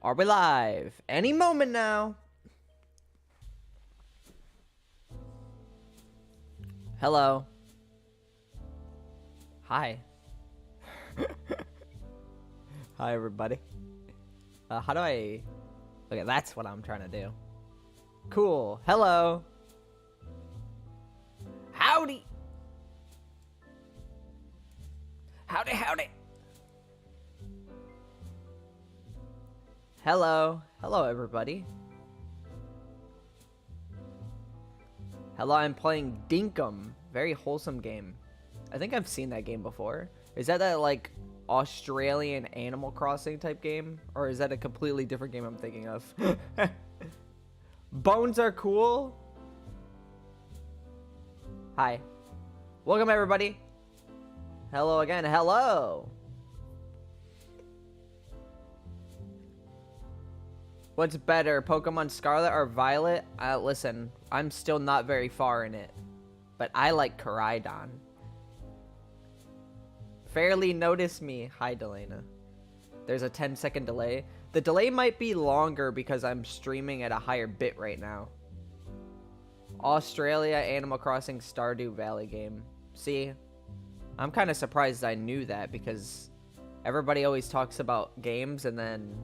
Are we live? Any moment now. Hello. Hi. Hi, everybody. How do I... Okay, that's what I'm trying to do. Cool. Hello. Howdy. Howdy, howdy. Hello. Hello, everybody. Hello, I'm playing Dinkum. Very wholesome game. I think I've seen that game before. Is that like, Australian Animal Crossing type game? Or is that a completely different game I'm thinking of? Bones are cool. Hi. Welcome, everybody. Hello again. Hello. What's better, Pokemon Scarlet or Violet? Listen, I'm still not very far in it. But I like Koraidon. Fairlii notice me. Hi, Delana. There's a 10-second delay. The delay might be longer because I'm streaming at a higher bit right now. Australia Animal Crossing Stardew Valley game. See? I'm kind of surprised I knew that because everybody always talks about games and then...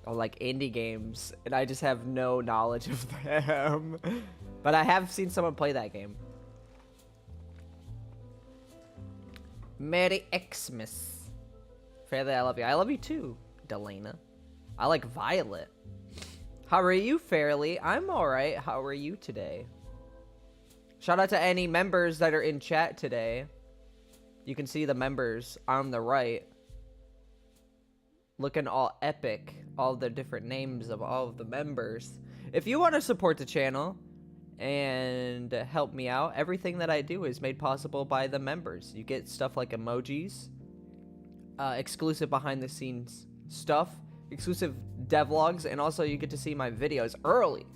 or like indie games, and I just have no knowledge of them. But I have seen someone play that game. Merry Xmas. Fairlii, I love you. I love you too, Delana. I like Violet. How are you, Fairlii? I'm alright. How are you today? Shout out to any members that are in chat today. You can see the members on the right. Looking all epic. All the different names of all of the members. If you want to support the channel and help me out, everything that I do is made possible by the members. You get stuff like emojis, exclusive behind the scenes stuff, exclusive devlogs, and also you get to see my videos early.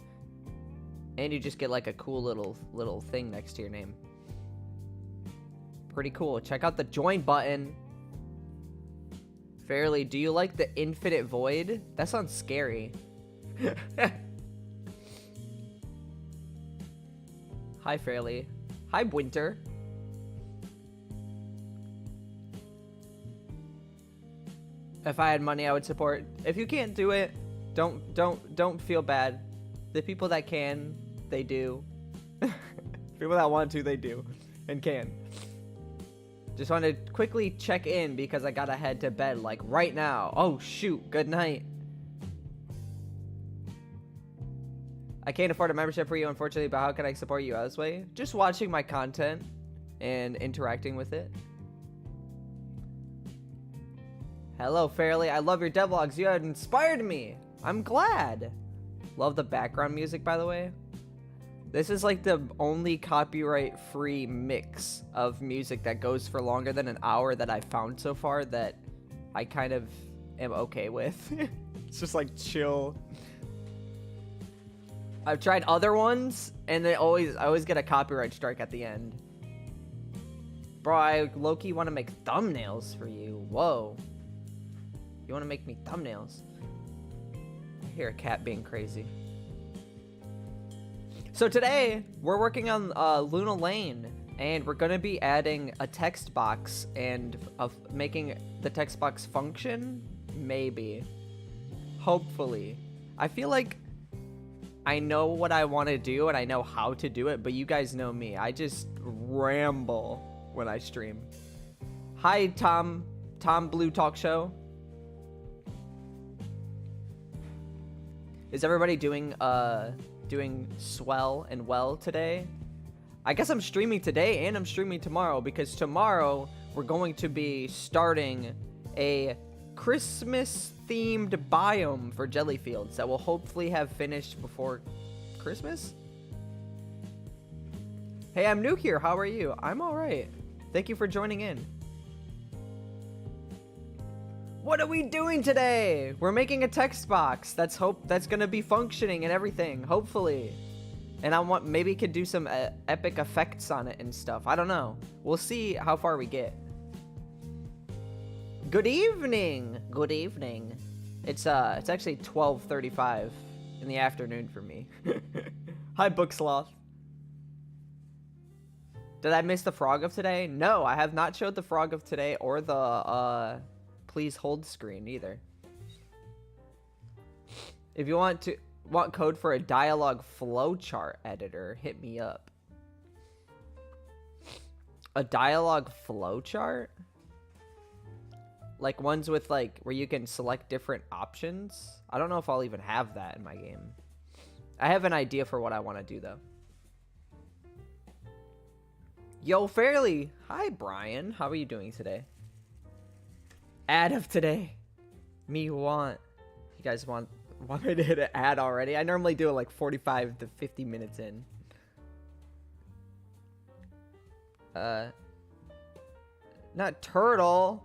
And you just get like a cool little thing next to your name. Pretty cool. Check out the join button. Fairlii, do you like the infinite void? That sounds scary. Hi, Fairlii. Hi, Winter. If I had money, I would support. If you can't do it, don't feel bad. The people that can, they do. People that want to, they do. And can. Just wanted to quickly check in because I gotta head to bed like right now. Oh shoot, good night. I can't afford a membership for you, unfortunately, but how can I support you this way? Just watching my content and interacting with it. Hello, Fairlii. I love your devlogs. You have inspired me. I'm glad. Love the background music, by the way. This is like the only copyright-free mix of music that goes for longer than an hour that I've found so far that I kind of am okay with. It's just like chill. I've tried other ones and I always get a copyright strike at the end. Bro, I low-key want to make thumbnails for you. Whoa. You want to make me thumbnails? I hear a cat being crazy. So today, we're working on Lunal Lane, and we're going to be adding a text box and making the text box function, maybe. Hopefully. I feel like I know what I want to do, and I know how to do it, but you guys know me. I just ramble when I stream. Hi, Tom Blue Talk Show. Is everybody doing swell and well today? I guess I'm streaming today and I'm streaming tomorrow because tomorrow we're going to be starting a Christmas themed biome for Jellyfields that will hopefully have finished before Christmas. Hey, I'm new here. How are you? I'm all right. Thank you for joining in. What are we doing today? We're making a text box that's gonna be functioning and everything, hopefully. And I want maybe could do some epic effects on it and stuff. I don't know. We'll see how far we get. Good evening. Good evening. It's actually 12:35 in the afternoon for me. Hi, Book Sloth. Did I miss the frog of today? No, I have not showed the frog of today or the please hold screen either. If you want code for a dialogue flowchart editor, hit me up. A dialogue flowchart? Like ones with like where you can select different options? I don't know if I'll even have that in my game. I have an idea for what I want to do though. Yo, Fairlii. Hi, Brian. How are you doing today? Ad of today. Me want. You guys want me to hit an ad already? I normally do it like 45 to 50 minutes in. Not turtle.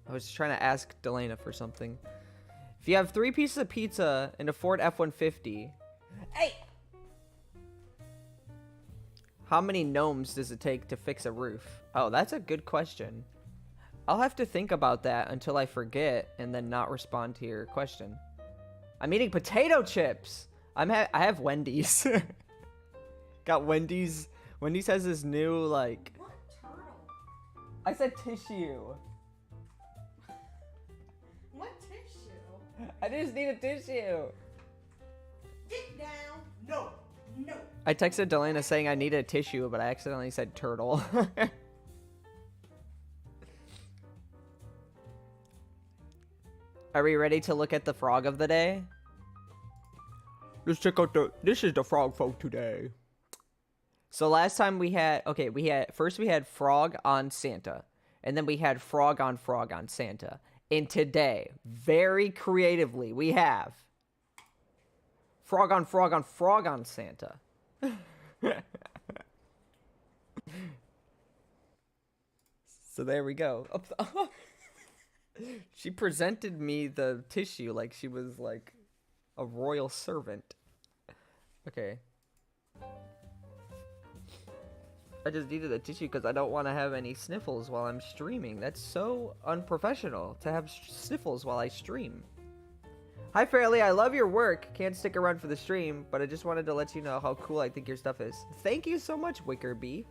I was trying to ask Delana for something. If you have 3 pieces of pizza and a Ford F-150, hey, how many gnomes does it take to fix a roof? Oh, that's a good question. I'll have to think about that until I forget and then not respond to your question. I'm eating potato chips. I have Wendy's. Got Wendy's. Wendy's has this new like. What turtle? I said tissue. What tissue? I just need a tissue. Get down. No. No. I texted Delana saying I needed a tissue, but I accidentally said turtle. Are we ready to look at the frog of the day? Let's check out this is the frog folk today. So last time we had first we had frog on Santa, and then we had frog on Santa. And today, very creatively, we have frog on Santa. So there we go. She presented me the tissue like she was like a royal servant. Okay. I just needed a tissue because I don't want to have any sniffles while I'm streaming. That's so unprofessional to have sniffles while I stream. Hi, Fairlii. I love your work. Can't stick around for the stream, but I just wanted to let you know how cool I think your stuff is. Thank you so much, Wickerbee.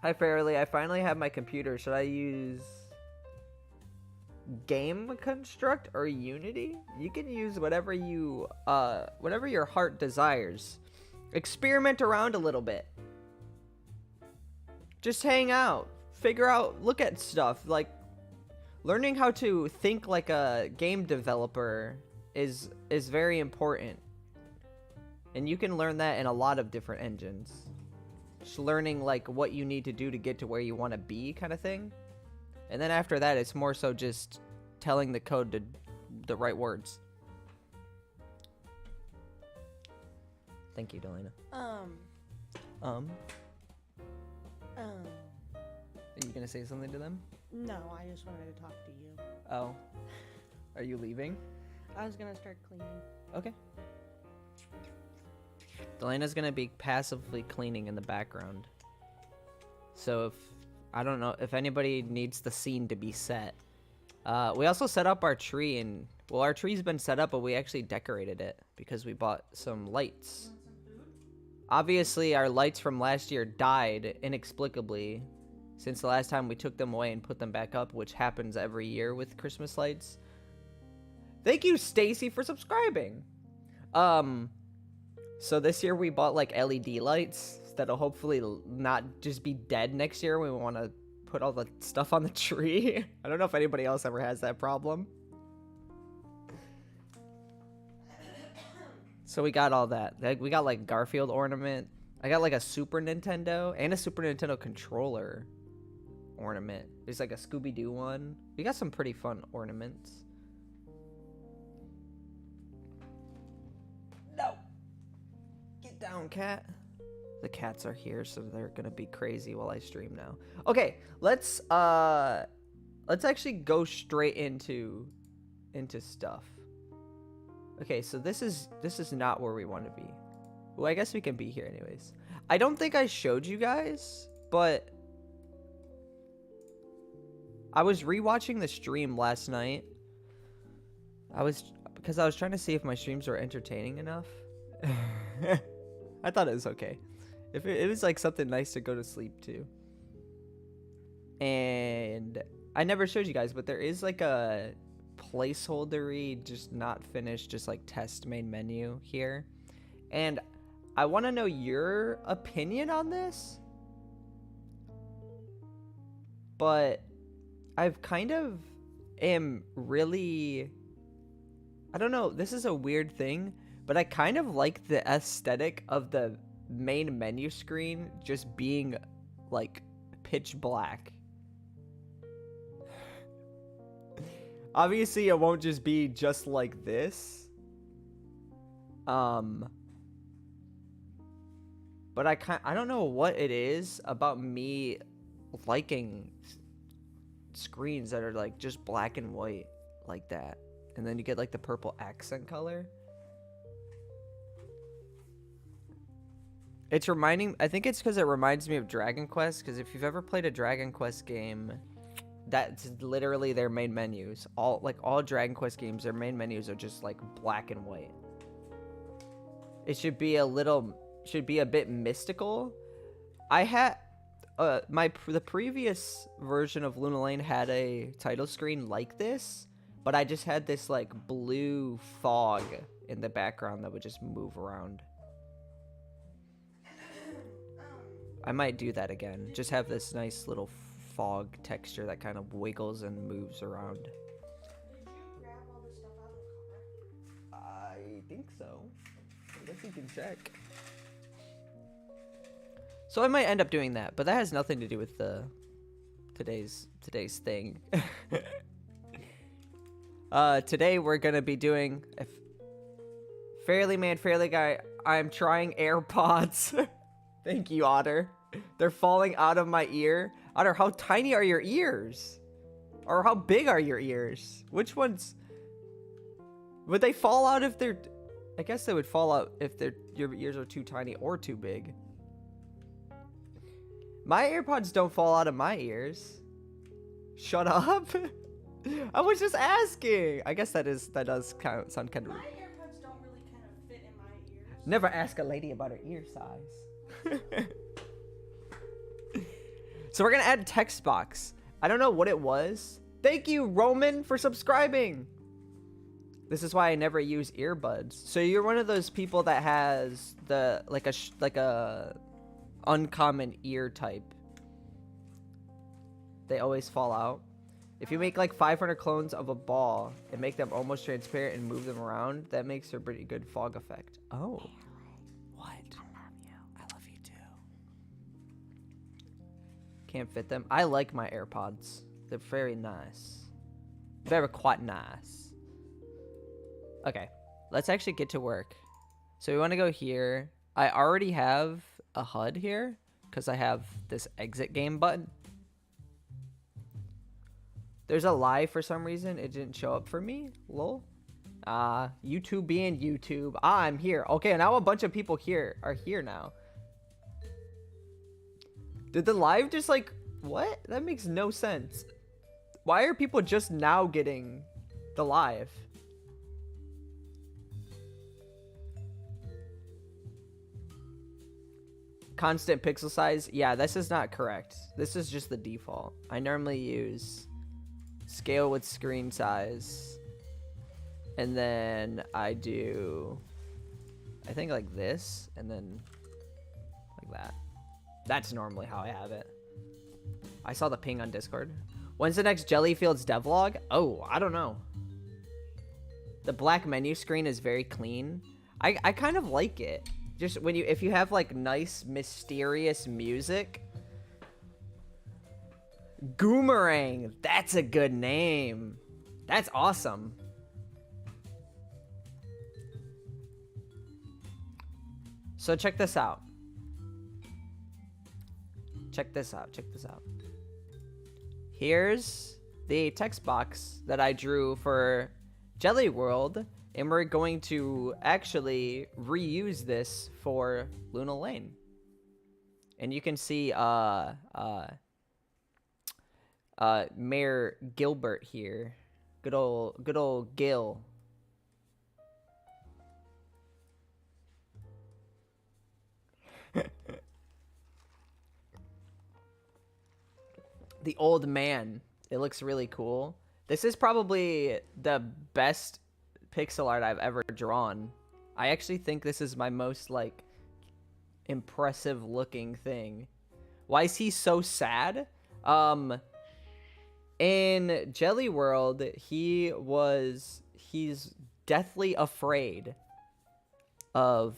Hi, Fairlii. I finally have my computer. Should I use Game Construct or Unity? You can use whatever you whatever your heart desires. Experiment around a little bit. Just hang out, figure out, look at stuff. Like learning how to think like a game developer is very important. And you can learn that in a lot of different engines. Just learning like what you need to do to get to where you want to be kind of thing. And then after that, it's more so just telling the code to the right words. Thank you, Delana. Are you gonna say something to them? No, I just wanted to talk to you. Oh. Are you leaving? I was gonna start cleaning. Okay. Delana's gonna be passively cleaning in the background. So if I don't know if anybody needs the scene to be set. We also set up our tree, and well, our tree's been set up, but we actually decorated it because we bought some lights. Want some food? Obviously, our lights from last year died inexplicably since the last time we took them away and put them back up, which happens every year with Christmas lights. Thank you, Stacy, for subscribing. So this year we bought like LED lights that'll hopefully not just be dead next year. We want to put all the stuff on the tree. I don't know if anybody else ever has that problem. So we got all that. We got like Garfield ornament. I got like a Super Nintendo and a Super Nintendo controller ornament. There's like a Scooby-Doo one. We got some pretty fun ornaments. No. Get down, cat. The cats are here, so they're gonna be crazy while I stream now. Okay, let's actually go straight into stuff. Okay, so this is not where we want to be. Well, I guess we can be here anyways. I don't think I showed you guys but I was rewatching the stream last night. Because I was trying to see if my streams were entertaining enough. I thought it was okay. If it was like something nice to go to sleep to. And I never showed you guys, but there is like a placeholdery, just not finished, just like test main menu here. And I want to know your opinion on this. But I've kind of am really, I don't know, this is a weird thing, but I kind of like the aesthetic of the main menu screen just being like pitch black. Obviously it won't just be just like this. But I don't know what it is about me liking screens that are like just black and white like that, and then you get like the purple accent color. It's reminding, I think it's because it reminds me of Dragon Quest, because if you've ever played a Dragon Quest game, that's literally their main menus. All Dragon Quest games, their main menus are just like black and white. It should be a bit mystical. I had the previous version of Lunal Lane had a title screen like this, but I just had this like blue fog in the background that would just move around. I might do that again. Just have this nice little fog texture that kind of wiggles and moves around. Did you grab all the stuff out of the car? I think so. I guess you can check. So I might end up doing that, but that has nothing to do with the today's thing. Today we're gonna be doing Fairlii man, Fairlii guy. I'm trying AirPods. Thank you, Otter. They're falling out of my ear. Otter, how tiny are your ears? Or how big are your ears? Which ones? Would they fall out if they're... I guess they would fall out if your ears are too tiny or too big. My AirPods don't fall out of my ears. Shut up. I was just asking. I guess that does sound kind of... My AirPods don't really kind of fit in my ears. Never ask a lady about her ear size. So we're gonna add text box. I don't know what it was. Thank you, Roman, for subscribing. This is why I never use earbuds. So you're one of those people that has the like a uncommon ear type. They always fall out. If you make like 500 clones of a ball and make them almost transparent and move them around, that makes a pretty good fog effect. Oh. What? I love you. I love you too. Can't fit them. I like my AirPods. They're very nice. Very quite nice. Okay. Let's actually get to work. So we want to go here. I already have a HUD here because I have this exit game button. There's a lie for some reason. It didn't show up for me. Lol. YouTube being YouTube. I'm here. Okay, now a bunch of people here are here now. Did the live just like... What? That makes no sense. Why are people just now getting the live? Constant pixel size? Yeah, this is not correct. This is just the default. I normally use... scale with screen size, and then I do, I think like this, and then like that. That's normally how I have it. I saw the ping on Discord. When's the next Jellyfields devlog? Oh, I don't know. The black menu screen is very clean. I kind of like it. Just when if you have like nice mysterious music. Goomerang, that's a good name. That's awesome. So check this out. Check this out. Check this out. Here's the text box that I drew for Jelly World, and we're going to actually reuse this for Lunal Lane. And you can see Mayor Gilbert here. Good old Gil. The old man. It looks really cool. This is probably the best pixel art I've ever drawn. I actually think this is my most, like, impressive looking thing. Why is he so sad? In Jelly World, he's deathly afraid of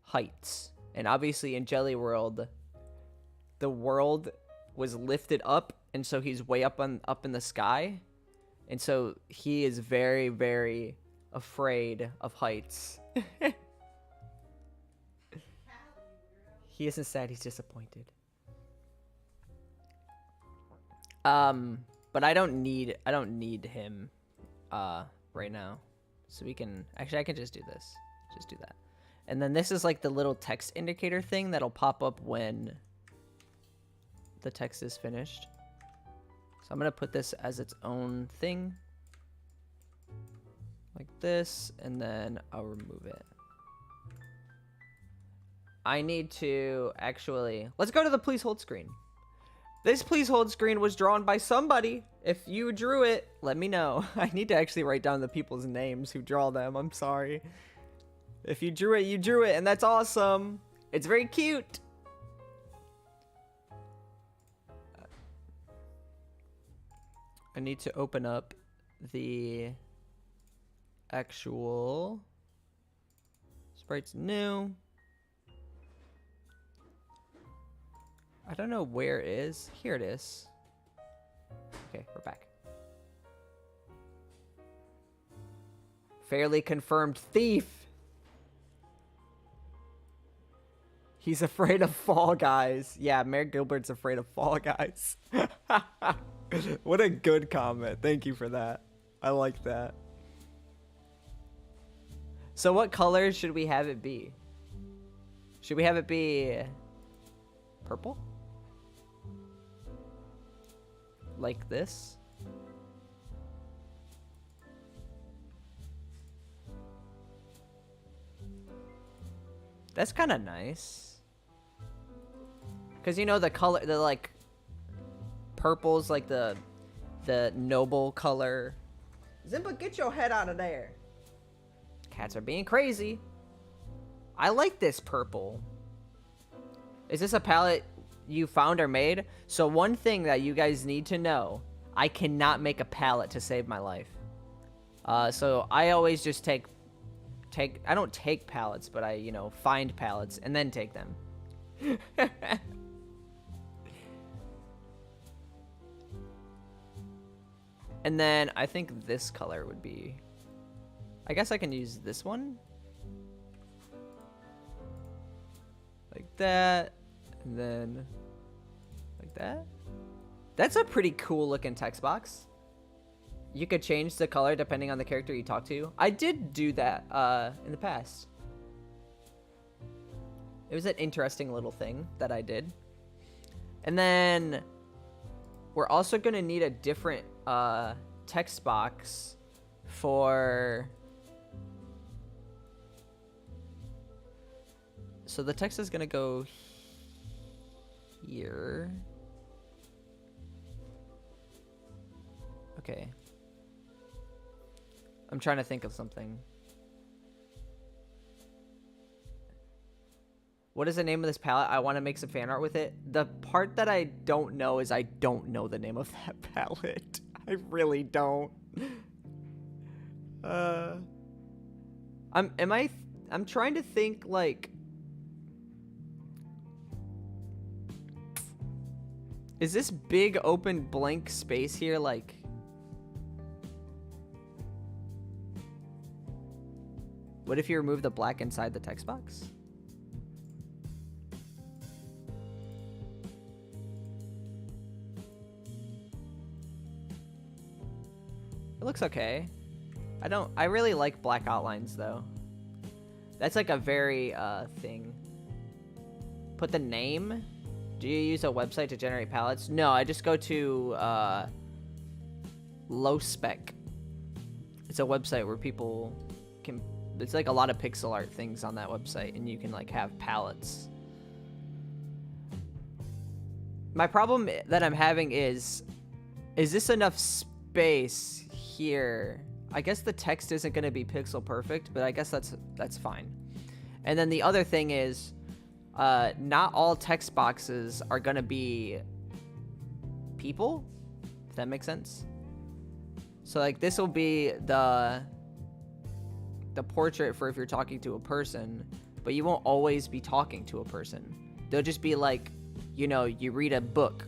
heights. And obviously in Jelly World, the world was lifted up, and so he's way up in the sky. And so he is very, very afraid of heights. He isn't sad, he's disappointed. But I don't need him right now. So we can actually, I can just do this. Just do that. And then this is like the little text indicator thing that'll pop up when the text is finished. So I'm gonna put this as its own thing. Like this, and then I'll remove it. I need to actually, let's go to the please hold screen. This please hold screen was drawn by somebody. If you drew it, let me know. I need to actually write down the people's names who draw them. I'm sorry. If you drew it, you drew it, and that's awesome. It's very cute. I need to open up the actual sprites new. I don't know where it is. Here it is. Okay, we're back. Fairly confirmed thief. He's afraid of Fall Guys. Yeah, Mayor Gilbert's afraid of Fall Guys. What a good comment. Thank you for that. I like that. So what color should we have it be? Should we have it be purple? Like this? That's kind of nice. Because you know the color, the like purple's like the noble color. Zimba, get your head out of there. Cats are being crazy. I like this purple. Is this a palette you found or made? So one thing that you guys need to know, I cannot make a palette to save my life. So I always just I don't take palettes, but I, you know, find palettes and then take them. And then I think this color would be, I guess I can use this one. Like that. And then like that. That's a pretty cool looking text box. You could change the color depending on the character you talk to. I did do that in the past. It was an interesting little thing that I did. And then we're also going to need a different text box for... So the text is going to go here. Okay. I'm trying to think of something. What is the name of this palette? I want to make some fan art with it. The part that I don't know is I don't know the name of that palette. I really don't. I'm trying to think like, is this big open blank space here like, what if you remove the black inside the text box? It looks okay. I really like black outlines though. That's like a very thing. put the name. Do you use a website to generate palettes? No, I just go to Low Spec. It's a website where people can, it's like a lot of pixel art things on that website, and you can like have palettes. My problem that I'm having is this enough space here? I guess the text isn't going to be pixel perfect, but I guess that's fine. And then the other thing is, not all text boxes are going to be people, if that makes sense. So like this will be the portrait for if you're talking to a person, but you won't always be talking to a person. They'll just be like, you know, you read a book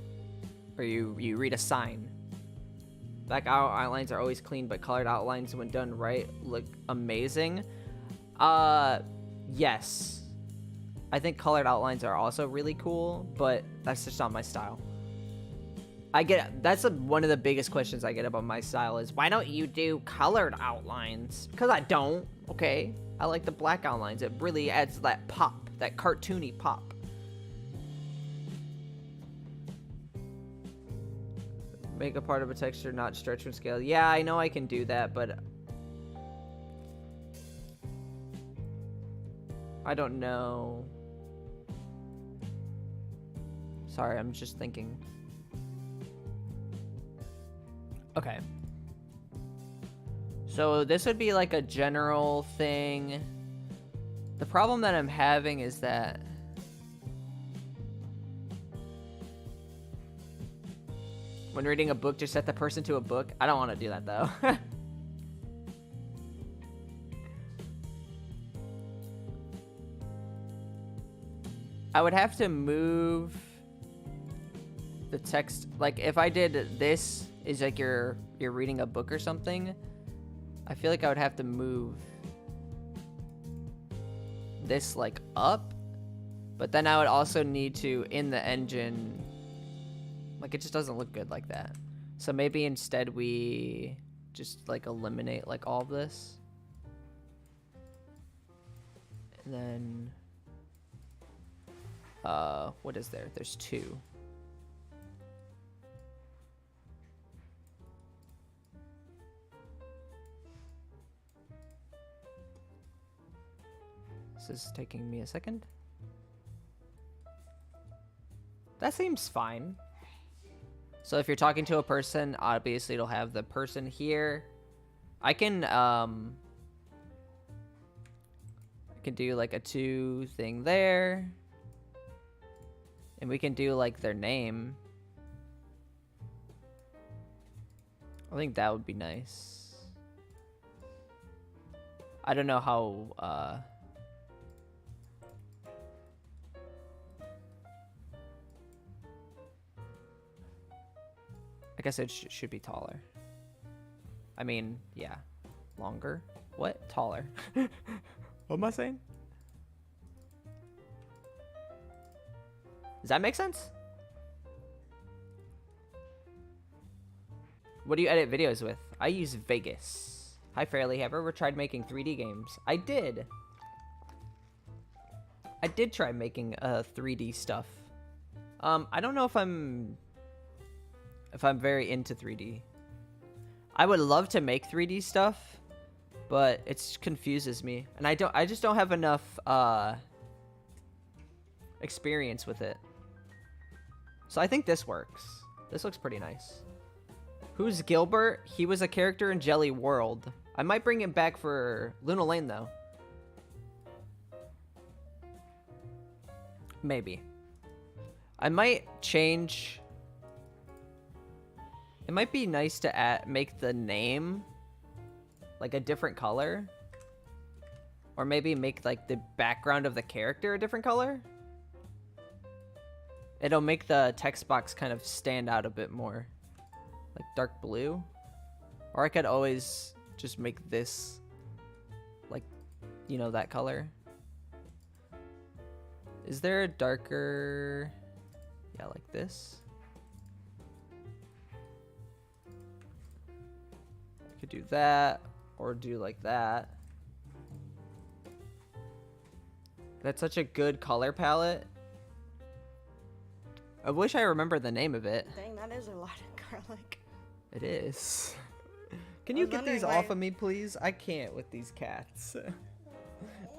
or you read a sign. Black outlines are always clean, but colored outlines when done right look amazing. Yes. I think colored outlines are also really cool, but that's just not my style. That's one of the biggest questions I get about my style is, why don't you do colored outlines? Because I don't, okay? I like the black outlines. It really adds that pop, that cartoony pop. Make a part of a texture not stretch from scale. Yeah, I know I can do that, but I don't know. Sorry, I'm just thinking. Okay. So this would be like a general thing. The problem that I'm having is that when reading a book, just set the person to a book. I don't want to do that though. I would have to move the text. Like if I did this is like you're reading a book or something, I feel like I would have to move this like up, but then I would also need to, in the engine, like it just doesn't look good like that. So maybe instead we just like eliminate like all of this. And then what is there? There's two. This is taking me a second. That seems fine. So if you're talking to a person, obviously it'll have the person here. I can do like a 2 thing there. And we can do like their name. I think that would be nice. I don't know how I guess it should be taller. I mean, yeah. Longer? What? Taller. What am I saying? Does that make sense? What do you edit videos with? I use Vegas. Hi, Fairlii. Have you ever tried making 3D games? I did. I did try making 3D stuff. I don't know if I'm very into 3D. I would love to make 3D stuff, but it confuses me, and I just don't have enough experience with it. So I think this works. This looks pretty nice. Who's Gilbert? He was a character in Jelly World. I might bring him back for Lunal Lane though. Maybe. I might change. It might be nice to make the name like a different color. Or maybe make like the background of the character a different color. It'll make the text box kind of stand out a bit more. Like dark blue. Or I could always just make this like, you know, that color. Is there a darker... Yeah, like this. I could do that, or do like that. That's such a good color palette. I wish I remember the name of it. Dang, that is a lot of garlic. It is. Can I you was get these wondering off why- of me, please? I can't with these cats.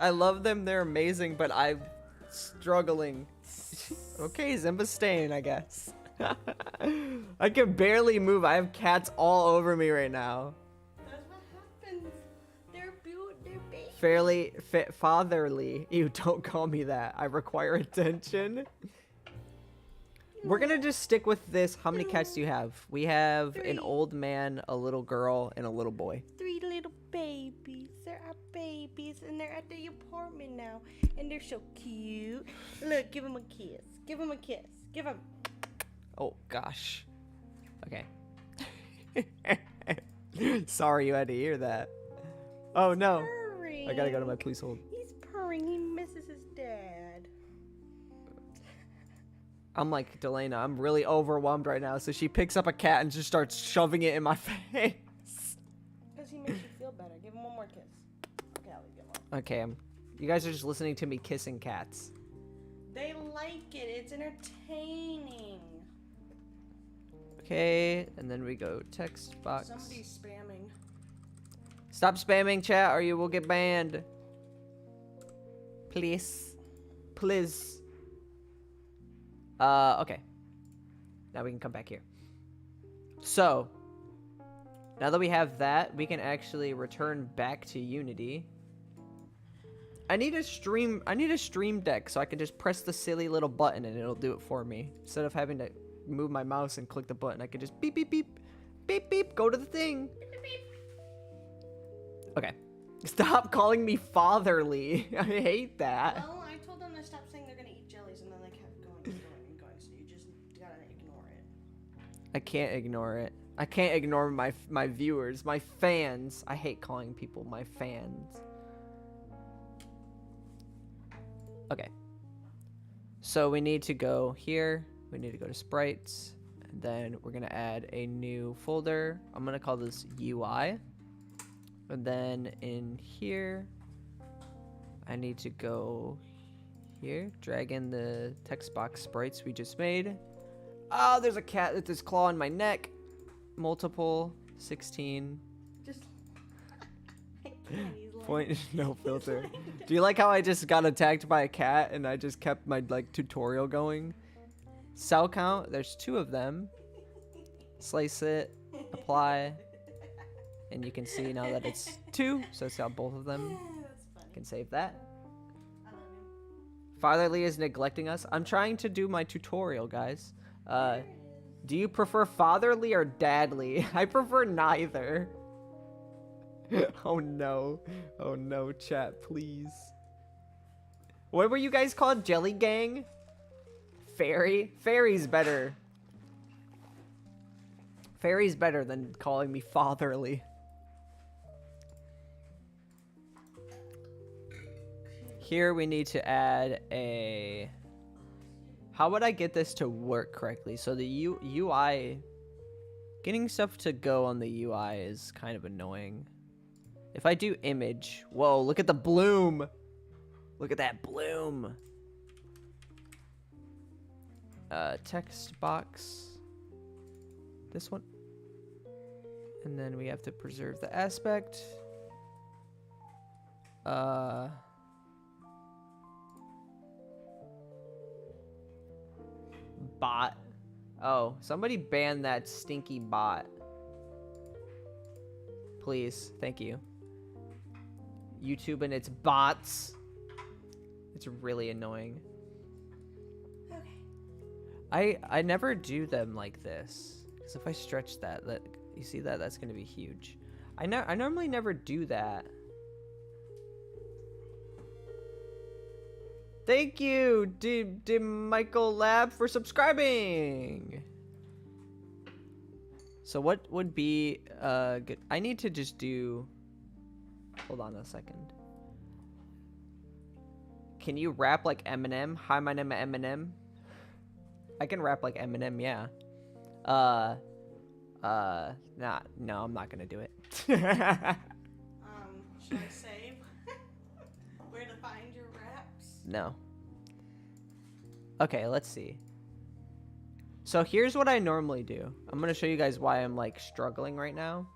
I love them, they're amazing, but I'm struggling. Okay, Zimba's staying, I guess. I can barely move. I have cats all over me right now. That's what happens. They're big. Fairly fatherly. Ew, don't call me that. I require attention. We're gonna just stick with this. How many cats do you have? We have Three. an old man, a little girl, and a little boy. 3 little babies. They're our babies, and they're at the apartment now, and they're so cute. Look, give them a kiss. Give them a kiss. Give them. Oh gosh. Okay. Sorry you had to hear that. Oh no. Purring. I gotta go to my police hold. He's purring. He misses his dad. I'm like, Delana, I'm really overwhelmed right now. So she picks up a cat and just starts shoving it in my face. Because he makes you feel better. Give him one more kiss. Okay, I'll leave him alone. Okay, you guys are just listening to me kissing cats. They like it. It's entertaining. Okay, and then we go text box. Somebody's spamming. Stop spamming chat or you will get banned. Please. Please. Okay. Now we can come back here. So, now that we have that, we can actually return back to Unity. I need a stream deck so I can just press the silly little button and it'll do it for me. Instead of having to move my mouse and click the button, I can just beep beep beep beep beep go to the thing. Okay. Stop calling me fatherly. I hate that. Well, I told them to stop saying they're gonna eat jellies, and then they kept going and going and going. So you just gotta ignore it. I can't ignore it. I can't ignore my viewers, my fans. I hate calling people my fans. Okay. So we need to go here. We need to go to sprites. And then we're going to add a new folder. I'm going to call this UI. And then in here, I need to go here. Drag in the text box sprites we just made. Oh, there's a cat with his claw in my neck. Multiple. 16. Just. I can't, he's like- Point no filter. Do you like how I just got attacked by a cat and I just kept my like tutorial going? Cell count, there's 2 of them. Slice it, apply, and you can see now that it's 2, so it's got both of them. That's funny. Can save that. I love him. Fatherly is neglecting us. I'm trying to do my tutorial, guys. Do you prefer fatherly or dadly? I prefer neither. Oh no. Oh no, chat, please. What were you guys called? Jelly Gang? Fairy? Fairy's better. Fairy's better than calling me fatherly. Here we need to add a... How would I get this to work correctly? So the UI... Getting stuff to go on the UI is kind of annoying. If I do image... Whoa, look at the bloom! Look at that bloom! Text box. This one. And then we have to preserve the aspect. Bot. Oh, somebody ban that stinky bot. Please, thank you. YouTube and its bots. It's really annoying. Okay. I never do them like this. Because if I stretch that, you see that? That's going to be huge. I normally never do that. Thank you, Michael Lab, for subscribing. So what would be good? I need to just do... Hold on a second. Can you rap like Eminem? Hi, my name is Eminem. I can rap like Eminem, yeah. Nah, no, I'm not gonna do it. Should I save where to find your raps? No. Okay, let's see. So here's what I normally do. I'm gonna show you guys why I'm like struggling right now.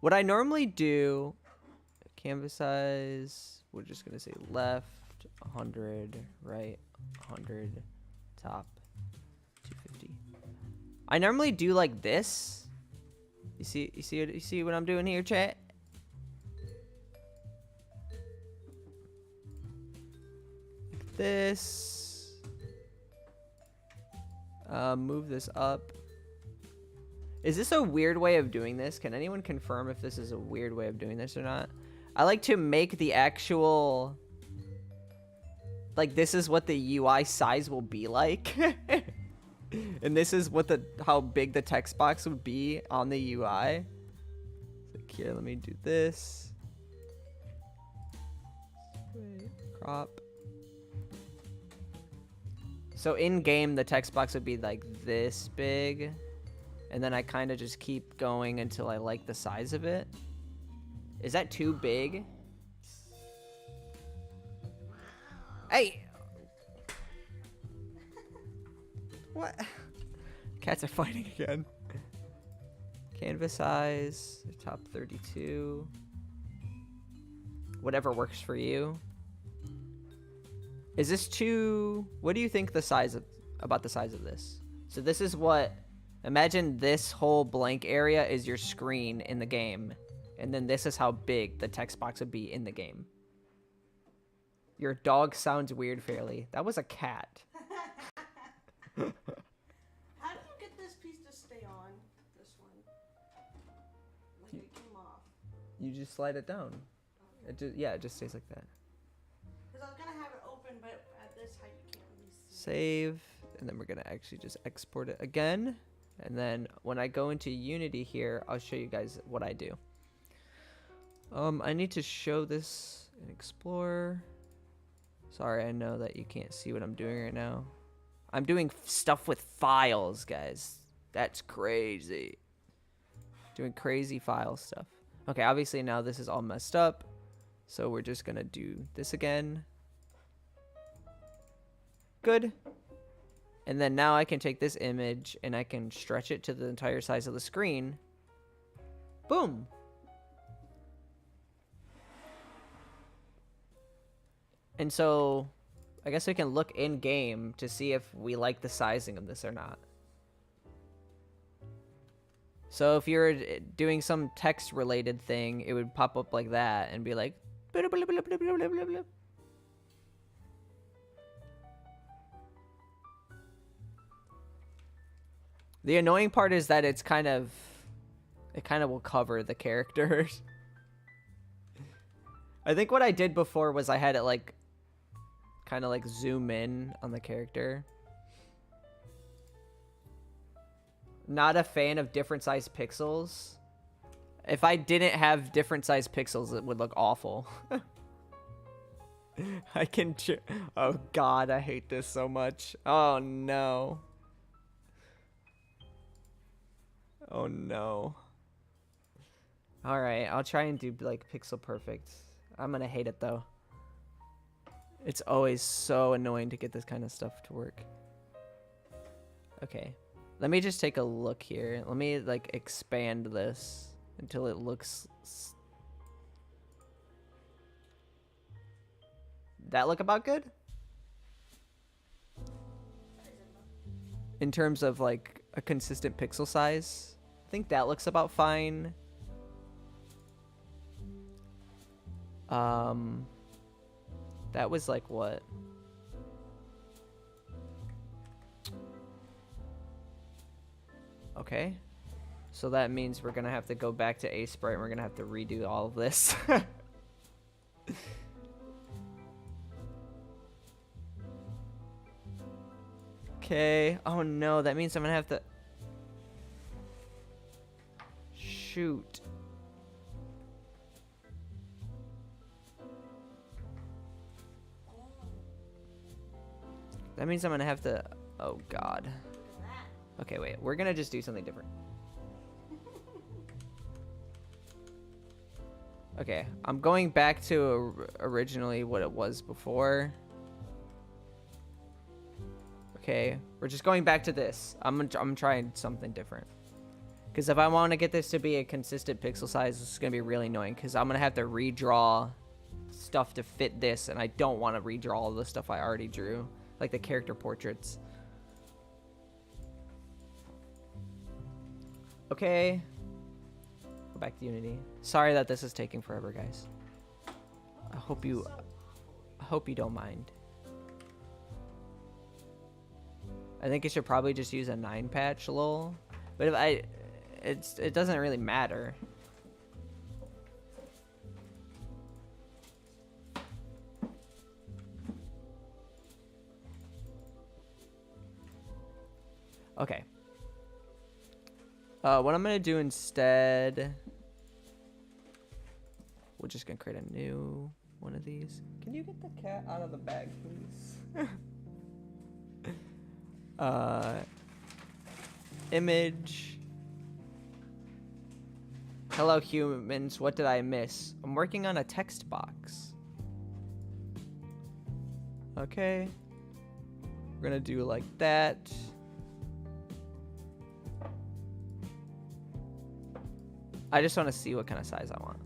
What I normally do, canvas size, we're just gonna say left 100, right 100, top 250. I normally do like this. You see what I'm doing here, chat? Like this. Move this up. Is this a weird way of doing this? Can anyone confirm if this is a weird way of doing this or not? I like to make the actual... Like, this is what the UI size will be like. And this is what how big the text box would be on the UI. So here, let me do this. Crop. So in game, the text box would be like this big. And then I kind of just keep going until I like the size of it. Is that too big? Hey! What? Cats are fighting again. Canvas size, top 32. Whatever works for you. Is this too... What do you think about the size of this? So this is what... Imagine this whole blank area is your screen in the game. And then this is how big the text box would be in the game. Your dog sounds weird, Fairlii. That was a cat. How do you get this piece to stay on? This one. Like it came off. You just slide it down. Okay. It just stays like that. Because I was going to have it open, but at this height you can't really see. Save. And then we're going to actually just export it again. And then when I go into Unity here, I'll show you guys what I do. I need to show this in Explorer. Sorry, I know that you can't see what I'm doing right now. I'm doing stuff with files, guys. That's crazy. Doing crazy file stuff. Okay, obviously now this is all messed up. So we're just gonna do this again. Good. And then now I can take this image and I can stretch it to the entire size of the screen. Boom. And so I guess we can look in game to see if we like the sizing of this or not. So if you're doing some text related thing, it would pop up like that and be like, blah, blah, blah, blah, blah, blah, blah, blah. The annoying part is that it kind of will cover the characters. I think what I did before was I had it like kind of like zoom in on the character. Not a fan of different size pixels. If I didn't have different size pixels, it would look awful. Oh god, I hate this so much. Oh no. Oh no. Alright, I'll try and do like pixel perfect. I'm gonna hate it though. It's always so annoying to get this kind of stuff to work. Okay. Let me just take a look here. Let me like expand this until it looks... That look about good? In terms of like a consistent pixel size. I think that looks about fine. That was like what? Okay. So that means we're gonna have to go back to A-Sprite and we're gonna have to redo all of this. Okay. Oh no, that means I'm gonna have to... Shoot. That means I'm gonna have to... Oh god. Okay, wait. We're gonna just do something different. Okay, I'm going back to originally what it was before. Okay, Okay, we're just going back to this. I'm trying something different. Because if I want to get this to be a consistent pixel size, this is going to be really annoying. Because I'm going to have to redraw stuff to fit this. And I don't want to redraw all the stuff I already drew. Like the character portraits. Okay. Go back to Unity. Sorry that this is taking forever, guys. I hope you don't mind. I think it should probably just use a 9 patch, lol. But if it doesn't really matter. Okay. What I'm gonna do instead, we're just gonna create a new one of these. Can you get the cat out of the bag, please? Image. Hello humans, what did I miss? I'm working on a text box. Okay. We're gonna do like that. I just want to see what kind of size I want.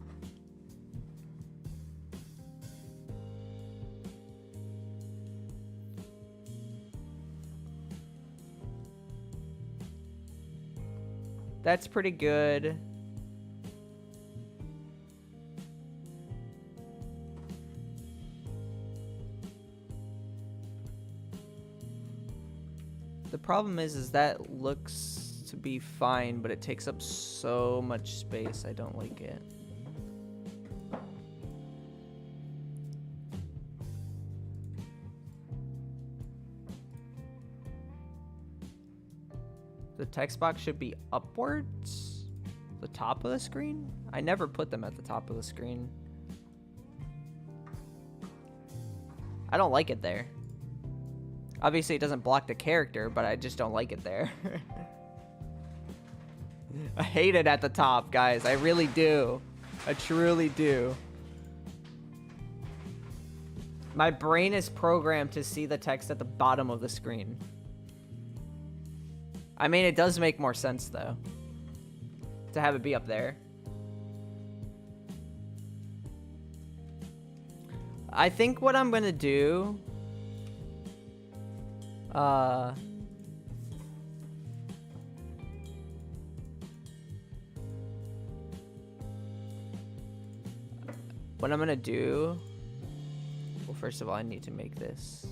That's pretty good. The problem is that looks to be fine, but it takes up so much space. I don't like it. The text box should be upwards. The top of the screen? I never put them at the top of the screen. I don't like it there. Obviously, it doesn't block the character, but I just don't like it there. I hate it at the top, guys. I really do. I truly do. My brain is programmed to see the text at the bottom of the screen. I mean, it does make more sense, though, to have it be up there. I think what I'm gonna do... what I'm gonna do... Well, first of all, I need to make this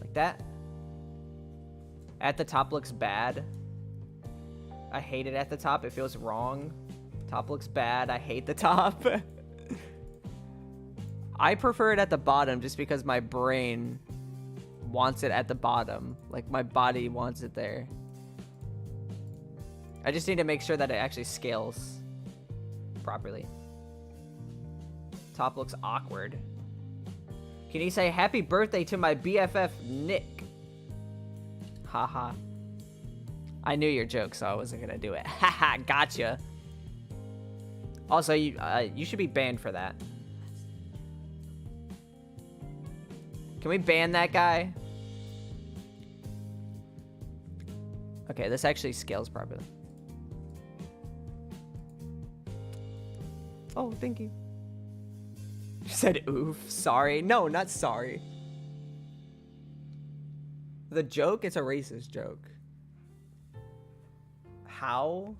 like that. At the top looks bad. I hate it at the top. It feels wrong. Top looks bad. I hate the top. I prefer it at the bottom just because my brain wants it at the bottom. Like, my body wants it there. I just need to make sure that it actually scales properly. Top looks awkward. Can you say happy birthday to my BFF, Nick? Haha. I knew your joke, so I wasn't gonna do it. Haha, gotcha. Also, you should be banned for that. Can we ban that guy? Okay, this actually scales properly. Oh, thank you. You said oof. Sorry. No, not sorry. The joke? It's a racist joke. How?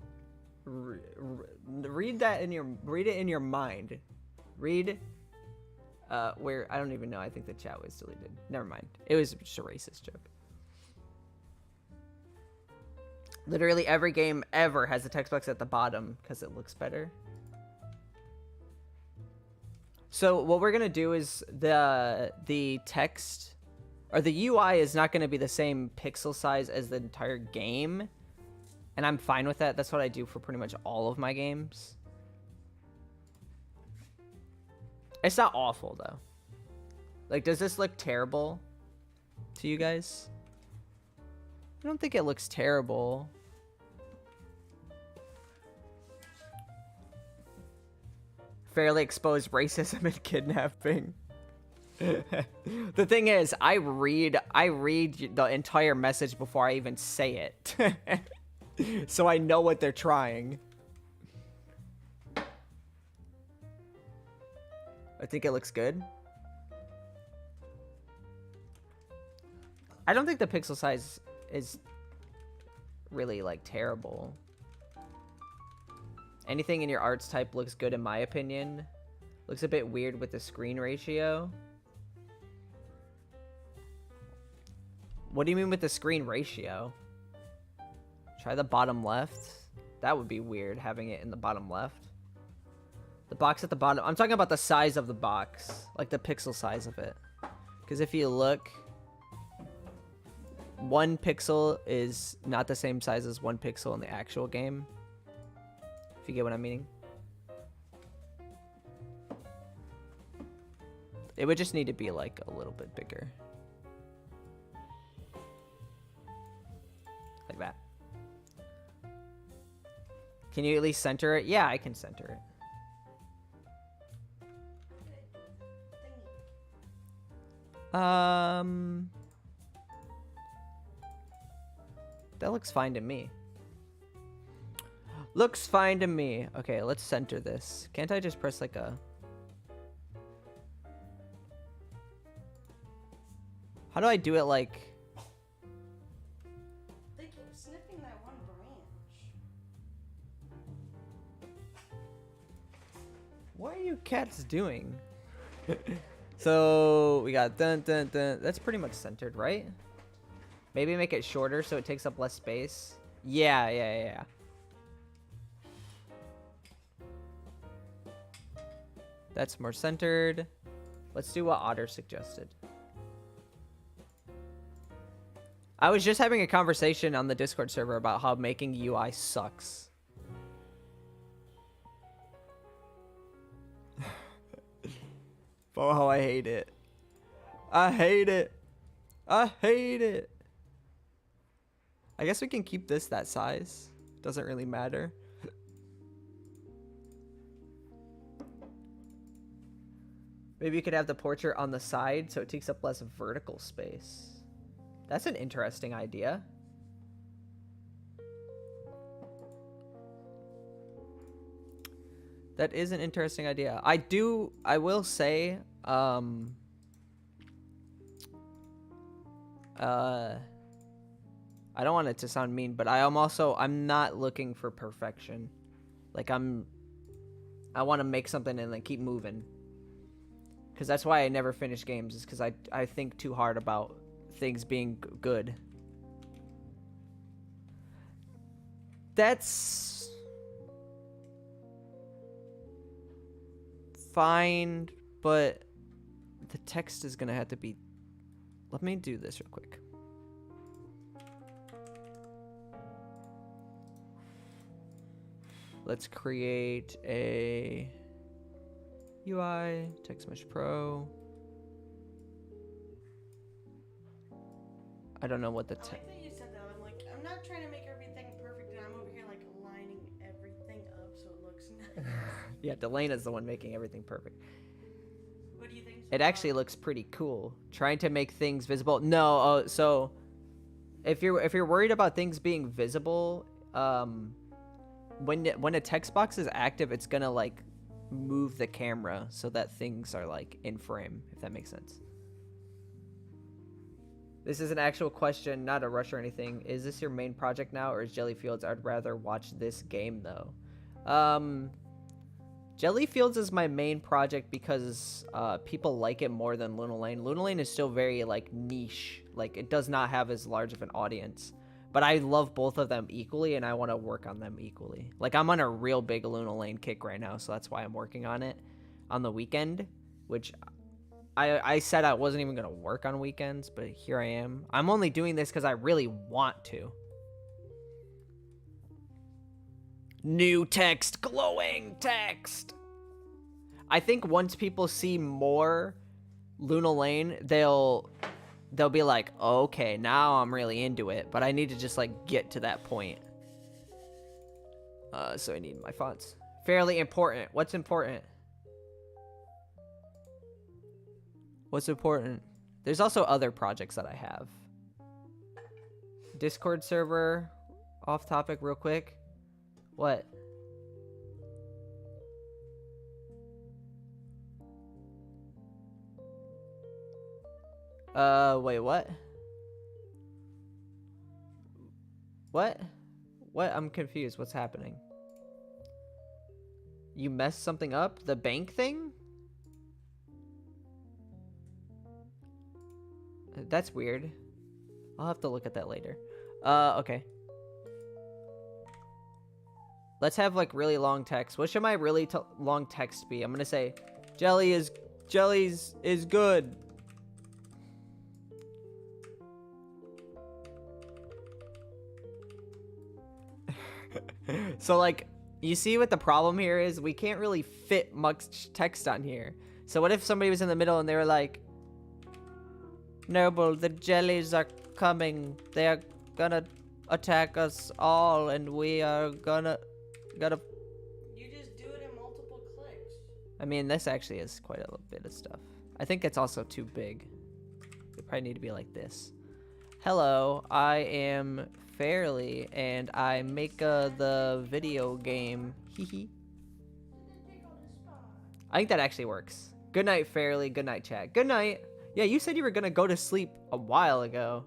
Read that in your... Read it in your mind. Read... where... I don't even know. I think the chat was deleted. Never mind. It was just a racist joke. Literally every game ever has the text box at the bottom because it looks better. So what we're going to do is the text... Or the UI is not going to be the same pixel size as the entire game. And I'm fine with that. That's what I do for pretty much all of my games. It's not awful, though. Like, does this look terrible to you guys? I don't think it looks terrible. Fairly exposed racism and kidnapping. The thing is, I read the entire message before I even say it. So I know what they're trying. I think it looks good. I don't think the pixel size is really like terrible. Anything in your arts type looks good in my opinion. Looks a bit weird with the screen ratio. What do you mean with the screen ratio? Try the bottom left. That would be weird having it in the bottom left. The box at the bottom. I'm talking about the size of the box. Like the pixel size of it. Because if you look, 1 pixel is not the same size as 1 pixel in the actual game. If you get what I'm meaning. It would just need to be like a little bit bigger. Like that. Can you at least center it? Yeah, I can center it. That looks fine to me. Looks fine to me. Okay, let's center this. Can't I just press like a... How do I do it like... They keep sniffing that one branch. What are you cats doing? So we got dun dun dun. That's pretty much centered, right? Maybe make it shorter so it takes up less space. Yeah. That's more centered. Let's do what Otter suggested. I was just having a conversation on the Discord server about how making UI sucks. Oh, how I hate it. I hate it. I hate it. I guess we can keep this that size. Doesn't really matter. Maybe you could have the portrait on the side so it takes up less vertical space. That's an interesting idea. That is an interesting idea. I will say, I don't want it to sound mean, but I'm not looking for perfection. Like I want to make something and then keep moving. Because that's why I never finish games, is because I think too hard about things being good. That's fine, but the text is gonna have to be... Let me do this real quick. Let's create a UI, Text Mesh Pro. I don't know what the I like that you said that. I'm like, I'm not trying to make everything perfect, and I'm over here like lining everything up so it looks nice. Yeah, Delena's the one making everything perfect. What do you think? It actually looks pretty cool. Trying to make things visible. No, so if you're worried about things being visible, when a text box is active, it's gonna like move the camera so that things are like in frame, if that makes sense. This is an actual question, not a rush or anything. Is this your main project now, or is Jellyfields? I'd rather watch this game though. Jellyfields is my main project because people like it more than Lunal Lane. Lunal Lane is still very like niche. Like it does not have as large of an audience. But I love both of them equally, and I want to work on them equally. Like I'm on a real big Lunal Lane kick right now, so that's why I'm working on it on the weekend, which I said I wasn't even going to work on weekends, but here I am. I'm only doing this because I really want to. New text, glowing text. I think once people see more Lunal Lane, they'll be like, oh, okay, now I'm really into it, but I need to just like get to that point. So I need my fonts. Fairly important. What's important? What's important? There's also other projects that I have. Discord server, off topic real quick. What? Wait, what? What? What? I'm confused. What's happening? You messed something up? The bank thing? That's weird. I'll have to look at that later. Okay. Let's have like really long text. What should my really long text be? I'm gonna say, jellies is good. So like, you see what the problem here is? We can't really fit much text on here. So what if somebody was in the middle and they were like, Noble, the jellies are coming. They are gonna attack us all, and we are gotta. You just do it in multiple clicks. I mean, this actually is quite a little bit of stuff. I think it's also too big. It probably need to be like this. Hello, I am Fairlii, and I make the video game. Hehe. I think that actually works. Good night, Fairlii. Good night, chat. Good night. Yeah, you said you were gonna go to sleep a while ago.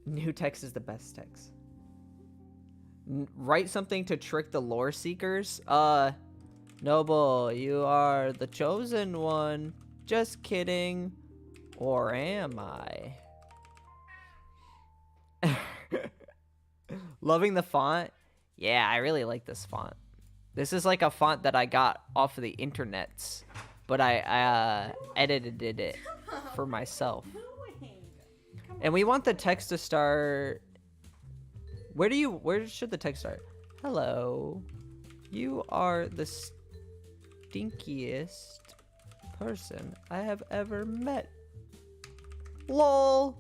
New text is the best text. Write something to trick the lore seekers. Noble, you are the chosen one. Just kidding. Or am I? Loving the font? Yeah, I really like this font. This is like a font that I got off of the internets, but I edited it for myself. And we want the text to start. Where should the text start? Hello, you are the stinkiest person I have ever met. LOL.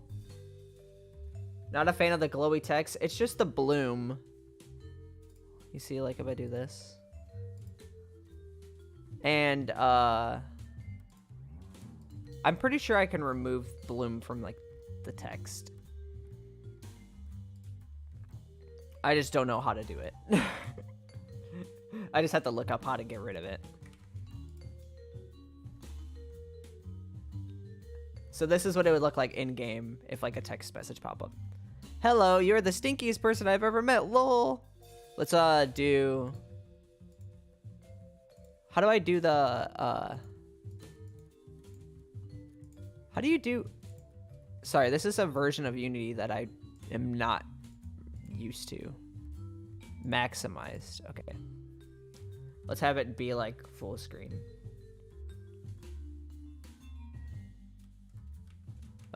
Not a fan of the glowy text. It's just the bloom. You see, like if I do this. And I'm pretty sure I can remove bloom from like the text. I just don't know how to do it. I just have to look up how to get rid of it. So this is what it would look like in game if like a text message pop up. Hello, you're the stinkiest person I've ever met. LOL. Let's do. How do I do the how do you do? Sorry, this is a version of Unity that I am not used to. Maximized. Okay. Let's have it be like full screen.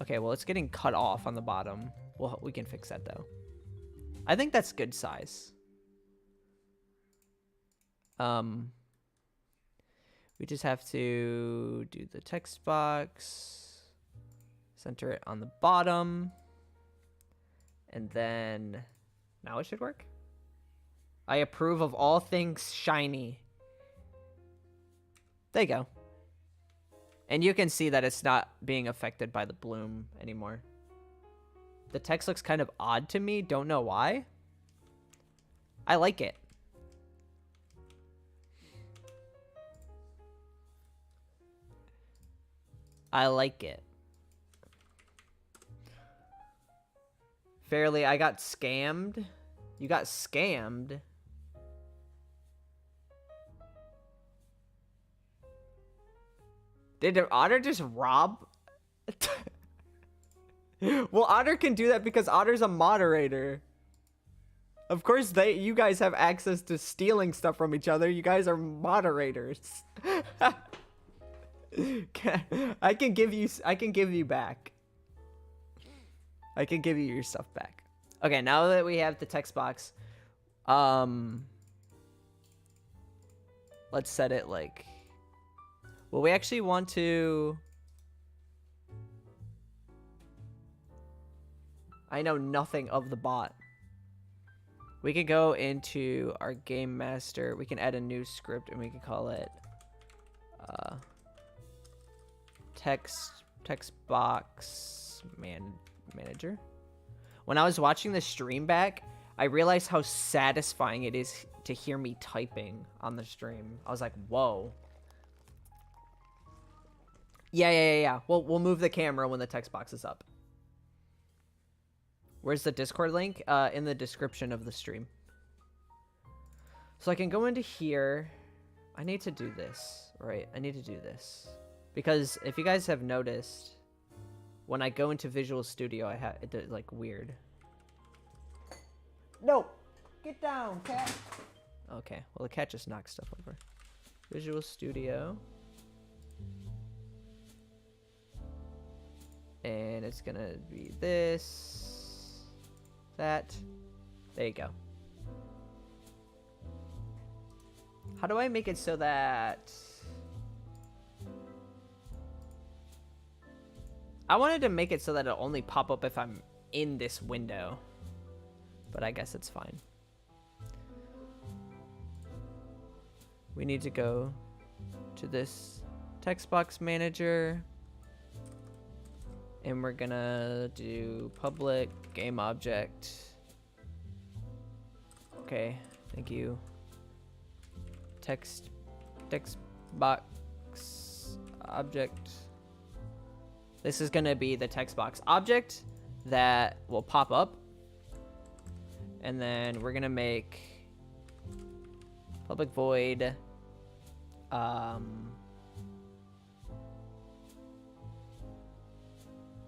Okay, well, it's getting cut off on the bottom. Well, we can fix that though. I think that's good size. We just have to do the text box, center it on the bottom, and then now it should work. I approve of all things shiny. There you go. And you can see that it's not being affected by the bloom anymore. The text looks kind of odd to me. Don't know why. I like it. I like it. Fairlii, I got scammed. You got scammed. Did Otter just rob? Well, Otter can do that because Otter's a moderator. Of course, you guys have access to stealing stuff from each other. You guys are moderators. I can give you back. I can give you your stuff back. Okay, now that we have the text box, let's set it like. Well, we actually want to. I know nothing of the bot. We can go into our game master. We can add a new script and we can call it text box manager. When I was watching the stream back, I realized how satisfying it is to hear me typing on the stream. I was like, whoa. Yeah. We'll move the camera when the text box is up. Where's the Discord link? In the description of the stream. So I can go into here. I need to do this, right? I need to do this. Because if you guys have noticed, when I go into Visual Studio, it does, like, weird. No! Get down, cat! Okay, well, the cat just knocked stuff over. Visual Studio. And it's gonna be this, that. There you go. How do I make it so that... I wanted to make it so that it'll only pop up if I'm in this window. But I guess it's fine. We need to go to this text box manager. And we're gonna do public game object. Okay, thank you. Text box object. This is gonna be the text box object that will pop up. And then we're gonna make public void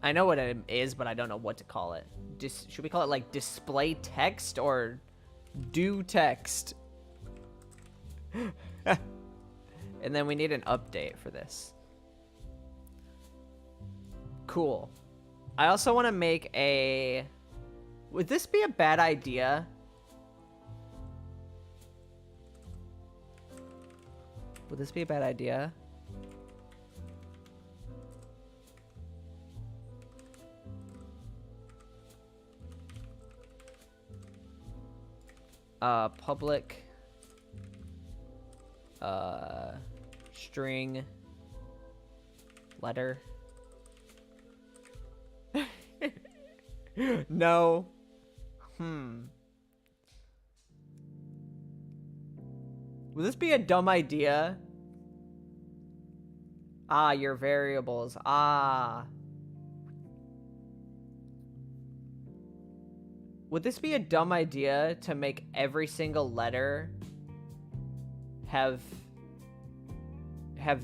I know what it is, but I don't know what to call it. Should we call it like display text or do text? And then we need an update for this. Cool. I also want to make a... Would this be a bad idea? Would this be a bad idea? Public string letter. No. Would this be a dumb idea? Ah, your variables. Ah. Would this be a dumb idea to make every single letter have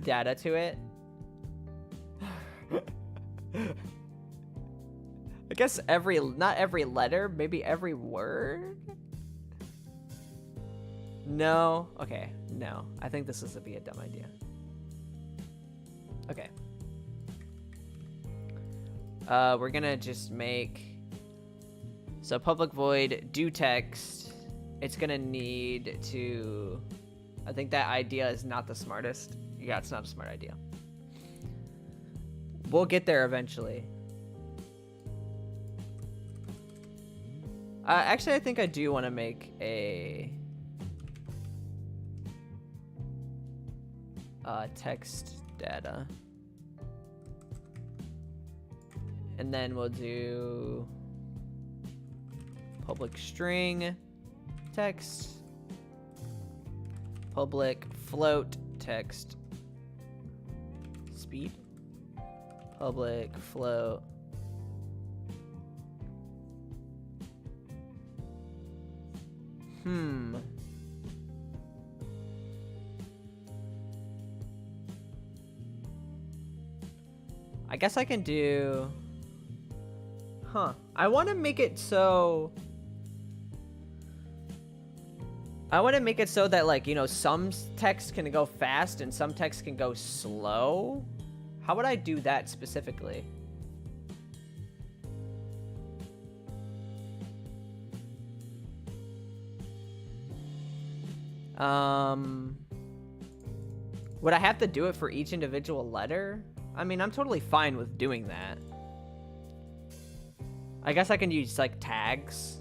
data to it? I guess not every letter, maybe every word? No. Okay, no. I think this is to be a dumb idea. Okay. We're gonna just make... So public void do text. It's gonna need to... I think that idea is not the smartest. Yeah, it's not a smart idea. We'll get there eventually. Actually, I think I do want to make a text data. And then we'll do public string text, public float text, speed, public float, I guess I can do... I want to make it so... I want to make it so that, like, you know, some text can go fast and some text can go slow. How would I do that specifically? Would I have to do it for each individual letter? I mean, I'm totally fine with doing that. I guess I can use, like, tags.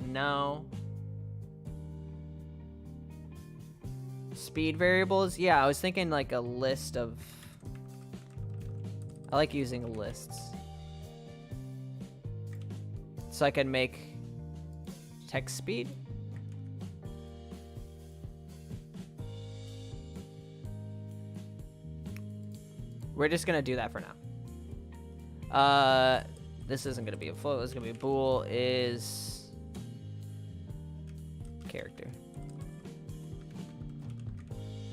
No. Speed variables? Yeah, I was thinking, like, a list of I like using lists. So I can make text speed. We're just gonna do that for now. This isn't gonna be a float, this is gonna be a bool is character.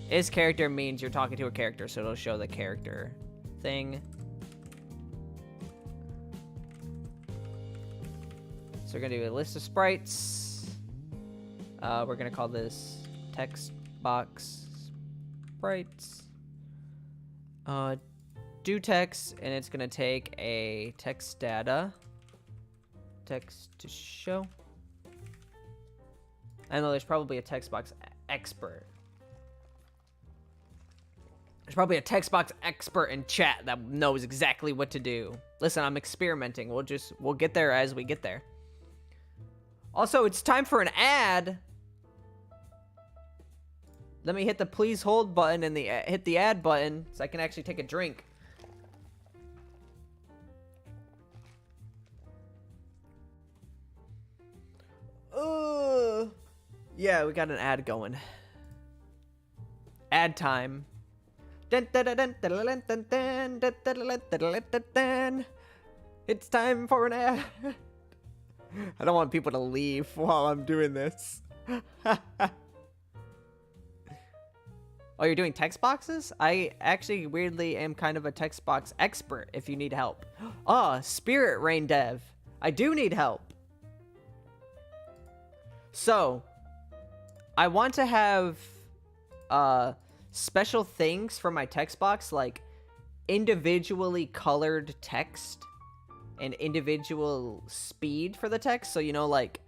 Is character means you're talking to a character, so it'll show the character thing. So we're gonna do a list of sprites. We're gonna call this text box sprites. Do text, and it's gonna take a text data, text to show. I know there's probably a text box expert. There's probably a text box expert in chat that knows exactly what to do. Listen, I'm experimenting. We'll get there as we get there. Also, it's time for an ad. Let me hit the please hold button and hit the ad button so I can actually take a drink. Yeah, we got an ad going. Ad time. It's time for an ad. I don't want people to leave while I'm doing this. Oh, you're doing text boxes? I actually weirdly am kind of a text box expert if you need help. Oh, Spirit Rain Dev. I do need help. So, I want to have special things for my text box, like individually colored text and individual speed for the text. So, you know, like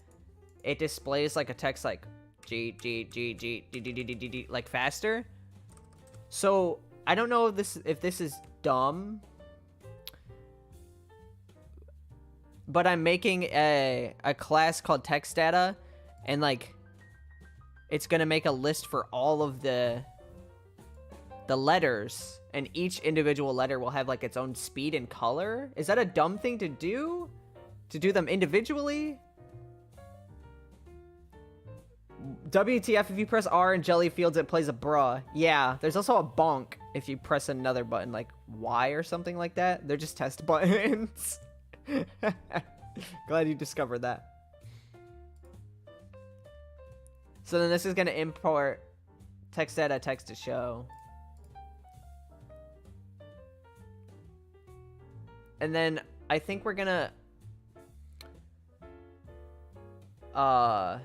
it displays like a text like G, like faster. So, I don't know if this is dumb, but I'm making a class called text data, and like it's gonna make a list for all of the letters, and each individual letter will have like its own speed and color. Is that a dumb thing to do? To do them individually? WTF, if you press R in Jelly Fields, it plays a bruh. Yeah, there's also a bonk if you press another button, like Y or something like that. They're just test buttons. Glad you discovered that. So then this is going to import text data, text to show. And then I think we're going to I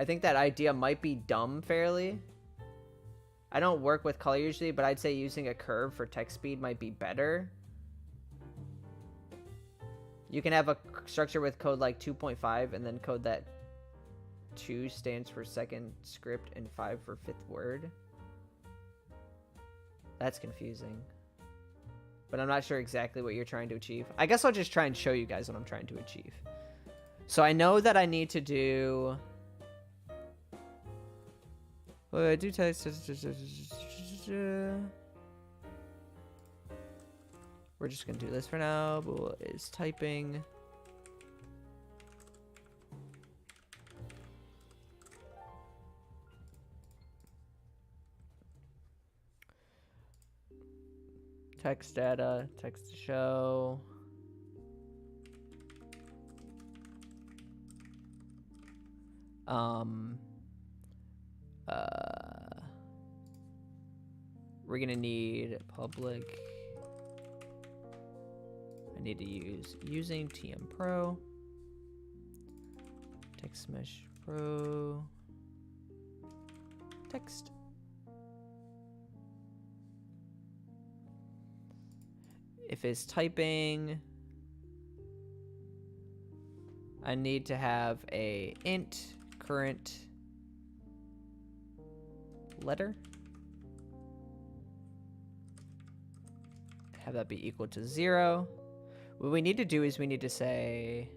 think that idea might be dumb, Fairlii. I don't work with color usually, but I'd say using a curve for text speed might be better. You can have a structure with code like 2.5 and then code that 2 stands for second script and 5 for fifth word. That's confusing. But I'm not sure exactly what you're trying to achieve. I guess I'll just try and show you guys what I'm trying to achieve. So I know that I need to do... Well, I do text... We're just going to do this for now. Bool is typing. Text data, text to show. We're gonna need public. I need to use using TM Pro, Text Mesh Pro, text. If it's typing, I need to have a int current letter. Have that be equal to 0. What we need to do is we need to say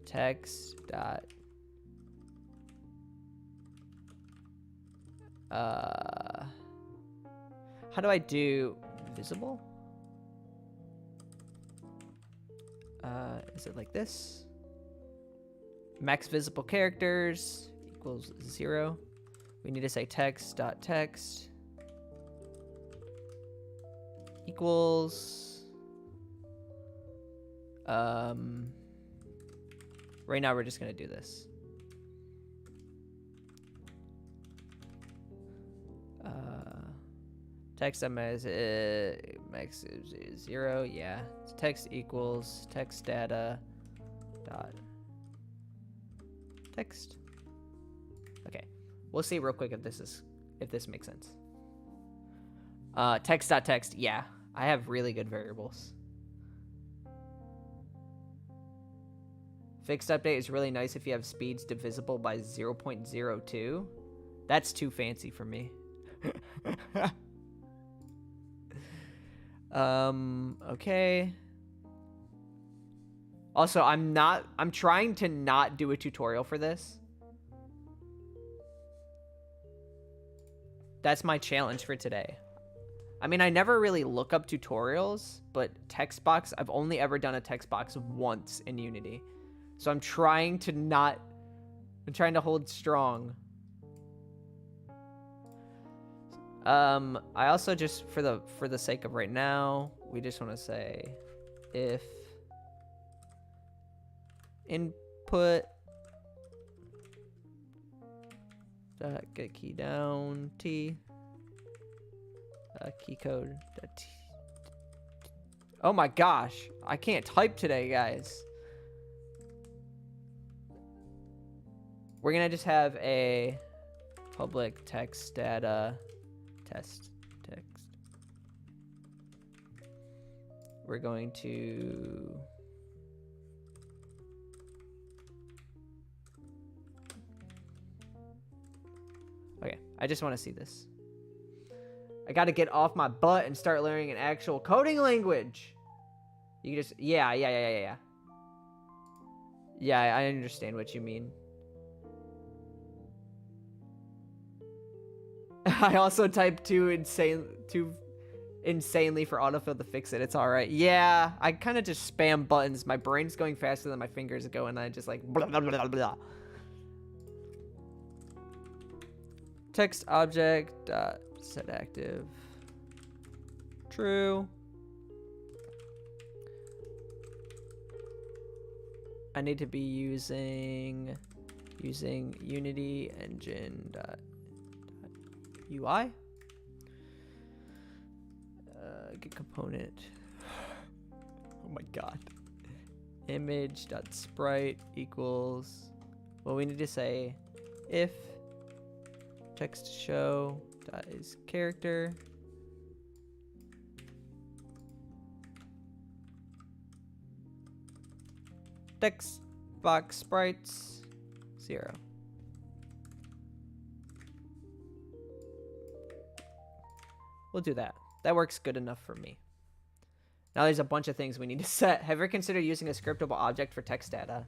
text dot how do I do visible? Is it like this? Max visible characters equals 0. We need to say text.text equals right now we're just gonna do this. Text max is 0. Yeah, text equals text data dot text. Okay, we'll see real quick if this makes sense. Text.text. Yeah, I have really good variables. Fixed update is really nice if you have speeds divisible by 0.02. That's too fancy for me. Okay. Also, I'm trying to not do a tutorial for this. That's my challenge for today. I mean, I never really look up tutorials, but text box, I've only ever done a text box once in Unity. So I'm trying to hold strong. I also just, for the sake of right now, we just want to say if input get key down t key code t. Oh my gosh, I can't type today, guys. We're gonna just have a public text data test text. We're going to okay, I just want to see this. I got to get off my butt and start learning an actual coding language. You just yeah, I understand what you mean. I also typed too insanely for autofill to fix it. It's all right. Yeah, I kind of just spam buttons. My brain's going faster than my fingers go, and I just like blah blah blah blah. Text object set active true. I need to be using Unity engine UI. Get component. Oh my god. Image.sprite equals. Well, we need to say if text show dot is character. Text box sprites 0. We'll do that. That works good enough for me. Now there's a bunch of things we need to set. Have you ever considered using a scriptable object for text data?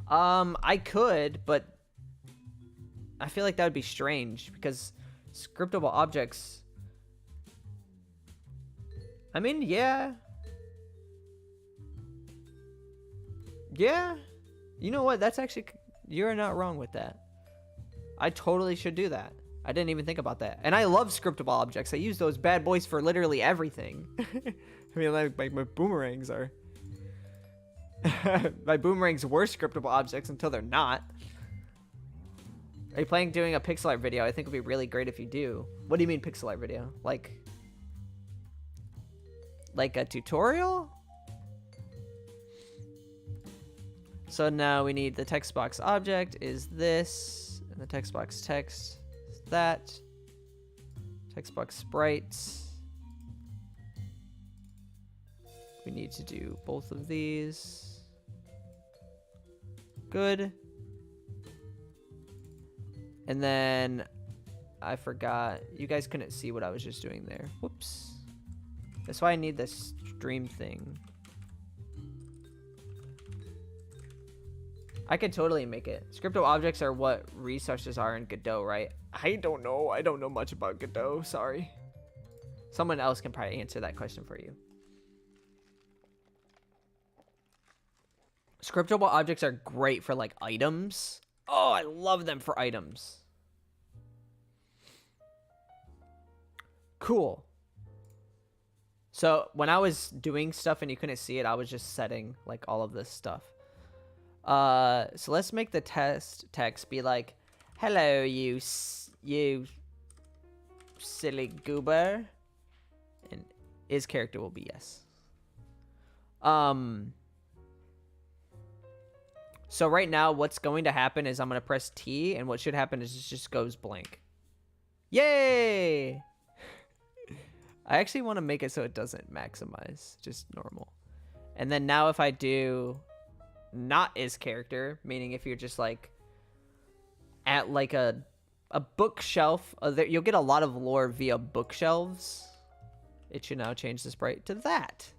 I could, but I feel like that would be strange because scriptable objects. I mean, yeah. Yeah. You know what? That's actually, you're not wrong with that. I totally should do that. I didn't even think about that. And I love scriptable objects. I use those bad boys for literally everything. I mean, like my boomerangs are. My boomerangs were scriptable objects until they're not. Are you planning doing a pixel art video? I think it would be really great if you do. What do you mean pixel art video? Like a tutorial? So now we need the text box object is this, and the text box text is that. Text box sprites. We need to do both of these. Good. And then I forgot. You guys couldn't see what I was just doing there. Whoops. That's why I need this stream thing. I could totally make it. Scriptable objects are what resources are in Godot, right? I don't know. I don't know much about Godot. Sorry. Someone else can probably answer that question for you. Scriptable objects are great for like items. Oh, I love them for items. Cool. So when I was doing stuff and you couldn't see it, I was just setting like all of this stuff. So let's make the text be like, "Hello, you silly goober," and his character will be yes. So right now, what's going to happen is I'm gonna press T, and what should happen is it just goes blank. Yay! I actually want to make it so it doesn't maximize, just normal. And then now if I do not is character, meaning if you're just like at like a bookshelf, you'll get a lot of lore via bookshelves. It should now change the sprite to that.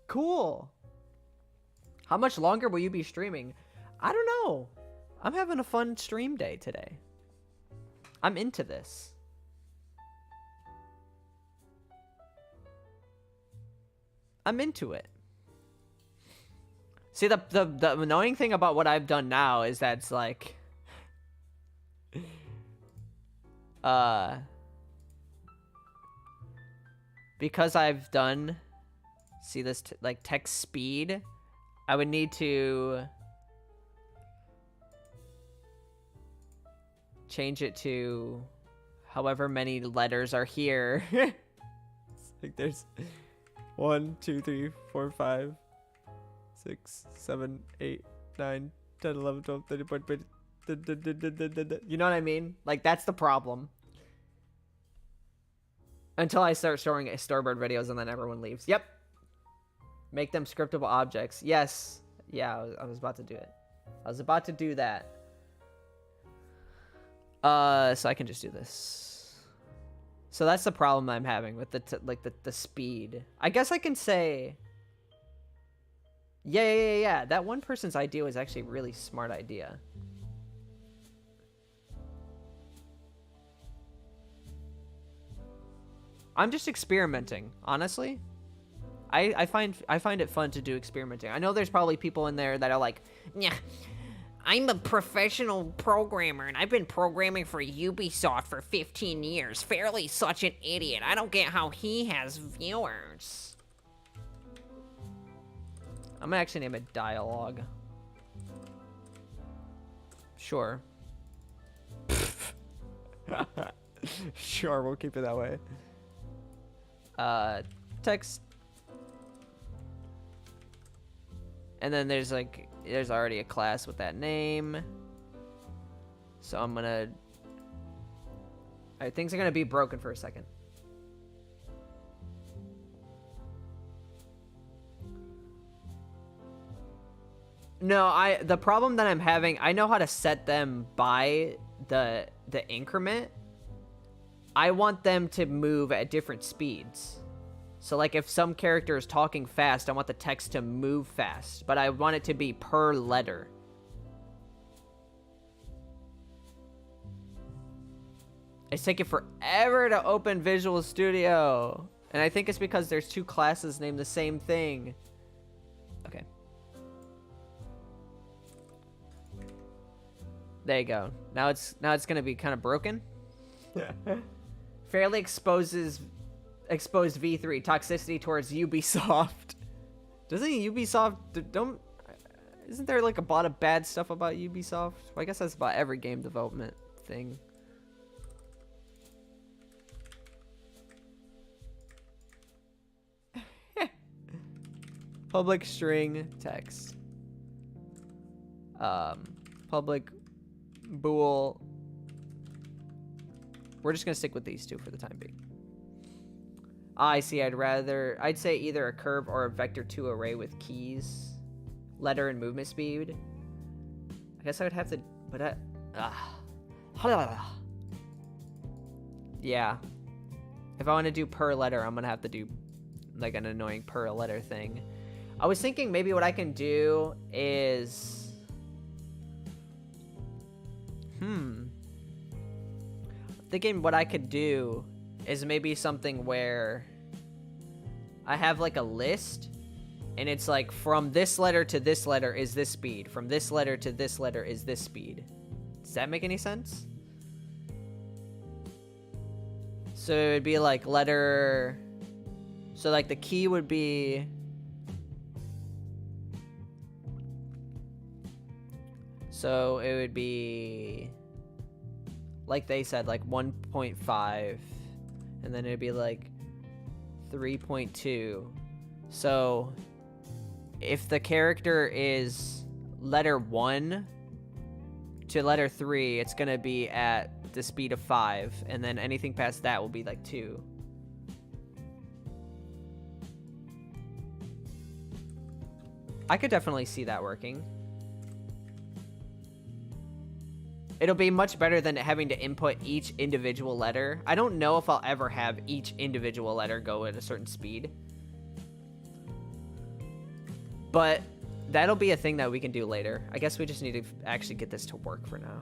Cool. How much longer will you be streaming? I don't know. I'm having a fun stream day today. I'm into this. I'm into it. See, the annoying thing about what I've done now is that it's like... because I've done... See this, like, text speed? I would need to... change it to... however many letters are here. It's like there's... 1, 2, 3, 4, 5, 6, 7, 8, 9, 10, 11, 12, 13, 14, 15. You know what I mean? Like, that's the problem. Until I start storing storyboard videos and then everyone leaves. Yep. Make them scriptable objects. Yes. Yeah, I was about to do it. I was about to do that. So I can just do this. So that's the problem I'm having with the speed. I guess I can say... Yeah. That one person's idea was actually a really smart idea. I'm just experimenting, honestly. I find it fun to do experimenting. I know there's probably people in there that are like, yeah, I'm a professional programmer, and I've been programming for Ubisoft for 15 years. Fairlii's such an idiot. I don't get how he has viewers. I'm gonna actually name it dialogue. Sure. Sure, we'll keep it that way. Text. And then there's already a class with that name. So I'm gonna... Alright, things are gonna be broken for a second. No, the problem that I'm having, I know how to set them by the increment. I want them to move at different speeds. So, like, if some character is talking fast, I want the text to move fast. But I want it to be per letter. It's taking forever to open Visual Studio. And I think it's because there's two classes named the same thing. Okay. There you go. Now it's going to be kind of broken. Fairlii exposed V3 toxicity towards Ubisoft. Doesn't Ubisoft isn't there like a lot of bad stuff about Ubisoft? Well, I guess that's about every game development thing. Public string text. Public bool. We're just gonna stick with these two for the time being. I see. I'd say either a curve or a vector2 array with keys, letter, and movement speed. I guess I would have to, but yeah. If I want to do per letter, I'm gonna have to do like an annoying per letter thing. I was thinking maybe what I can do is, thinking what I could do is maybe something where I have like a list And it's like from this letter to this letter is this speed. From this letter to this letter is this speed. Does that make any sense? So it would be like letter... So like the key would be... So it would be... Like they said, like 1.5. And then it would be like 3.2. So... If the character is letter 1 to letter 3, it's going to be at the speed of 5. And then anything past that will be like 2. I could definitely see that working. It'll be much better than having to input each individual letter. I don't know if I'll ever have each individual letter go at a certain speed. But that'll be a thing that we can do later. I guess we just need to actually get this to work for now.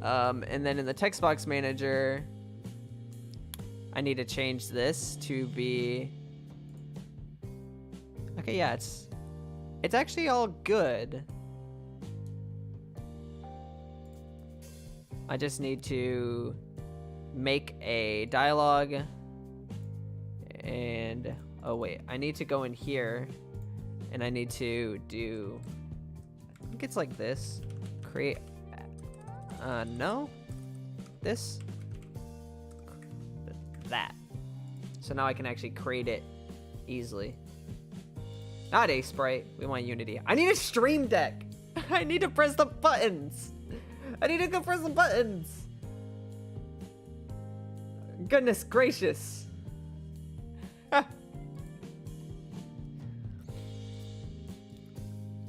And then in the text box manager, I need to change this to be... Okay, yeah, it's actually all good. I just need to make a dialogue. And oh wait, I need to go in here and I need to do, I think it's like this, create, no, this, that. So now I can actually create it easily. Not a sprite, we want Unity. I need a stream deck. I need to press the buttons. I need to go press the buttons. Goodness gracious.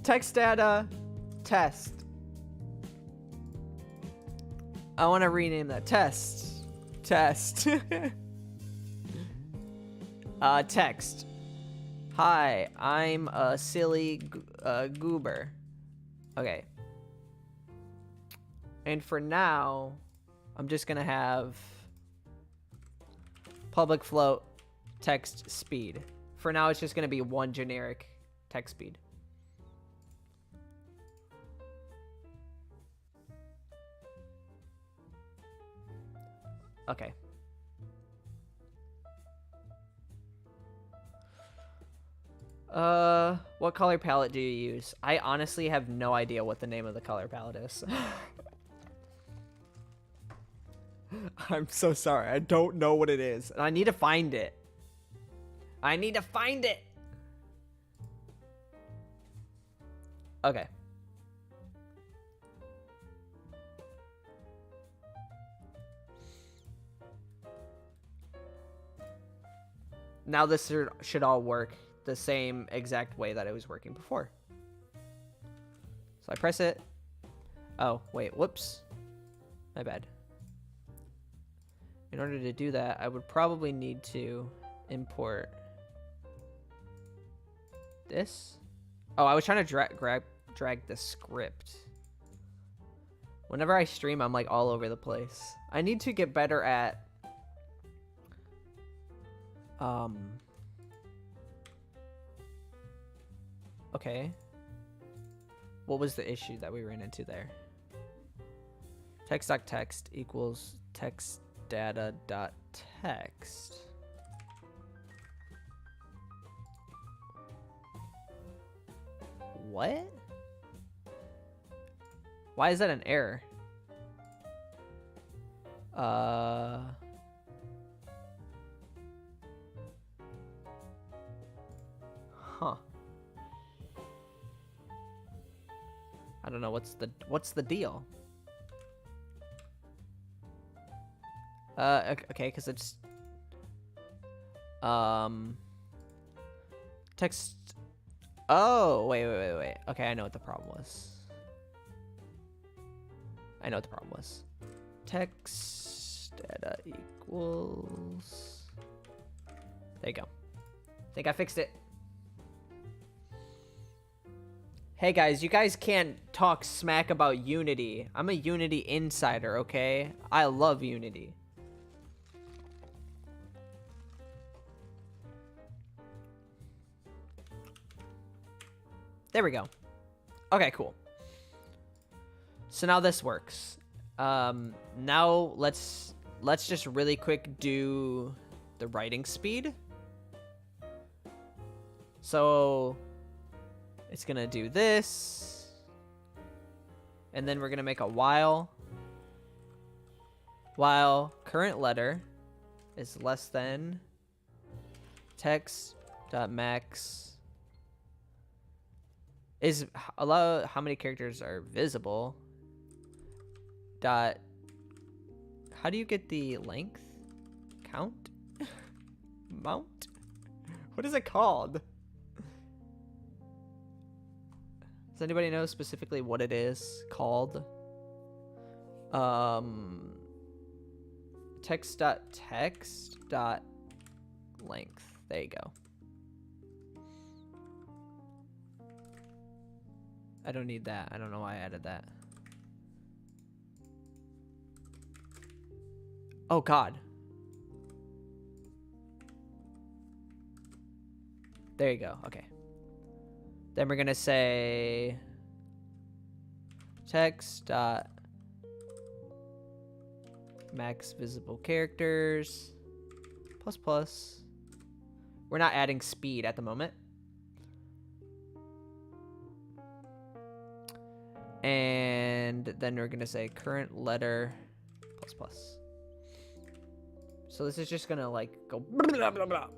Text data test. I want to rename that test. Text. Hi, I'm a silly goober. Okay. And for now, I'm just gonna have public float text speed. For now, it's just gonna be one generic text speed. Okay. What color palette do you use? I honestly have no idea what the name of the color palette is. I'm so sorry. I don't know what it is. And I need to find it. I need to find it. Okay. Now this should all work the same exact way that it was working before. So I press it. Oh, wait, whoops. My bad. In order to do that, I would probably need to import this. Oh, I was trying to drag the script. Whenever I stream, I'm like all over the place. I need to get better at okay. What was the issue that we ran into there? Text.text equals text data.text. What? Why is that an error? Huh. I don't know what's the deal. Okay, because it's text. Oh, wait. Okay, I know what the problem was. Text data equals. There you go. Think I fixed it. Hey guys, you guys can't talk smack about Unity. I'm a Unity insider, okay? I love Unity. There we go. Okay, cool. So now this works. Now let's just really quick do the writing speed. So it's gonna do this, and then we're gonna make a while current letter is less than text.max is allow how many characters are visible dot. How do you get the length? Count? Mount? What is it called? Does anybody know specifically what it is called? Text.length. There you go. I don't need that. I don't know why I added that. Oh God. There you go. Okay. Then we're gonna say text dot max visible characters plus plus. We're not adding speed at the moment. And then we're gonna say current letter plus plus. So this is just gonna like go blah, blah, blah,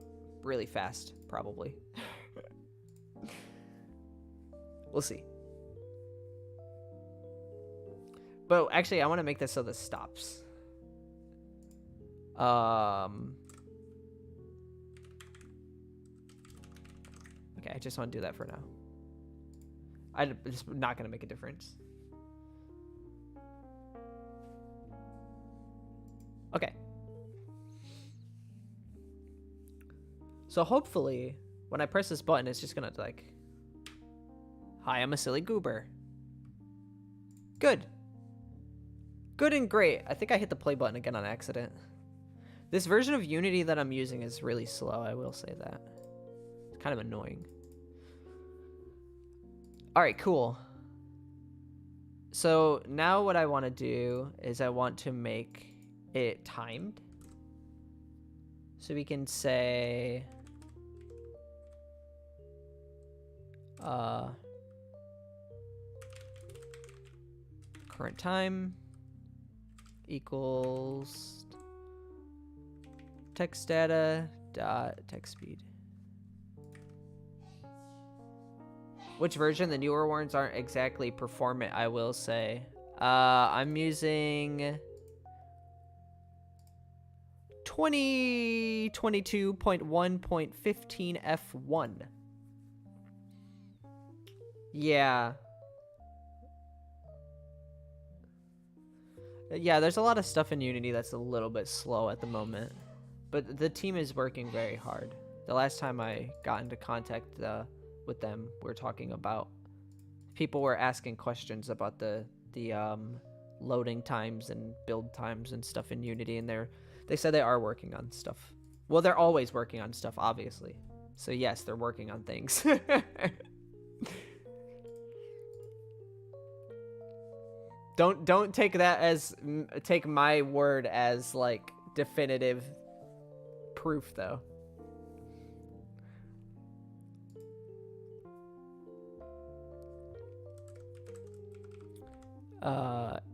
really fast, probably. We'll see. But actually, I want to make this so this stops. Okay, I just want to do that for now. I'm just not going to make a difference. Okay. So hopefully, when I press this button, it's just going to like... Hi, I'm a silly goober. Good. Good and great. I think I hit the play button again on accident. This version of Unity that I'm using is really slow, I will say that. It's kind of annoying. Alright, cool. So now what I want to do is I want to make it timed. So we can say... current time equals text data dot text speed. Which version? The newer ones aren't exactly performant, I will say. I'm using 2022.1.15 F1. Yeah. Yeah, there's a lot of stuff in Unity that's a little bit slow at the moment. But the team is working very hard. The last time I got into contact with them, we were talking about... People were asking questions about the loading times and build times and stuff in Unity, and they said they are working on stuff. Well, they're always working on stuff, obviously. So yes, they're working on things. Don't take that as take my word as like definitive proof though.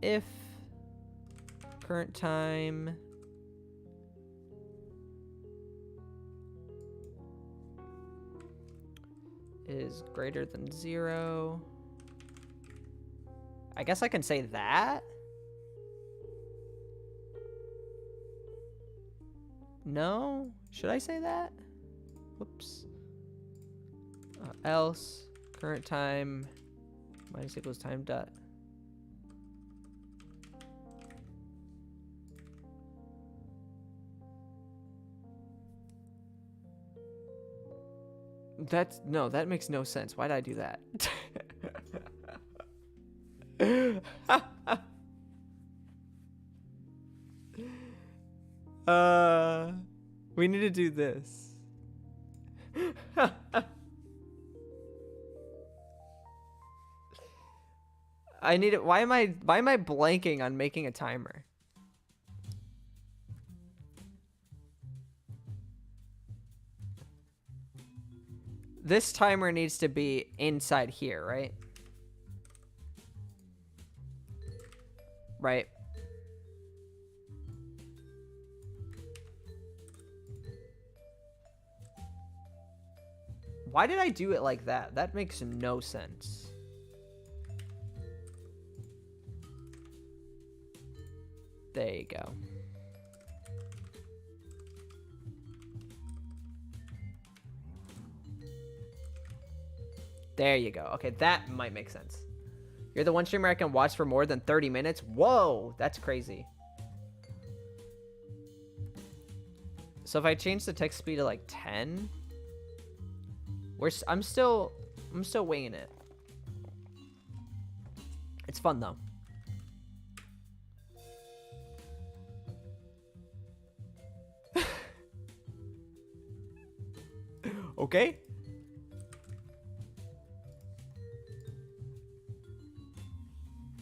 If current time is greater than 0, I guess I can say that. No? Should I say that? Whoops. Else current time minus equals time dot. No, that makes no sense. Why did I do that? We need to do this. I need it. Why am I blanking on making a timer? This timer needs to be inside here, right? Right. Why did I do it like that? That makes no sense. There you go. There you go. Okay, that might make sense. You're the one streamer I can watch for more than 30 minutes? Whoa, that's crazy. So if I change the text speed to like 10, I'm still winging it. It's fun though. Okay.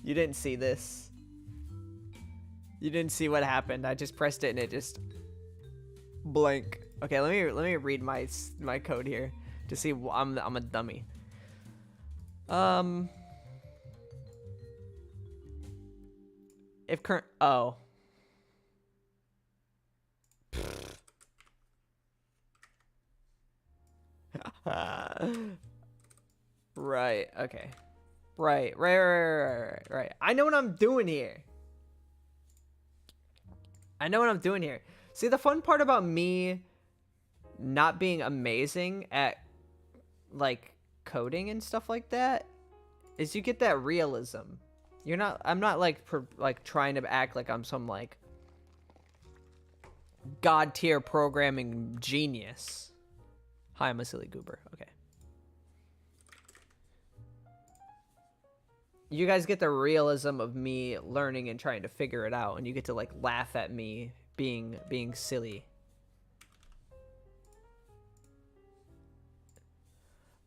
You didn't see this. You didn't see what happened. I just pressed it and it just blank. Okay, let me read my code here to see. I'm a dummy. If current right. Okay. Right. I know what I'm doing here. See, the fun part about me not being amazing at like coding and stuff like that is you get that realism. I'm not like trying to act like I'm some like god tier programming genius. Hi, I'm a silly goober. Okay. You guys get the realism of me learning and trying to figure it out, and you get to like laugh at me being silly.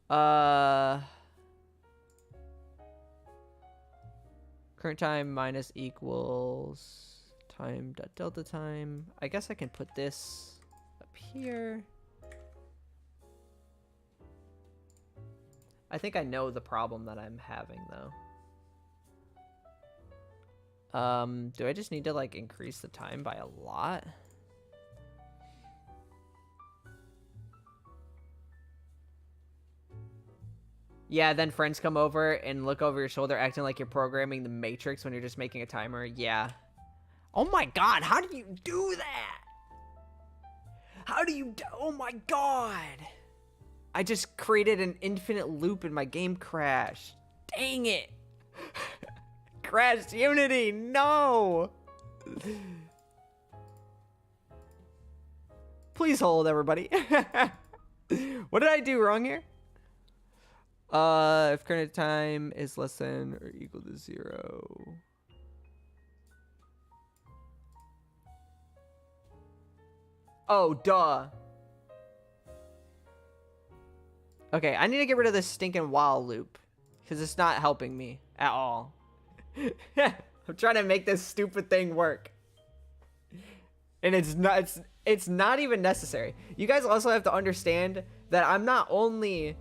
Current time minus equals time dot delta time. I guess I can put this up here. I think I know the problem that I'm having though. Do I just need to like increase the time by a lot? Yeah, then friends come over and look over your shoulder acting like you're programming the Matrix when you're just making a timer. Yeah. Oh my god, how do you do that? Oh my god. I just created an infinite loop and my game crashed. Dang it. Crashed Unity, no. Please hold, everybody. What did I do wrong here? If current time is less than or equal to 0. Oh, duh. Okay, I need to get rid of this stinking while loop because it's not helping me at all. I'm trying to make this stupid thing work. And it's not even necessary. You guys also have to understand that I'm not only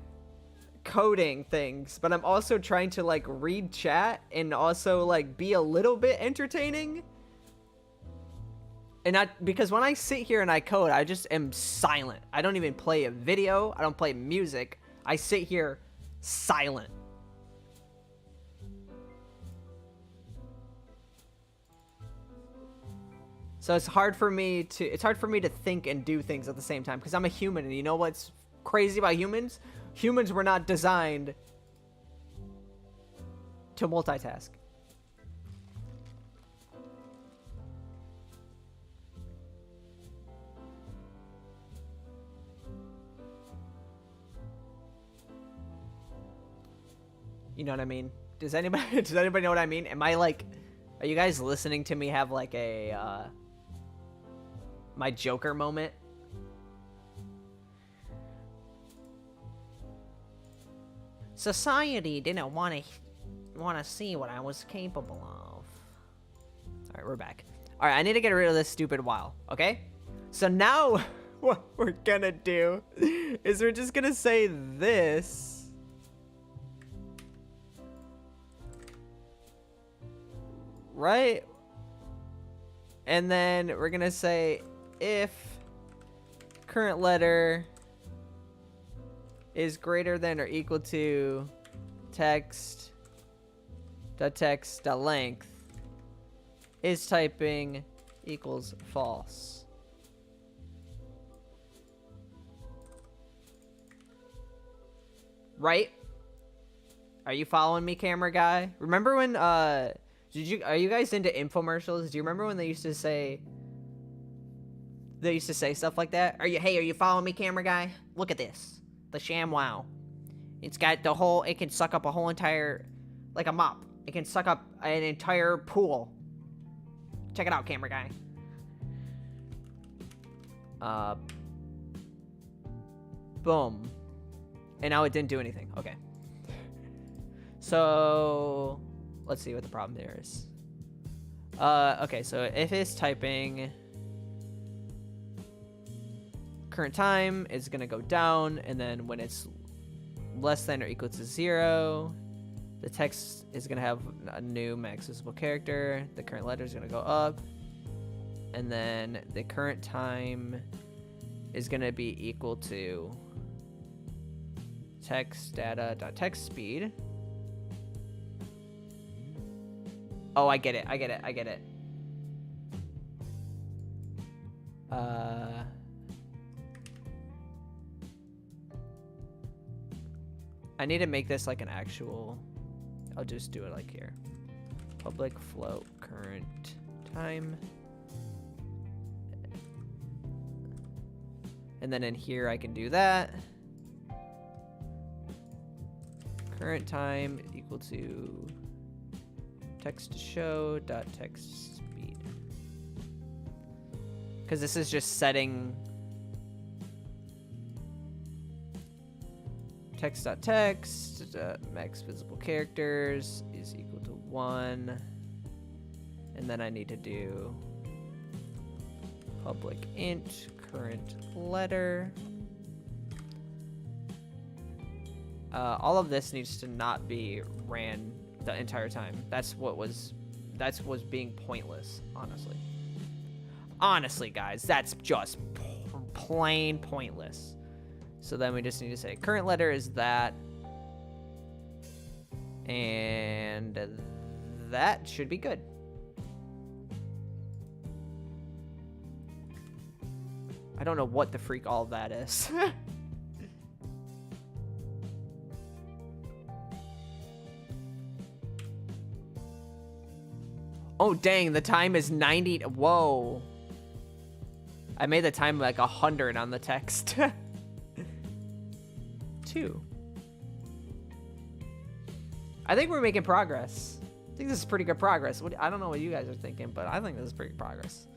coding things, but I'm also trying to like read chat and also like be a little bit entertaining. And because when I sit here and I code, I just am silent. I don't even play a video. I don't play music. I sit here silent. So it's hard for me to think and do things at the same time because I'm a human, and you know what's crazy about humans? Humans were not designed to multitask. You know what I mean? Does anybody know what I mean? Am I like, are you guys listening to me have like a my Joker moment? Society didn't want to want to see what I was capable of. All right, we're back. All right, I need to get rid of this stupid while, okay? So now what we're gonna do is we're just gonna say this. Right? And then we're gonna say if current letter is greater than or equal to text.length is typing equals false. Right? Are you following me, camera guy? Remember when are you guys into infomercials? Do you remember when they used to say stuff like that? Are you following me, camera guy? Look at this. The ShamWow. It's got the whole, it can suck up a whole entire, like a mop. It can suck up an entire pool. Check it out, camera guy. Boom. And now it didn't do anything. Okay. So, let's see what the problem there is. Okay, so if it's typing current time is gonna go down, and then when it's less than or equal to 0, the text is gonna have a new max visible character. The current letter is gonna go up, and then the current time is gonna be equal to text data.text speed. Oh, I get it. I need to make this like an actual, I'll just do it like here. Public float current time. And then in here I can do that. Current time equal to text to show dot text speed. Because this is just setting text.text max visible characters is equal to 1, and then I need to do public int current letter. All of this needs to not be ran the entire time. That's what was being pointless, honestly. Honestly, guys, that's just plain pointless. So then we just need to say current letter is that, and that should be good. I don't know what the freak all of that is. Oh, dang, the time is 90. Whoa. I made the time like 100 on the text. 2. I think we're making progress. I think this is pretty good progress. I don't know what you guys are thinking, but I think this is pretty good progress.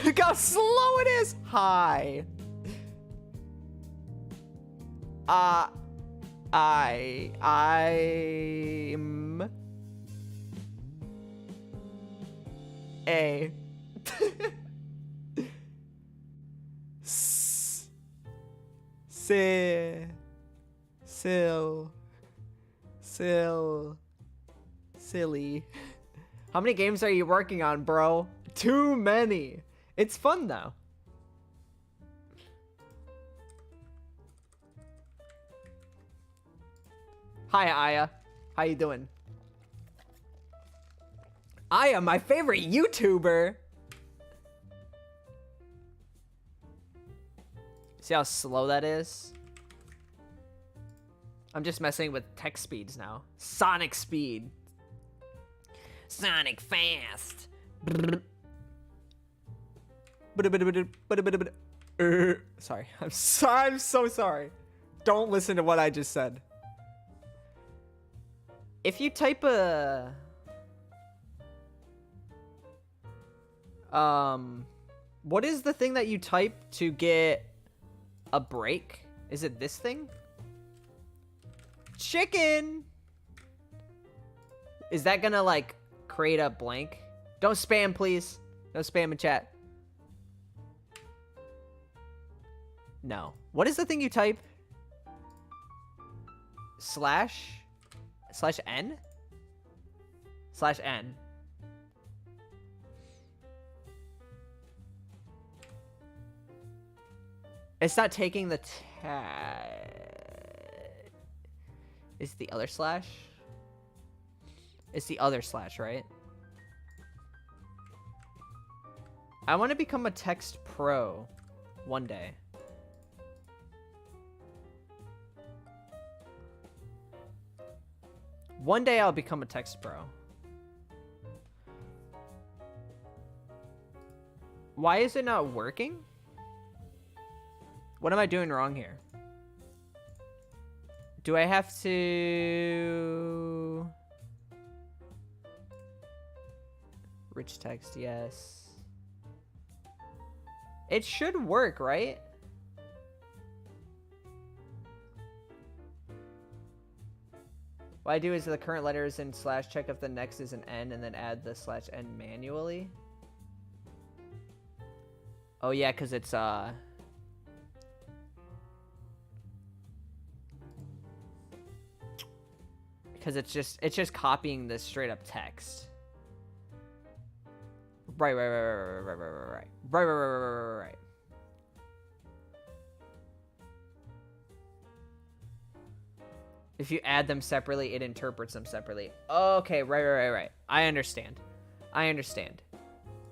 Look how slow it is. Hi. I'm a silly. How many games are you working on, bro? Too many. It's fun though. Hi, Aya. How you doing? Aya, my favorite YouTuber. See how slow that is? I'm just messing with text speeds now. Sonic speed. Sonic fast. Sorry. I'm so sorry. Don't listen to what I just said. If you type a what is the thing that you type to get a break? Is it this thing? Chicken! Is that gonna, like, create a blank? Don't spam, please. No spam in chat. No. What is the thing you type? Slash? Slash N? Slash N. It's not taking the tag. Is the other slash? It's the other slash, right? I want to become a text pro one day. One day I'll become a text pro. Why is it not working? What am I doing wrong here? Do I have to... Rich text, yes. It should work, right? What I do is the current letter is in slash, check if the next is an N, and then add the slash N manually. Oh yeah, because it's because it's just copying this straight up text. Right. If you add them separately, it interprets them separately. Okay, right. I understand.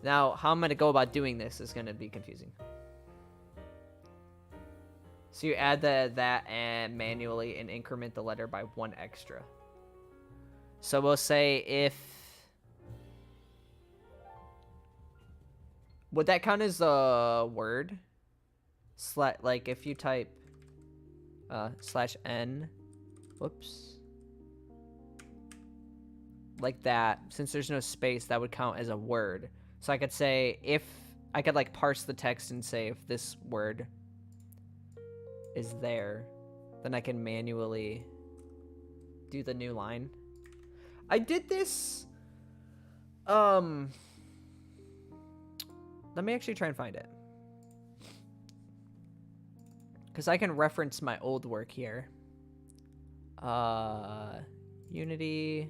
Now, how I'm going to go about doing this is going to be confusing. So you add that and manually and increment the letter by 1 extra. So we'll say if... Would that count as a word? Like if you type slash N... Whoops. Like that. Since there's no space, that would count as a word. So I could say if... I could like parse the text and say if this word is there, then I can manually do the new line. I did this... Let me actually try and find it. Because I can reference my old work here. Unity.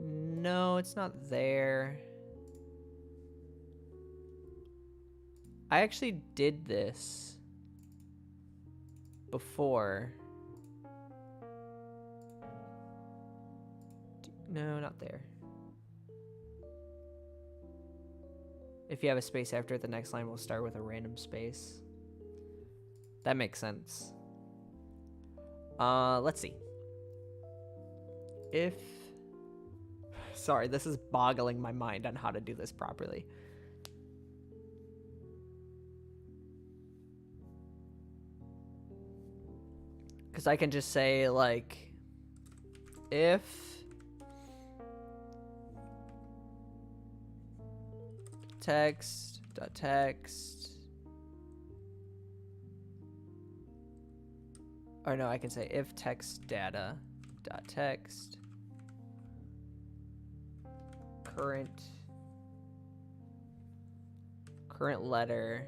No, it's not there. I actually did this before. No, not there. If you have a space after it, the next line will start with a random space. That makes sense. Let's see. If... Sorry, this is boggling my mind on how to do this properly. Because I can just say, like, if text dot text, or no, I can say if text data dot text current letter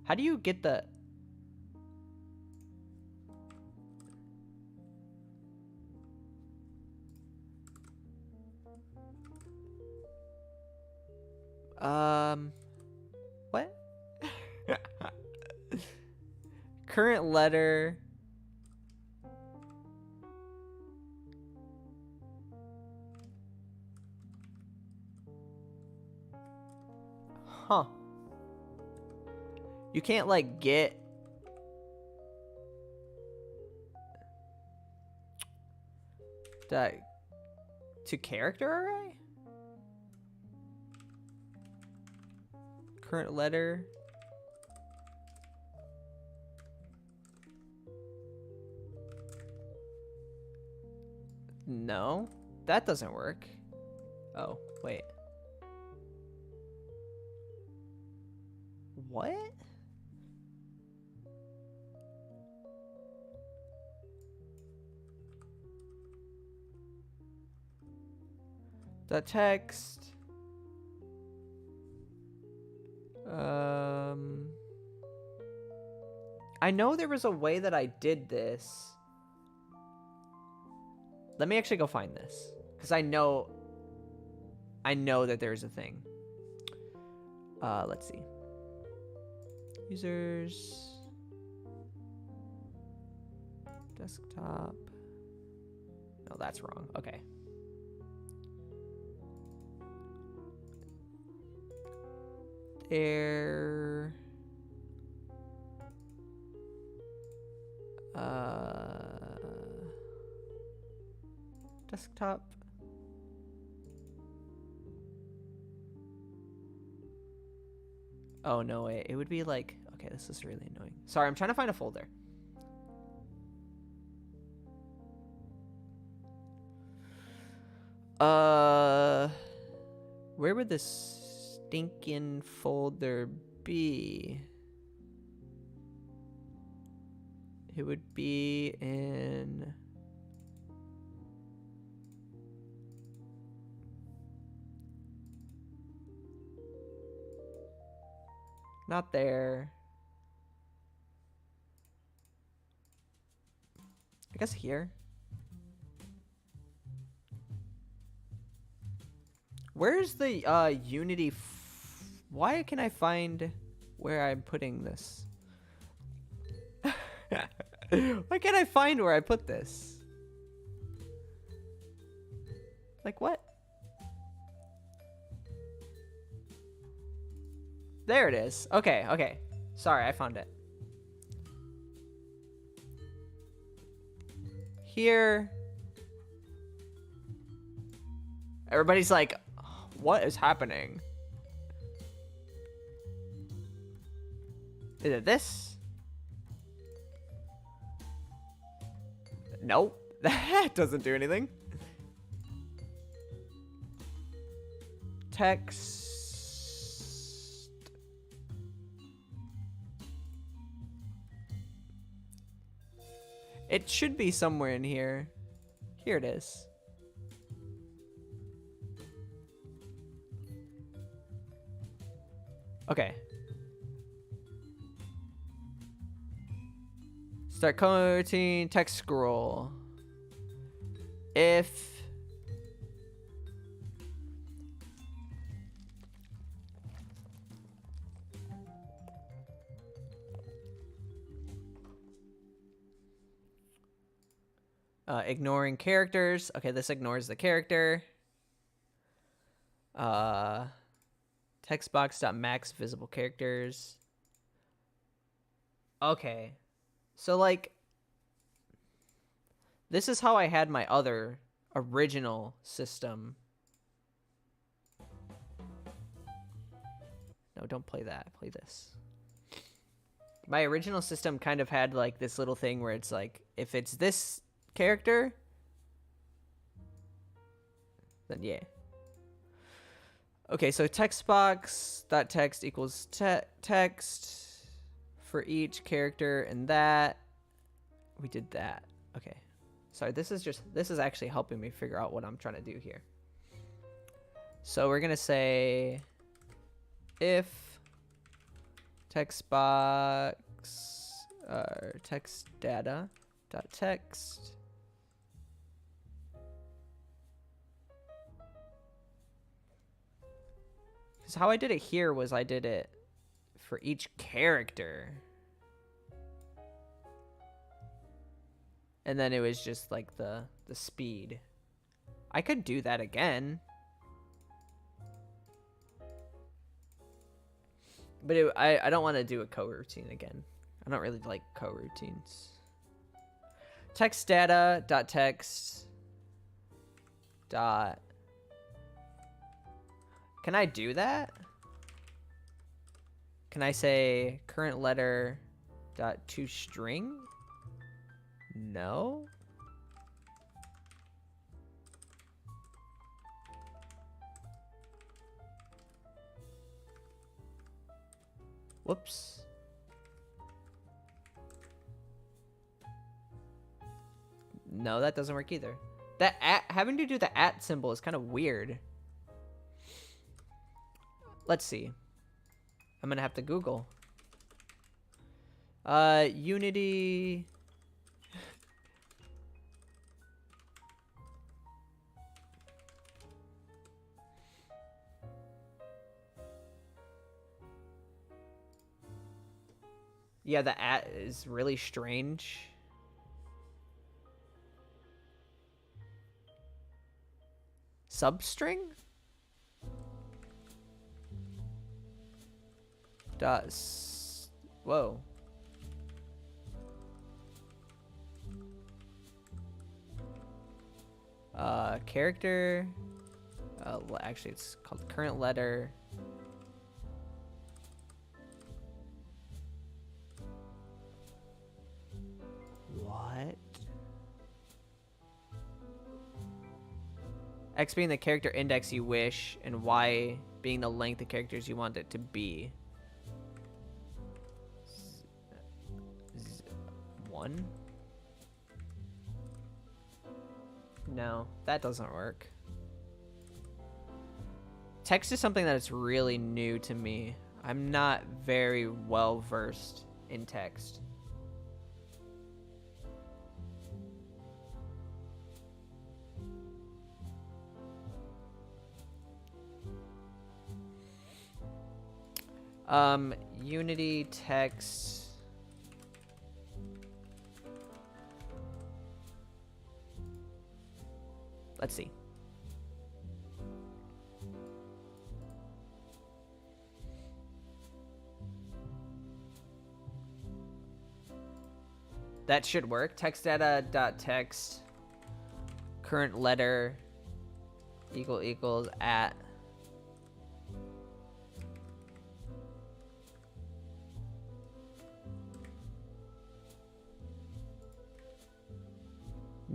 how do you get the what? Current letter huh. You can't like get that to character array? Current letter. No, that doesn't work. Oh, wait. What? The text. I know there was a way that I did this. Let me actually go find this, because I know that there's a thing. Let's see. Users. Desktop. No, that's wrong. Okay. There. Desktop. Oh, no, wait. It would be like... Okay, this is really annoying. Sorry, I'm trying to find a folder. Where would this stinking folder be? It would be in... Not there. I guess here. Where's the Unity? Why can I find where I'm putting this? Why can't I find where I put this? Like what? There it is. Okay, okay. Sorry, I found it. Here. Everybody's like, what is happening? Is it this? Nope. That doesn't do anything. Text. It should be somewhere in here. Here it is. Okay. Start coding text scroll. If ignoring characters. Okay, this ignores the character. Text box.max visible characters. Okay. So like this is how I had my other original system. No, don't play that. Play this. My original system kind of had like this little thing where it's like if it's this character, then yeah. Okay, so text box dot text equals text for each character, and that we did that. Okay, sorry, this is actually helping me figure out what I'm trying to do here. So we're gonna say if text box text data dot text because how I did it here was I did it for each character, and then it was just like the speed. I could do that again, but I don't want to do a coroutine again. I don't really like coroutines. Text data dot text dot. Can I do that? Can I say current letter dot toString? No. Whoops. No, that doesn't work either. That having to do the @ symbol is kind of weird. Let's see. I'm gonna have to Google. Unity. Yeah, the @ is really strange. Substring? Does. Whoa. Character. Well, actually, it's called current letter. What? X being the character index you wish, and Y being the length of characters you want it to be. 1? No, that doesn't work. Text is something that is really new to me. I'm not very well versed in text. Unity text. Let's see. That should work. Text data.text current letter equals @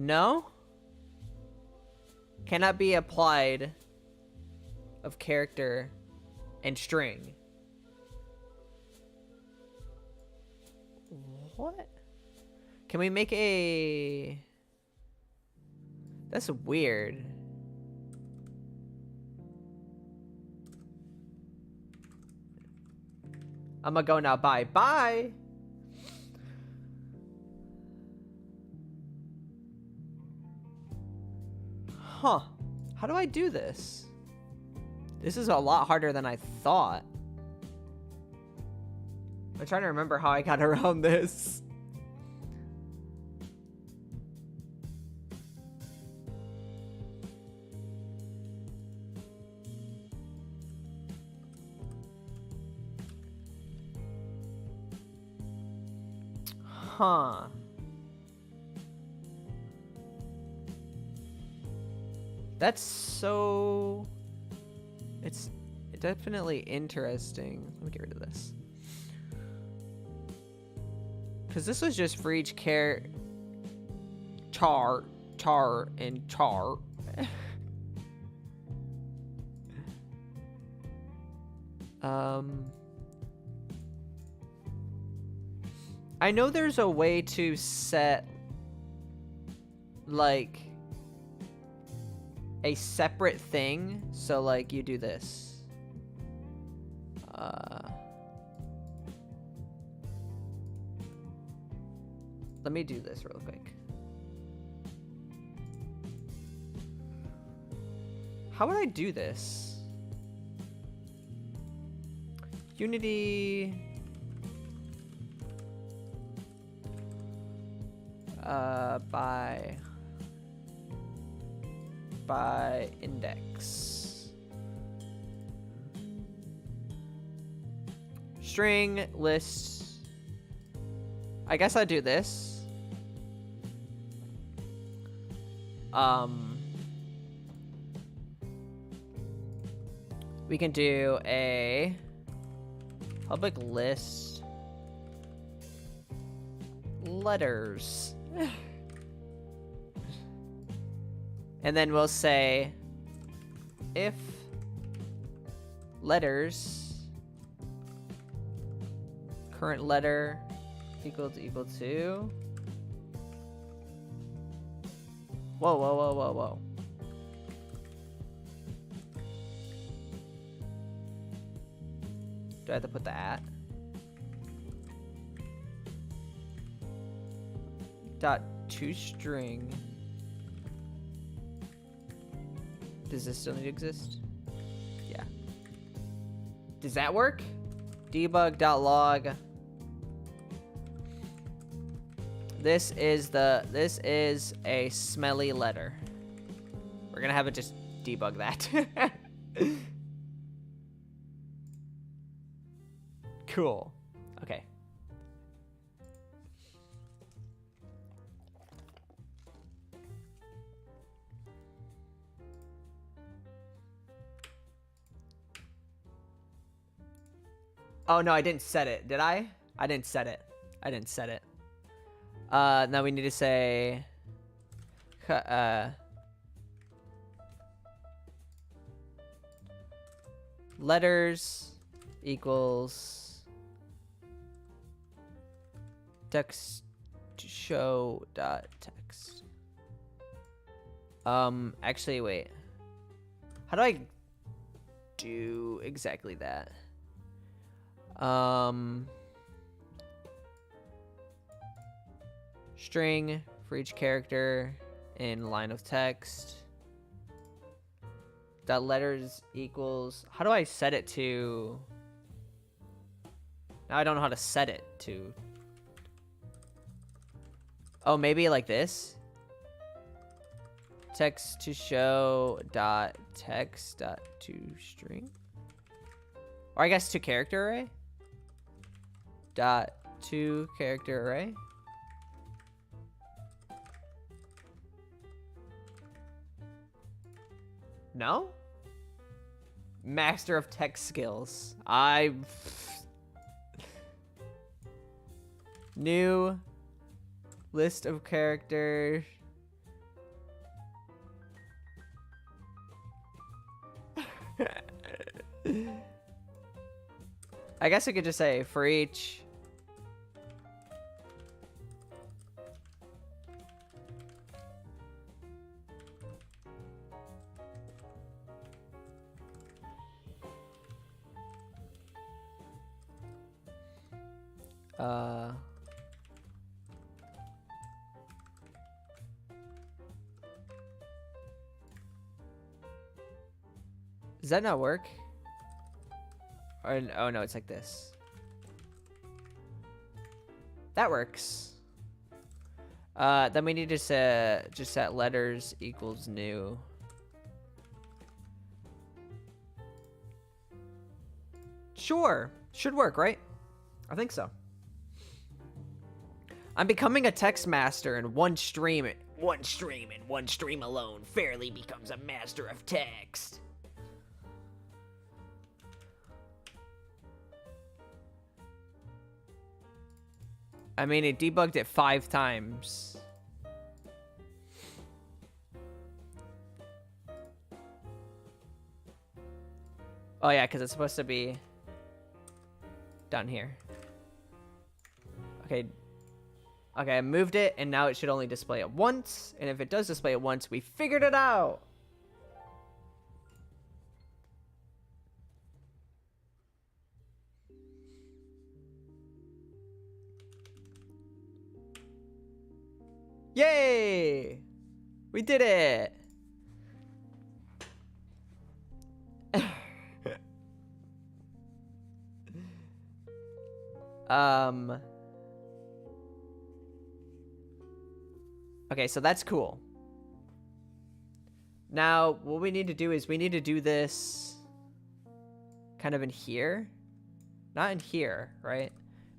No? Cannot be applied of character and string. What? Can we make a... That's weird. I'm gonna go now. Bye. Bye! Huh. How do I do this? This is a lot harder than I thought. I'm trying to remember how I got around this. Huh. That's so... It's definitely interesting. Let me get rid of this. Because this was just for each char, and char. I know there's a way to set, like, a separate thing. So, like, you do this. Let me do this real quick. How would I do this? Unity... by index. String list. I guess I'd do this. We can do a public list letters. And then we'll say if letters current letter equal to. Whoa, whoa, whoa, whoa, whoa. Do I have to put the at? Dot toString. Does this still need to exist? Yeah. Does that work? Debug.log. This is a smelly letter. We're gonna have it just debug that. Cool. Okay. Oh no, I didn't set it. Did I? I didn't set it. I didn't set it. Now we need to say letters equals text show dot text. Actually wait. How do I do exactly that? String for each character in line of text. Dot letters equals. How do I set it to? Now I don't know how to set it to. Oh, maybe like this. Text to show dot text dot to string. Or I guess to character array. Dot to character array. No? Master of text skills. New list of characters. I guess I could just say for each does that not work? Or, oh no, it's like this. That works. Then we need to just set letters equals new. Sure, should work, right? I think so. I'm becoming a text master in one stream and one stream alone. Fairlii becomes a master of text. I mean, it debugged it 5 times. Oh yeah, because it's supposed to be down here. Okay. Okay, I moved it, and now it should only display it once. And if it does display it once, we figured it out. Yay! We did it! Okay, so that's cool. Now, what we need to do is we need to do this kind of in here. Not in here, right?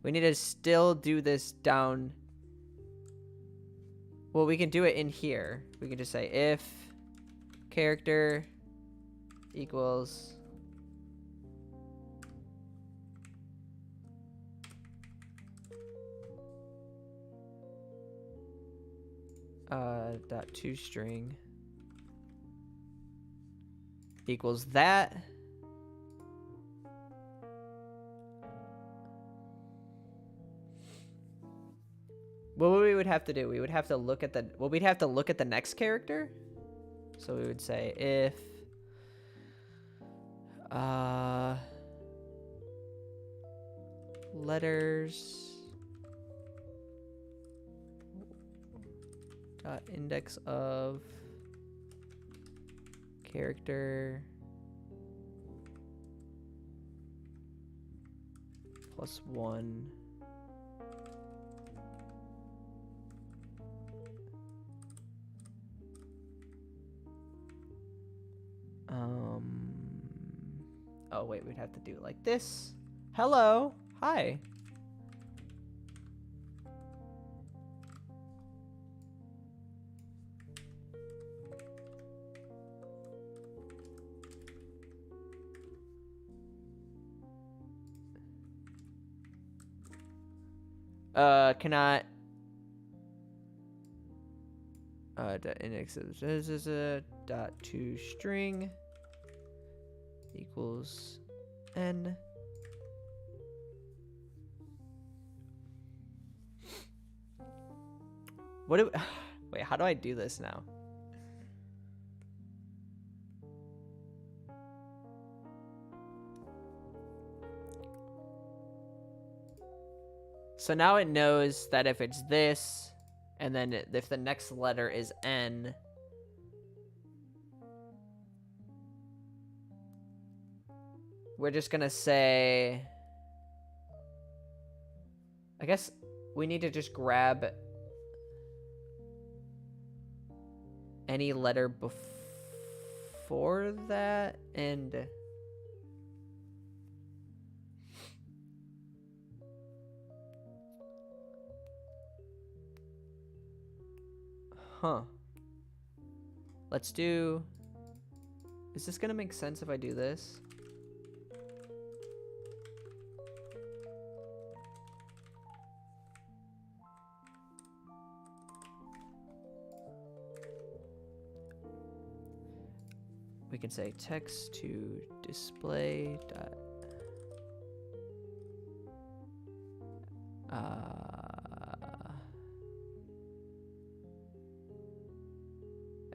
We need to still do this down. Well, we can do it in here. We can just say if character equals dot toString equals that. what we would have to do, we would have to look at the, well, we'd have to look at the next character. So we would say if letters dot index of character plus 1 oh wait, we'd have to do it like this. Hello, hi. Cannot dot index of dot to string equals n. What do wait, how do I do this now? So now it knows that if it's this, and then if the next letter is N, we're just gonna say, I guess we need to just grab any letter before that and huh. Let's do, is this gonna make sense if I do this? We can say text to display dot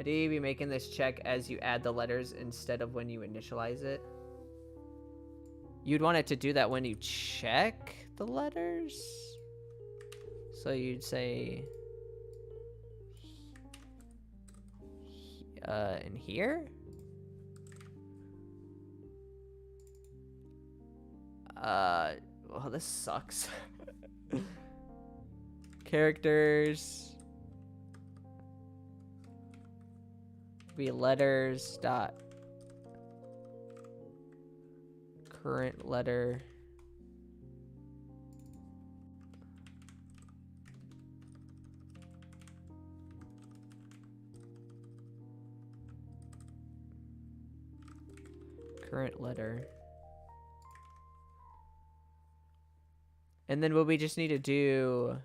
do you be making this check as you add the letters instead of when you initialize it? You'd want it to do that when you check the letters. So you'd say in here? Well, this sucks. Characters be letters dot current letter current letter. And then what we just need to do,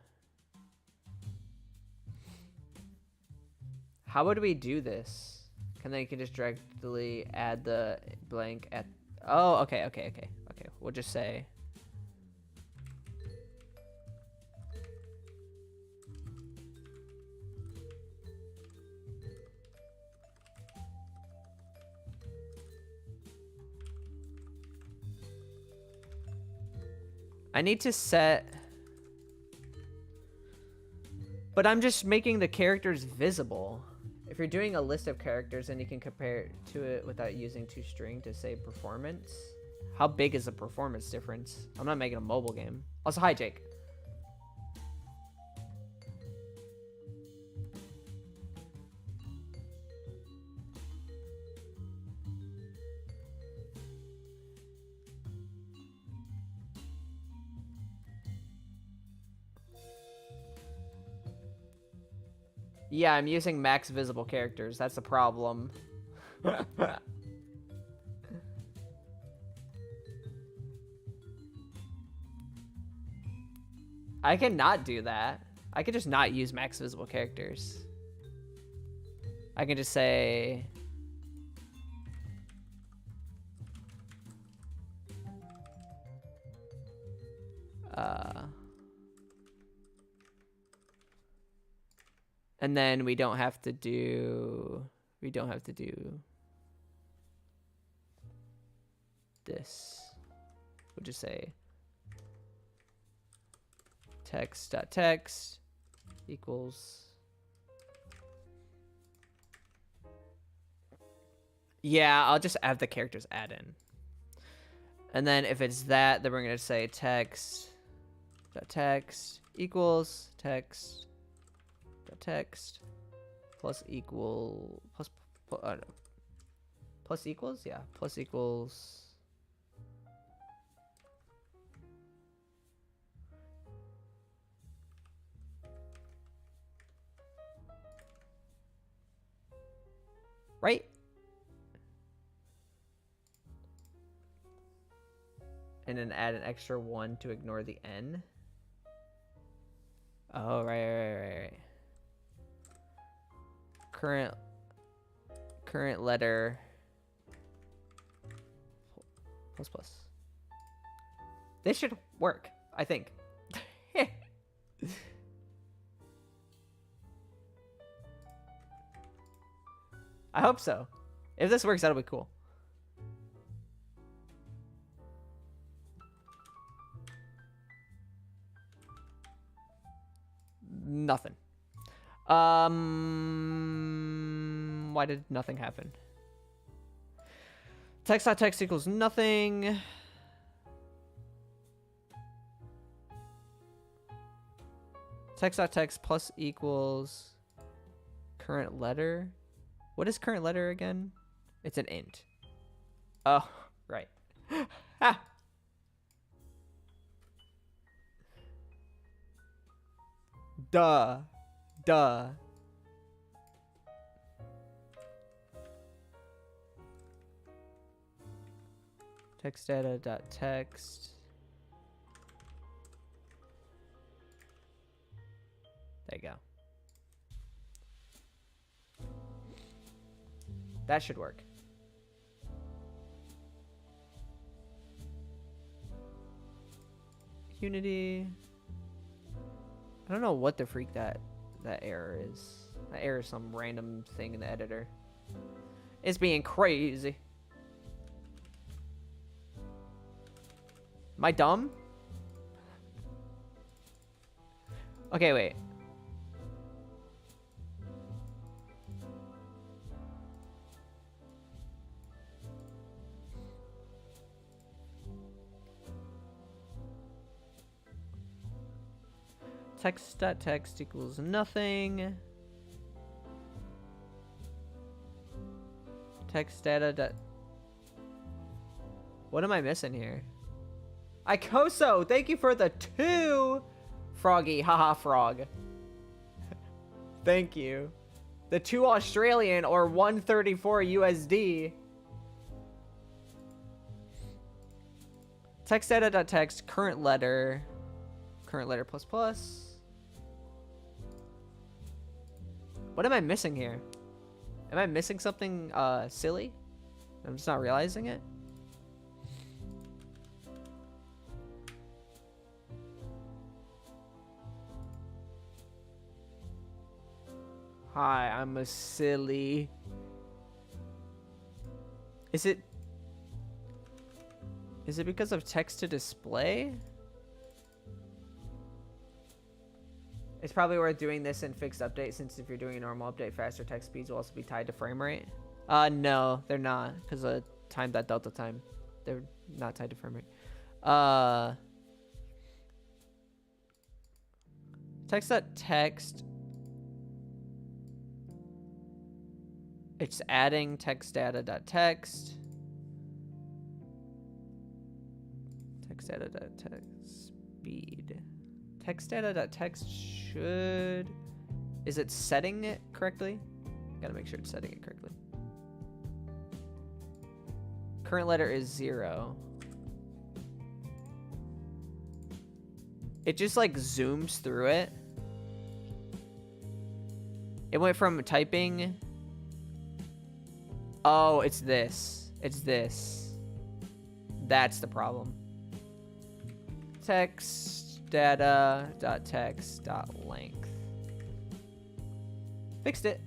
how would we do this? And then you can just directly add the blank at, oh, okay. We'll just say I need to set, but I'm just making the characters visible. If you're doing a list of characters, then you can compare it to it without using toString to say performance. How big is the performance difference? I'm not making a mobile game. Also, hi, Jake. Yeah, I'm using max visible characters. That's the problem. I can not do that. I could just not use max visible characters. I can just say And then we don't have to do this. We'll just say text.text equals. Yeah, I'll just have the characters add in. And then if it's that, then we're going to say text.text equals text.text plus equal plus plus equals, yeah, plus equals right. And then add an extra 1 to ignore the N. Oh, right. Current letter plus. This should work, I think. I hope so. If this works, that'll be cool. Nothing. Why did nothing happen? Text.text equals nothing. Text.text plus equals current letter. What is current letter again? It's an int. Oh, right. Ha! Duh. Text data.text. There you go. That should work. Unity. I don't know what the freak that error is. That error is some random thing in the editor. It's being crazy. Am I dumb? Okay, wait. Text.text equals nothing. Text data. What am I missing here? Ikoso, thank you for the 2 froggy, haha frog. Thank you. The 2 Australian or 134 USD. Text data.text current letter plus. What am I missing here? Am I missing something silly? I'm just not realizing it. Hi, I'm a silly. Is it because of text to display? It's probably worth doing this in fixed update, since if you're doing a normal update, faster text speeds will also be tied to frame rate. No, they're not, because of delta time. They're not tied to frame rate. Text.text. It's adding text data.text. Text data.text speed. Text data.text should... Is it setting it correctly? Gotta make sure it's setting it correctly. Current letter is 0. It just like zooms through it. It went from typing... Oh, it's this. It's this. That's the problem. Text data.text.length. Fixed it.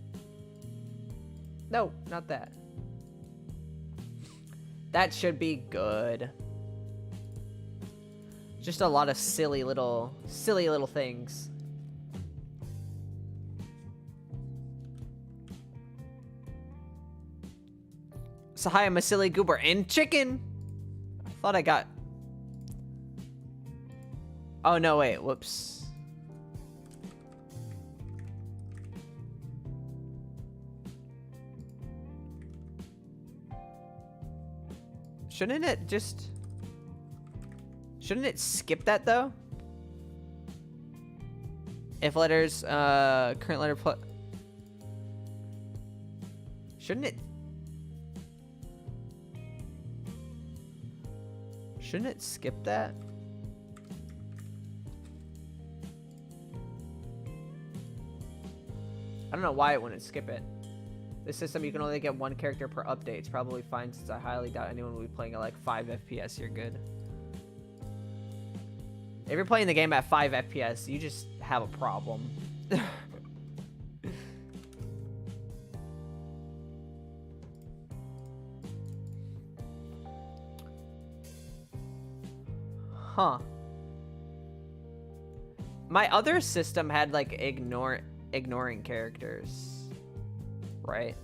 No, not that. That should be good. Just a lot of silly little things. So hi, I'm a silly goober and chicken. I thought I got. Oh no, wait, whoops. Shouldn't it skip that though? If letters, current letter plus. Shouldn't it skip that? I don't know why it wouldn't skip it. This system, you can only get one character per update. It's probably fine since I highly doubt anyone will be playing at like 5 FPS. You're good. If you're playing the game at 5 FPS, you just have a problem. Huh. My other system had like ignoring characters, right?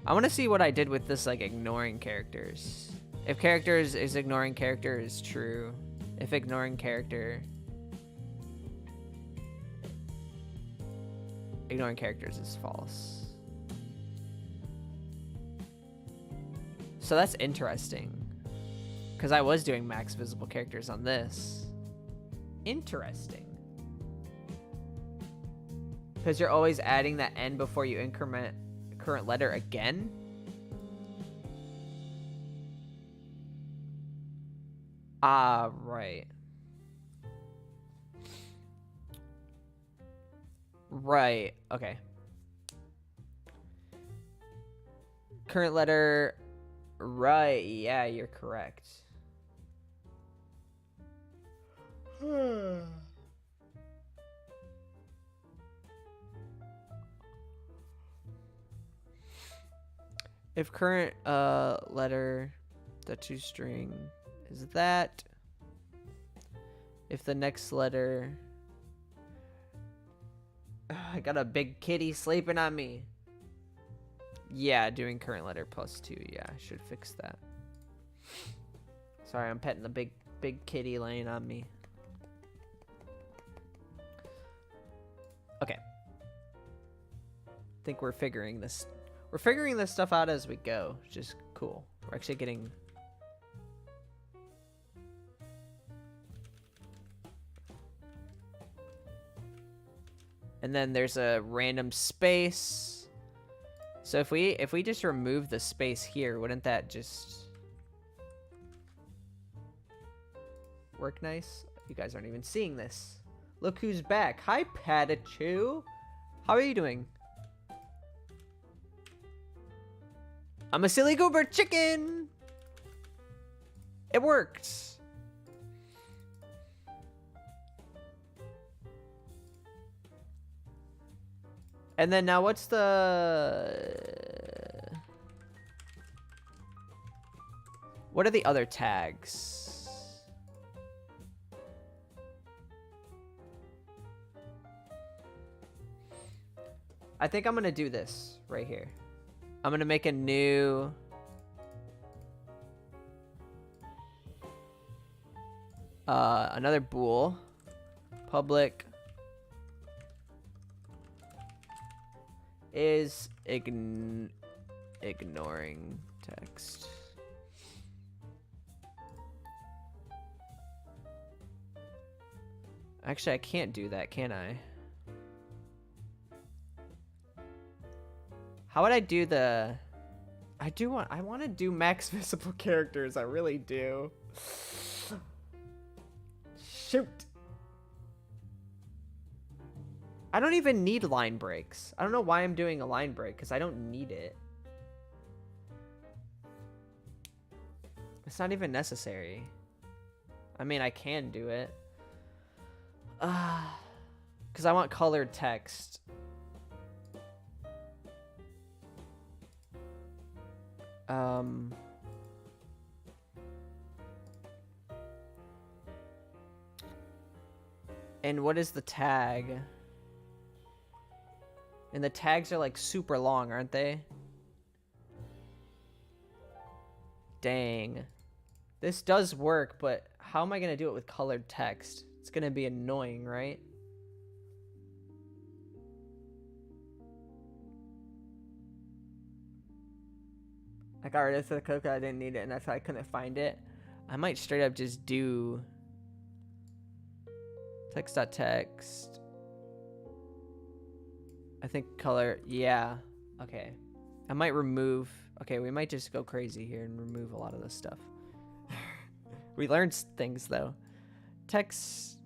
I want to see what I did with this, like, ignoring characters. If characters is ignoring character is true. If ignoring character... Ignoring characters is false. So that's interesting. Because I was doing max visible characters on this. Interesting. Because you're always adding that N before you increment current letter again? Ah, right. Right, okay. Current letter, right, yeah, you're correct. If current letter, the two string is that. If the next letter, I got a big kitty sleeping on me. Yeah, doing current letter plus 2. Yeah, I should fix that. Sorry, I'm petting the big kitty laying on me. Okay. I think we're figuring this. We're figuring this stuff out as we go, which is cool. We're actually getting... And then there's a random space. So if we just remove the space here, wouldn't that just work nice? You guys aren't even seeing this. Look who's back. Hi, Patachu. How are you doing? I'm a silly goober chicken. It worked. And then now what's the... What are the other tags? I think I'm gonna do this right here. I'm gonna make a new... another bool. Public is ignoring text. Actually, I can't do that, can I? How would I do the... I want to do max visible characters. I really do. Shoot. I don't even need line breaks. I don't know why I'm doing a line break, because I don't need it. It's not even necessary. I mean, I can do it. Because I want colored text. And what is the tag? And the tags are like super long, aren't they? Dang. This does work, but how am I going to do it with colored text? It's going to be annoying, right? I got rid of the code, I didn't need it, and that's why I couldn't find it. I might straight up just do text.text. I think color, yeah. Okay. I might remove, okay, we might just go crazy here and remove a lot of this stuff. We learned things though. Text.max.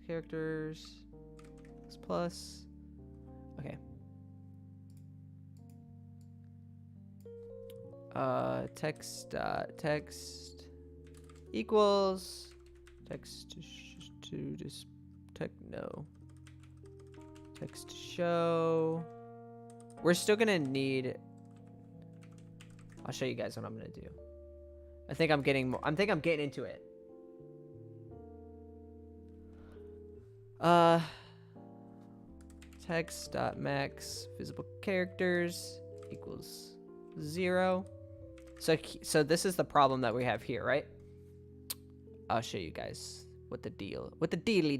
Characters plus. Okay. Text equals text to just no text show. We're still gonna need. I'll show you guys what I'm gonna do. I think I'm getting into it. Text.max visible characters equals 0. So this is the problem that we have here, right? I'll show you guys what the dealy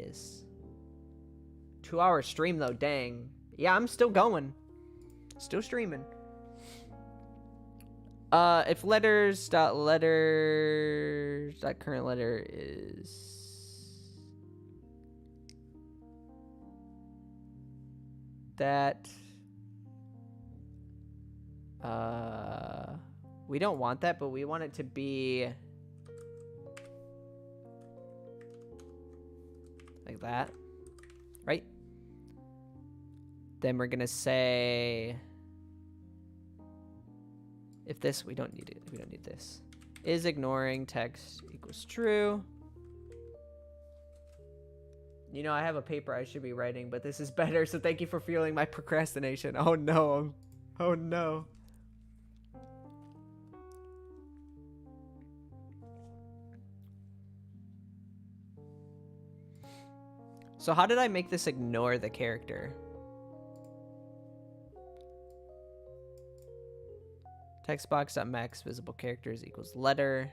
is. 2-hour stream though, dang. Yeah, I'm still going. Still streaming. If current letter is that we don't want that, but we want it to be like that, right? Then we're gonna say if this, we don't need it, we don't need this, is ignoring text equals true. You know, I have a paper I should be writing, but this is better, so thank you for fueling my procrastination. Oh no. Oh no. So how did I make this ignore the character? Textbox.max visible characters equals letter.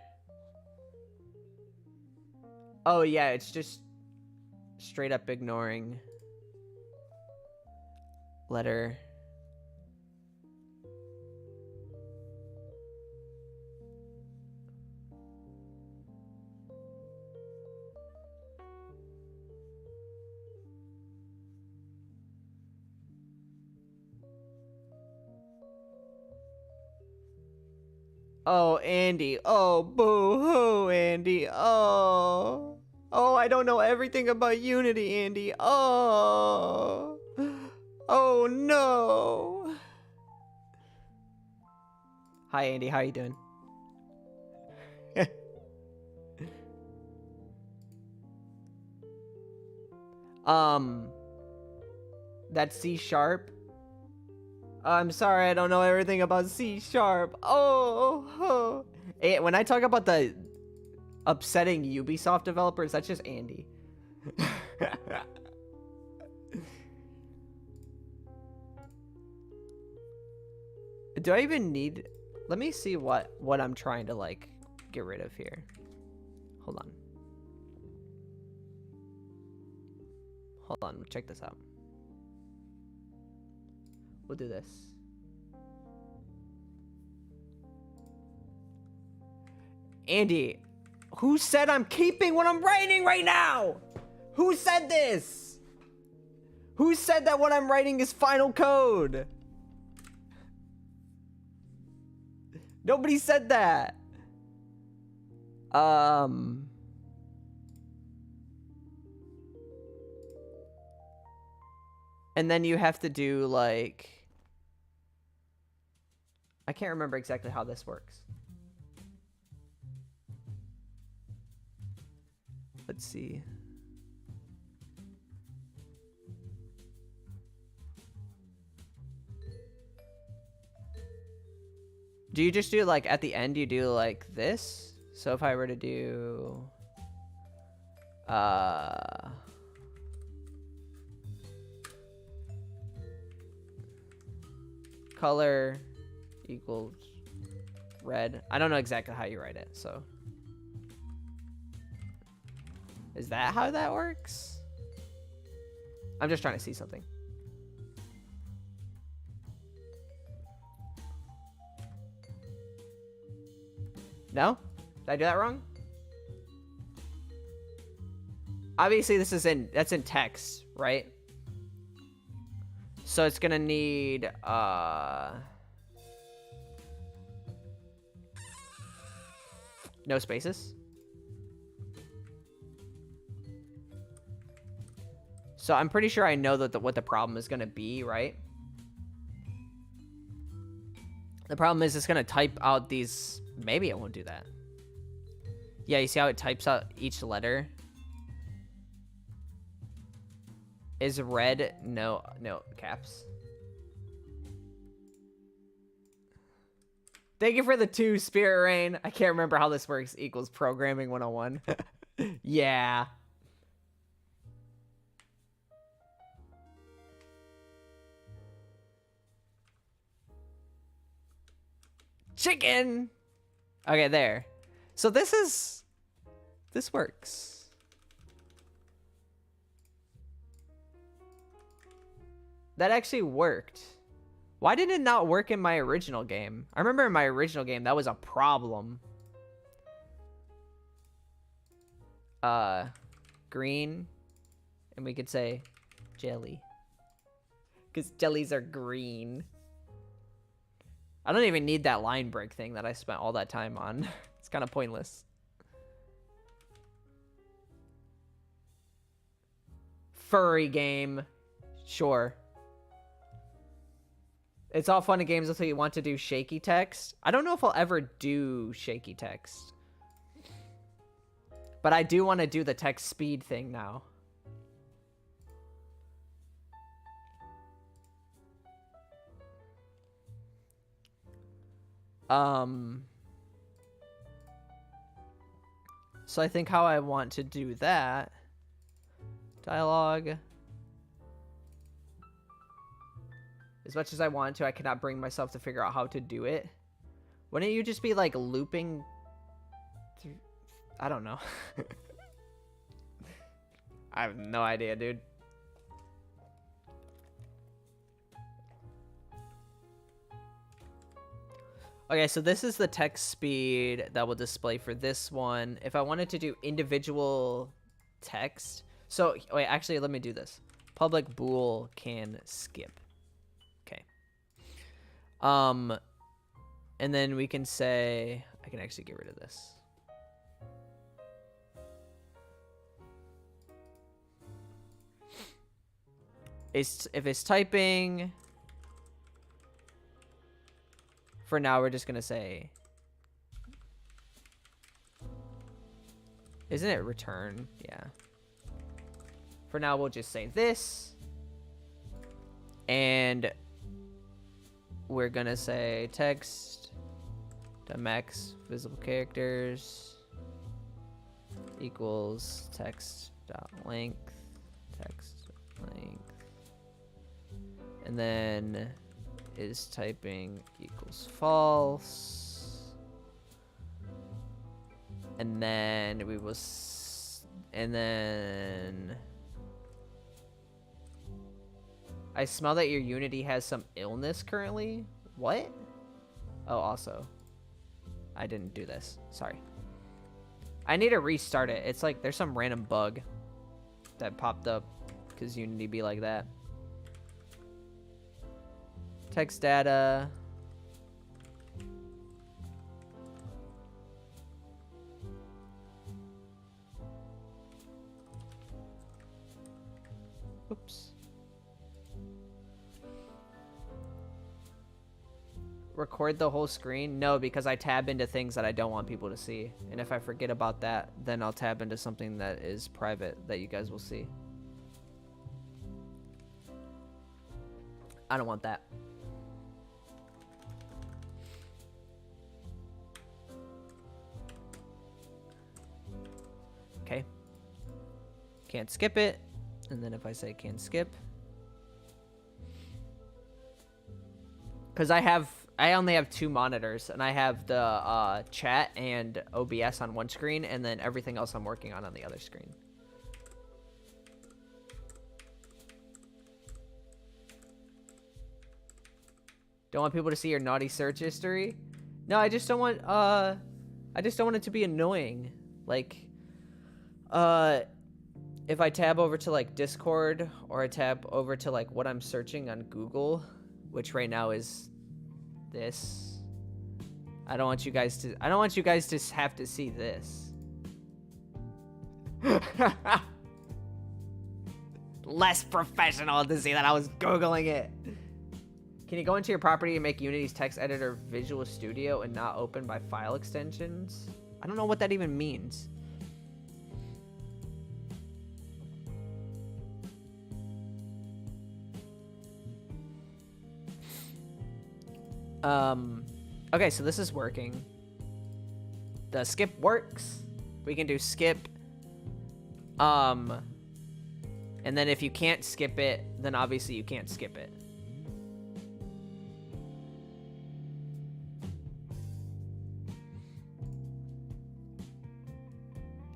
Oh yeah, it's just straight up ignoring letter. Oh, Andy. Oh, boo-hoo, Andy. Oh. Oh, I don't know everything about Unity, Andy. Oh. Oh, no. Hi, Andy. How you doing? That's C sharp. I'm sorry, I don't know everything about C sharp. Oh. Hey, when I talk about the upsetting Ubisoft developers, that's just Andy. Do I even need... Let me see what I'm trying to, like, get rid of here. Hold on. Hold on, check this out. We'll do this. Andy, who said I'm keeping what I'm writing right now? Who said this? Who said that what I'm writing is final code? Nobody said that. And then you have to do like, I can't remember exactly how this works. Let's see. Do you just do like at the end you do like this? So if I were to do color equals red. I don't know exactly how you write it, so is that how that works? I'm just trying to see something. No? Did I do that wrong? Obviously this is that's in text, right? So it's gonna need no spaces. So I'm pretty sure I know that what the problem is gonna be, right? The problem is it's gonna type out these. Maybe it won't do that. Yeah, you see how it types out each letter? Is red no caps? Thank you for the 2, Spirit Rain. I can't remember how this works. Equals programming 101. Yeah. Chicken. Okay, there. So this works. That actually worked. Why did it not work in my original game? I remember in my original game that was a problem. Green, and we could say jelly, because jellies are green. I don't even need that line break thing that I spent all that time on. It's kind of pointless. Furry game. Sure. It's all fun and games until you want to do shaky text. I don't know if I'll ever do shaky text. But I do want to do the text speed thing now. So I think how I want to do that. Dialogue. As much as I want to, I cannot bring myself to figure out how to do it. Wouldn't you just be like looping through? I don't know. I have no idea, dude. Okay, so this is the text speed that will display for this one. If I wanted to do individual text, so wait, actually, let me do this. Public bool can skip. Okay. And then we can say, I can actually get rid of this. If it's typing, for now we're just gonna say, isn't it return? Yeah. For now we'll just say this, and we're gonna say text to max visible characters equals text dot length, and then is typing equals false, and then we will and then I smell that your Unity has some illness currently. What? Oh, also I didn't do this, sorry. I need to restart it. It's like there's some random bug that popped up because Unity be like that. Text data. Oops. record the whole screen? No, because I tab into things that I don't want people to see. And if I forget about that, then I'll tab into something that is private that you guys will see. I don't want that. Okay. Can't skip it. And then if I say can't skip. Because I only have 2 monitors, and I have the chat and OBS on one screen, and then everything else I'm working on the other screen. Don't want people to see your naughty search history? No, I just don't want it to be annoying. Like, if I tab over to like Discord, or I tab over to like what I'm searching on Google, which right now is this. I don't want you guys to have to see this. Less professional to see that I was Googling it. Can you go into your property and make Unity's text editor Visual Studio and not open by file extensions? I don't know what that even means. Okay, so this is working. The skip works. We can do skip. And then if you can't skip it, then obviously you can't skip it.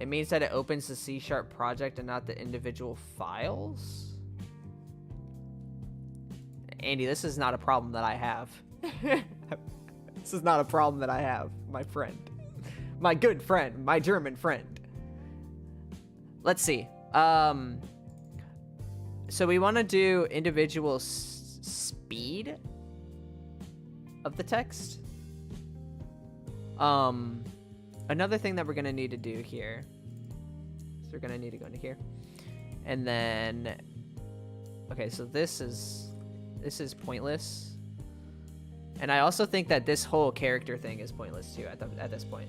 It means that it opens the C# project and not the individual files. Andy, this is not a problem that I have. This is not a problem that I have, my friend. My good friend, my German friend. Let's see. So we want to do individual speed of the text. Another thing that we're going to need to do here. So we're going to need to go into here. And then, okay, so this is pointless. And I also think that this whole character thing is pointless too at this point.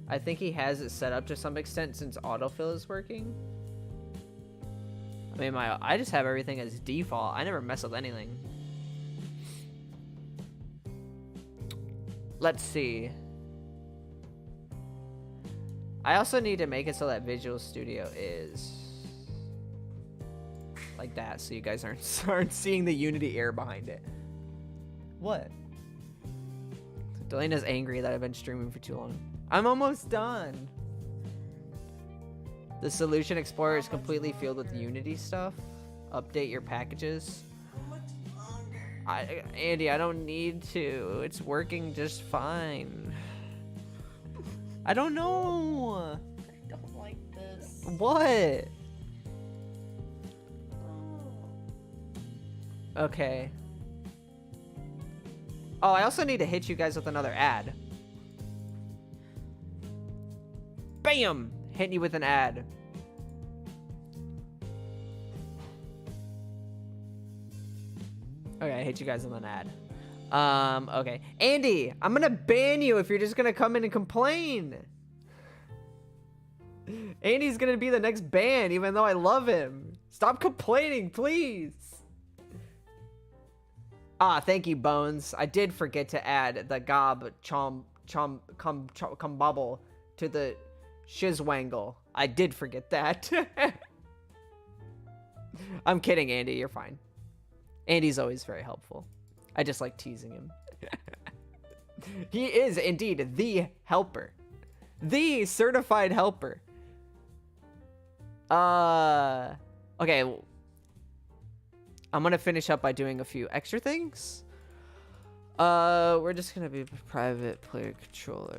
I think he has it set up to some extent since autofill is working. I mean, I just have everything as default. I never mess with anything. Let's see. I also need to make it so that Visual Studio is like that, so you guys aren't seeing the Unity error behind it. What? Delena's angry that I've been streaming for too long. I'm almost done. The Solution Explorer is completely filled with Unity stuff. Update your packages. Andy, I don't need to. It's working just fine. I don't know. I don't like this. What? Okay. Oh, I also need to hit you guys with another ad. Bam! Hitting you with an ad. Okay, I hit you guys with an ad. Okay. Andy, I'm gonna ban you if you're just gonna come in and complain. Andy's gonna be the next ban, even though I love him. Stop complaining, please. Ah, thank you, Bones. I did forget to add the gob bubble to the shizwangle. I did forget that. I'm kidding, Andy. You're fine. Andy's always very helpful. I just like teasing him. He is indeed the helper. The certified helper. Okay. I'm gonna finish up by doing a few extra things. We're just gonna be private player control.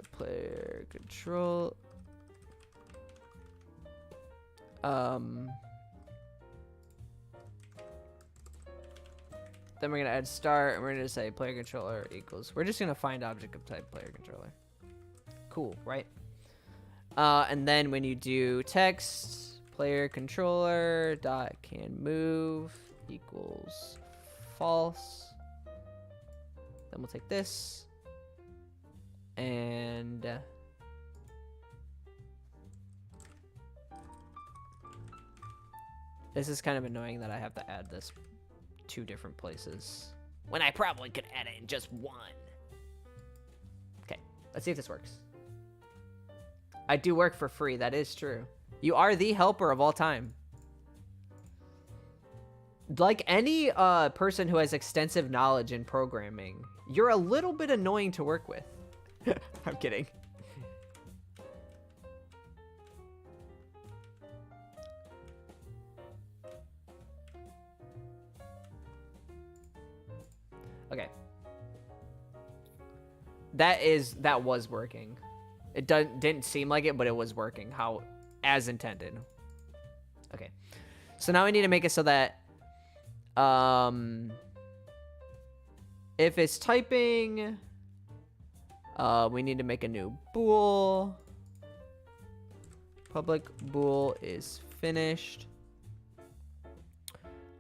Then we're gonna add start, and we're gonna say player controller equals. We're just gonna find object of type player controller. Cool, right? And then when you do text, player controller dot can move equals false. Then we'll take this. And this is kind of annoying that I have to add this 2 different places when I probably could add it in just 1. Okay, let's see if this works. I do work for free, that is true. You are the helper of all time. Like any person who has extensive knowledge in programming, you're a little bit annoying to work with. I'm kidding. Okay. That was working. It didn't seem like it, but it was working as intended. Okay. So now we need to make it so that if it's typing, we need to make a new bool. Public bool is finished.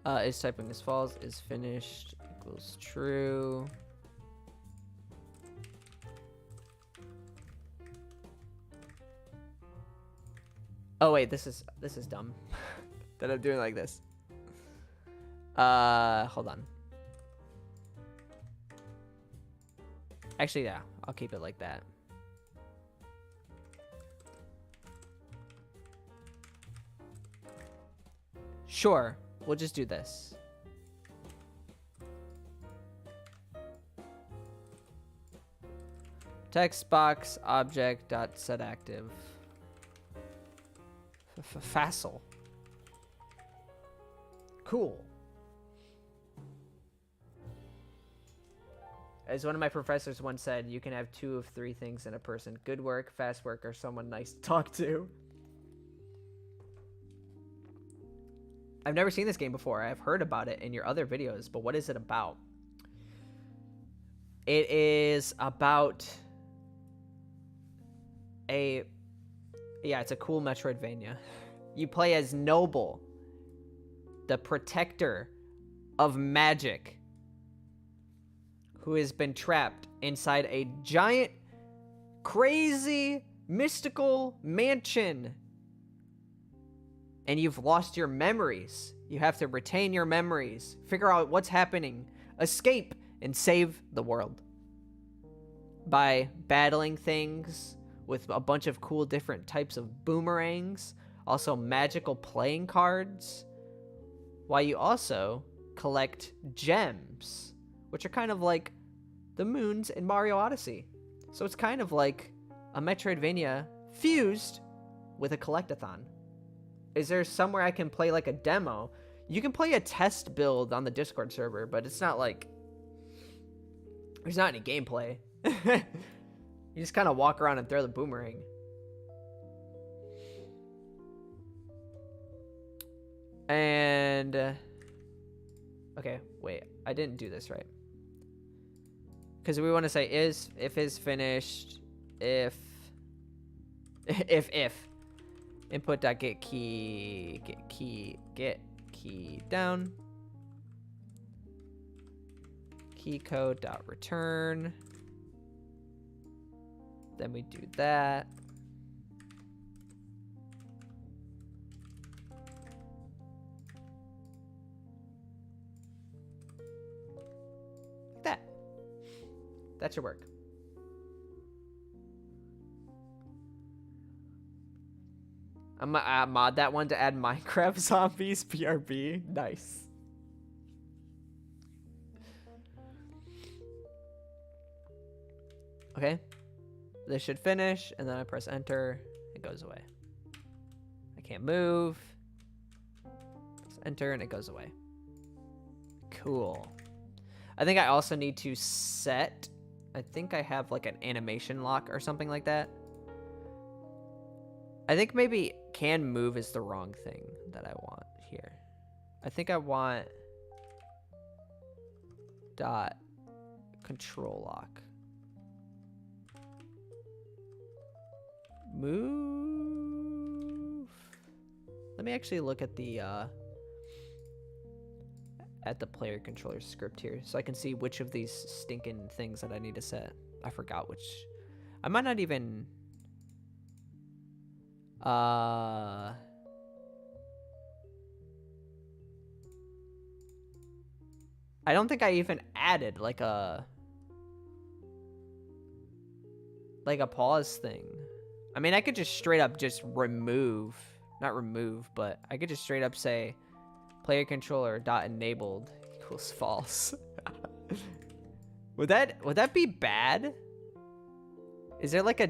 Is typing is false, is finished equals true. Oh wait, this is dumb. That I'm doing like this. Hold on. Actually, yeah, I'll keep it like that. Sure, we'll just do this. Text box object dot set active. Facile. Cool. As one of my professors once said, you can have 2 of 3 things in a person: good work, fast work, or someone nice to talk to. I've never seen this game before. I've heard about it in your other videos, but what is it about? It is about it's a cool metroidvania. You play as Noble, the protector of magic, who has been trapped inside a giant, crazy, mystical mansion. And you've lost your memories. You have to retain your memories, figure out what's happening, escape, and save the world by battling things with a bunch of cool different types of boomerangs, also magical playing cards, while you also collect gems, which are kind of like the moons in Mario Odyssey. So it's kind of like a Metroidvania fused with a collectathon. Is there somewhere I can play like a demo? You can play a test build on the Discord server, but it's not like... there's not any gameplay. You just kind of walk around and throw the boomerang. And... okay, wait. I didn't do this right. Because we want to say if is finished, if input.get key down, key code.return. Then we do that. Like that. That should work. I'm gonna mod that one to add Minecraft zombies BRB. Nice. Okay. This should finish, and then I press enter. It goes away. I can't move. Press enter, and it goes away. Cool. I think I also need to set... I think I have like an animation lock or something like that. I think maybe can move is the wrong thing that I want here. I think I want dot control lock. Move. Let me actually look at the at the player controller script here so I can see which of these stinking things that I need to set. I forgot which. I might not even... I don't think I even added like a pause thing. I mean, I could just straight up just remove, not remove, but I could just straight up say player controller dot enabled equals false. Would that be bad? Is there like a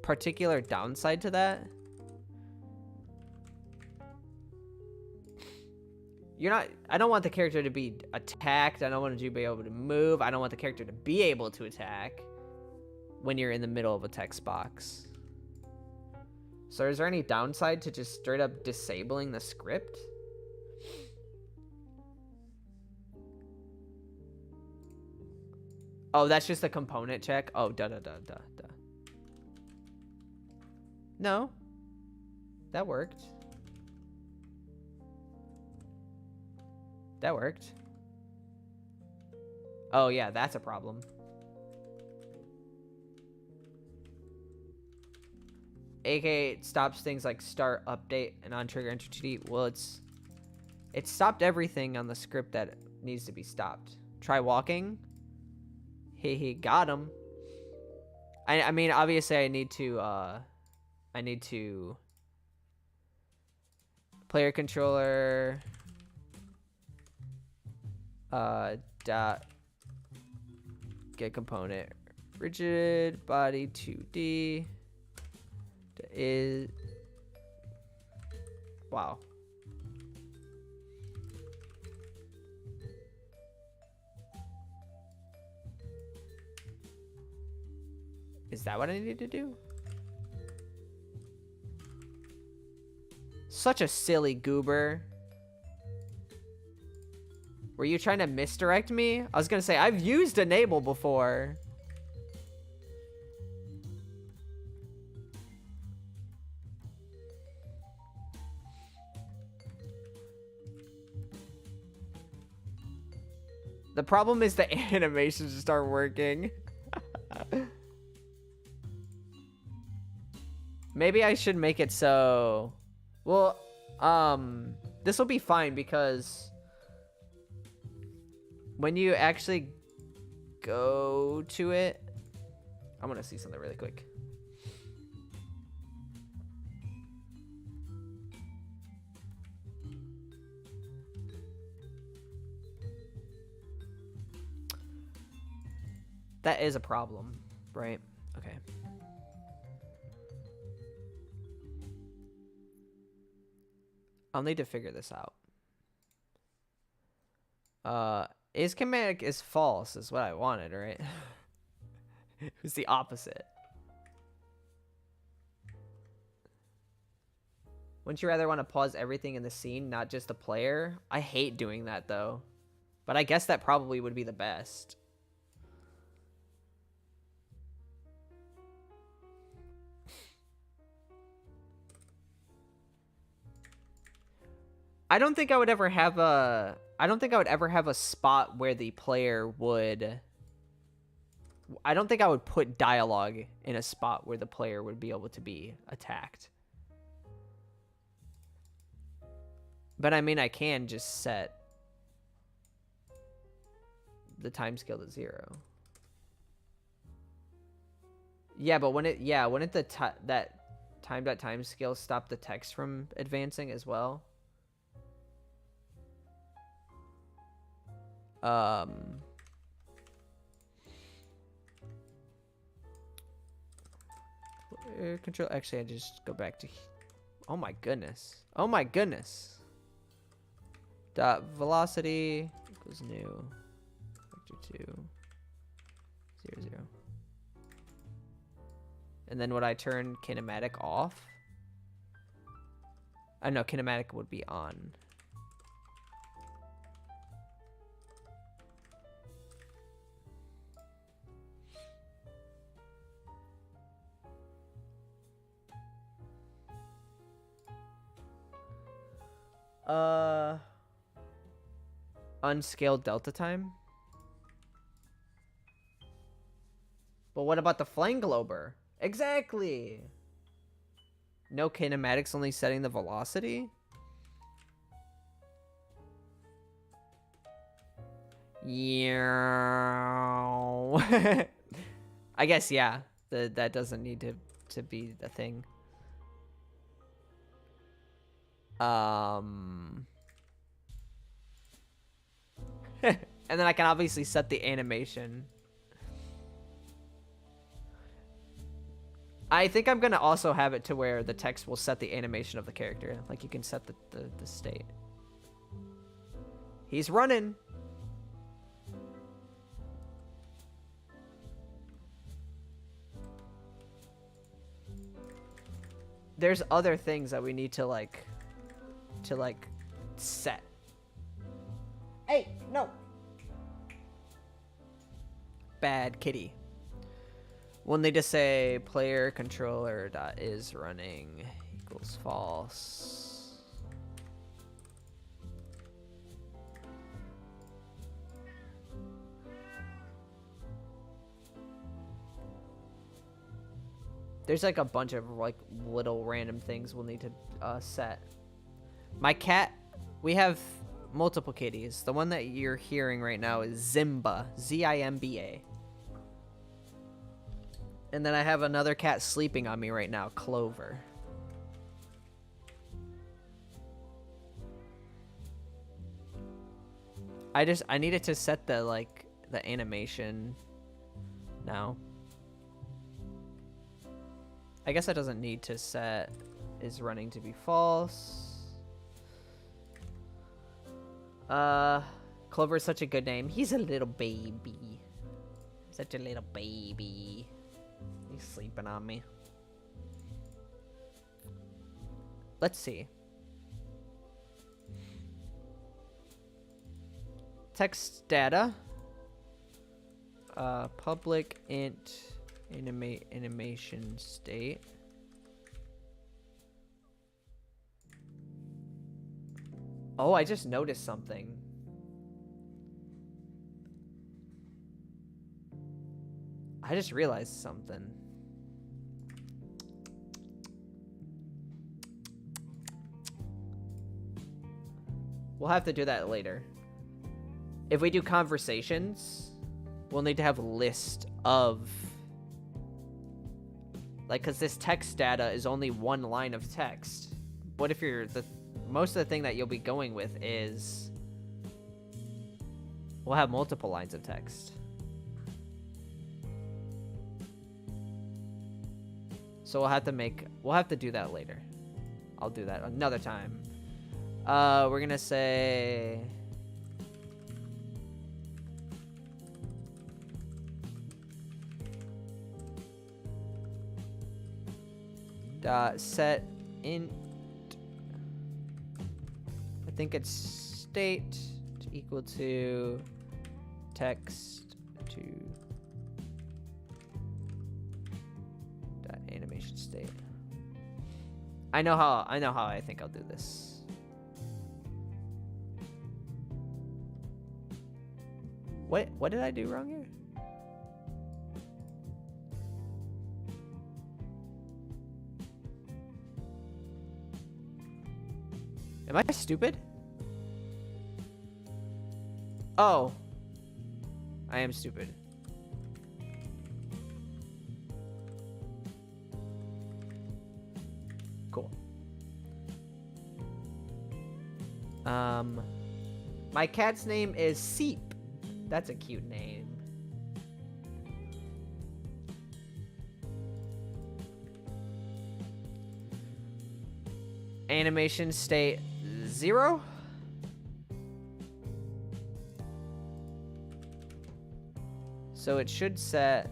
particular downside to that? I don't want the character to be attacked. I don't want to be able to move. I don't want the character to be able to attack when you're in the middle of a text box. So is there any downside to just straight up disabling the script? Oh, that's just a component check? Oh, duh. No. That worked. That worked. Oh, yeah, that's a problem. AKA it stops things like start, update, and on trigger enter TD. Well, it stopped everything on the script that needs to be stopped. Try walking. He got him. I mean, obviously I need to player controller dot get component rigid body 2D is wow. Is that what I need to do? Such a silly goober. Were you trying to misdirect me? I was gonna say, I've used enable before. The problem is the animations just aren't working. Maybe I should make it so... Well, this will be fine because when you actually go to it... I want to see something really quick. That is a problem, right? Okay. I'll need to figure this out. Is kinetic is false is what I wanted, right? It was the opposite. Wouldn't you rather want to pause everything in the scene, not just the player? I hate doing that though. But I guess that probably would be the best. I don't think I would ever have a spot where the player would... I don't think I would put dialogue in a spot where the player would be able to be attacked. But I mean, I can just set the time scale to 0. Yeah, but wouldn't that time scale stop the text from advancing as well? Control. Actually, I just go back to. Oh my goodness. Oh my goodness. Dot velocity equals new. Vector 2. 0, 0. And then would I turn kinematic off? I know kinematic would be on. unscaled delta time. But what about the flame glober? Exactly. No kinematics, only setting the velocity. Yeah. I guess yeah. That doesn't need to be the thing. And then I can obviously set the animation. I think I'm gonna also have it to where the text will set the animation of the character. Like you can set the state. He's running. There's other things that we need to like set. Hey, no. Bad kitty. We'll need to say player controller dot is running equals false. There's like a bunch of like little random things we'll need to set. My cat, we have multiple kitties. The one that you're hearing right now is Zimba, Z-I-M-B-A. And then I have another cat sleeping on me right now, Clover. I needed to set the the animation now. I guess that doesn't need to set is running to be false. Clover is such a good name. He's a little baby. Such a little baby. He's sleeping on me. Let's see. Text data. Public int animation state. Oh, I just noticed something. I just realized something. We'll have to do that later. If we do conversations, we'll need to have a list of... Like, because this text data is only one line of text. What if you're most of the thing that you'll be going with is... We'll have multiple lines of text. So we'll have to do that later. I'll do that another time. We're gonna say... set int, I think it's state to equal to text to dot animation state. I know how I think I'll do this. What did I do wrong here? Am I stupid? Oh. I am stupid. Cool. My cat's name is Seep. That's a cute name. Animation state 0. So it should set...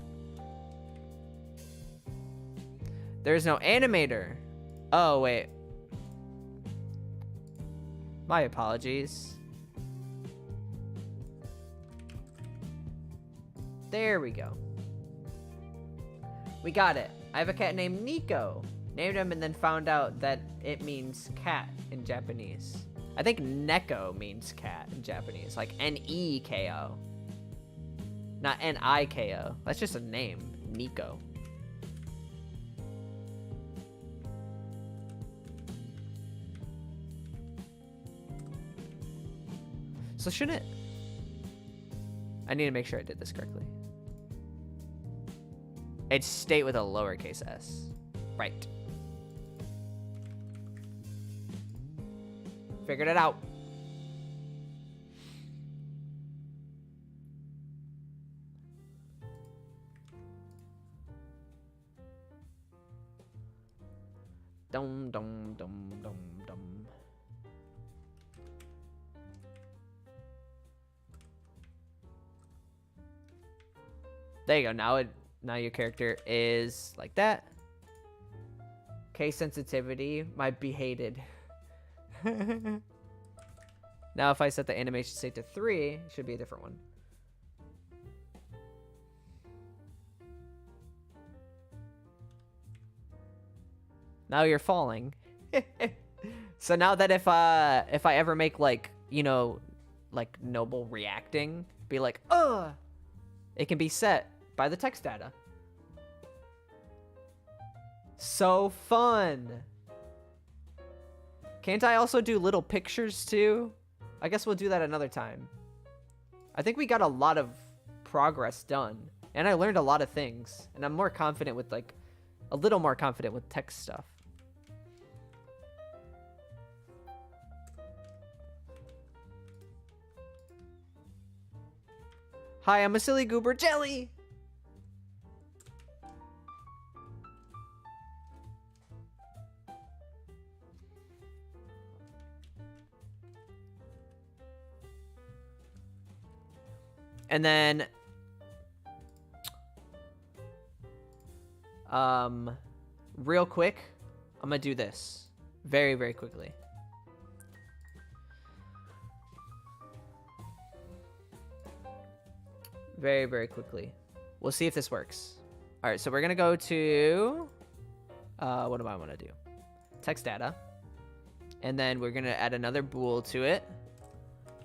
There's no animator. Oh, wait. My apologies. There we go. We got it. I have a cat named Nico. Named him and then found out that it means cat in Japanese. I think Neko means cat in Japanese, like N-E-K-O. Not N-I-K-O. That's just a name, Nico. So shouldn't it... I need to make sure I did this correctly. It's state with a lowercase s. Right. Figured it out. Dum dum dum dum dum. There you go. Now your character is like that. Case sensitivity might be hated. Now if I set the animation state to 3, it should be a different one. Now you're falling. So now that if I ever make like, you know, like Noble reacting, be like, it can be set by the text data. So fun. Can't I also do little pictures too? I guess we'll do that another time. I think we got a lot of progress done, and I learned a lot of things, and I'm more confident with like, a little more confident with text stuff. Hi, I'm a silly goober jelly. And then, real quick, I'm gonna do this very, very quickly. Very, very quickly. We'll see if this works. All right, so we're gonna go to, what do I want to do? Text data. And then we're gonna add another bool to it.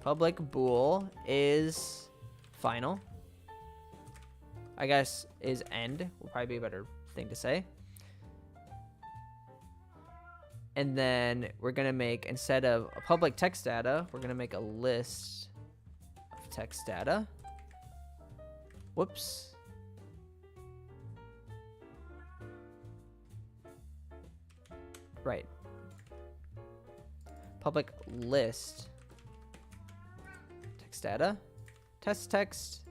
Public bool is final. I guess is end will probably be a better thing to say. And then we're gonna make, instead of a public text data, we're gonna make a list of text data. Whoops. Right. Public list text data. Test text,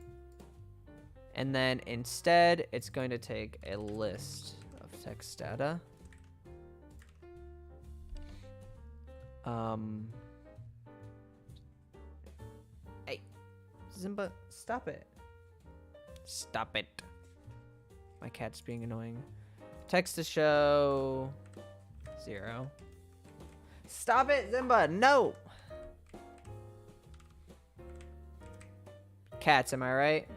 and then instead it's going to take a list of text data. Hey, Zimba, stop it. Stop it. My cat's being annoying. Text to show 0. Stop it, Zimba, no! Cats, am I right?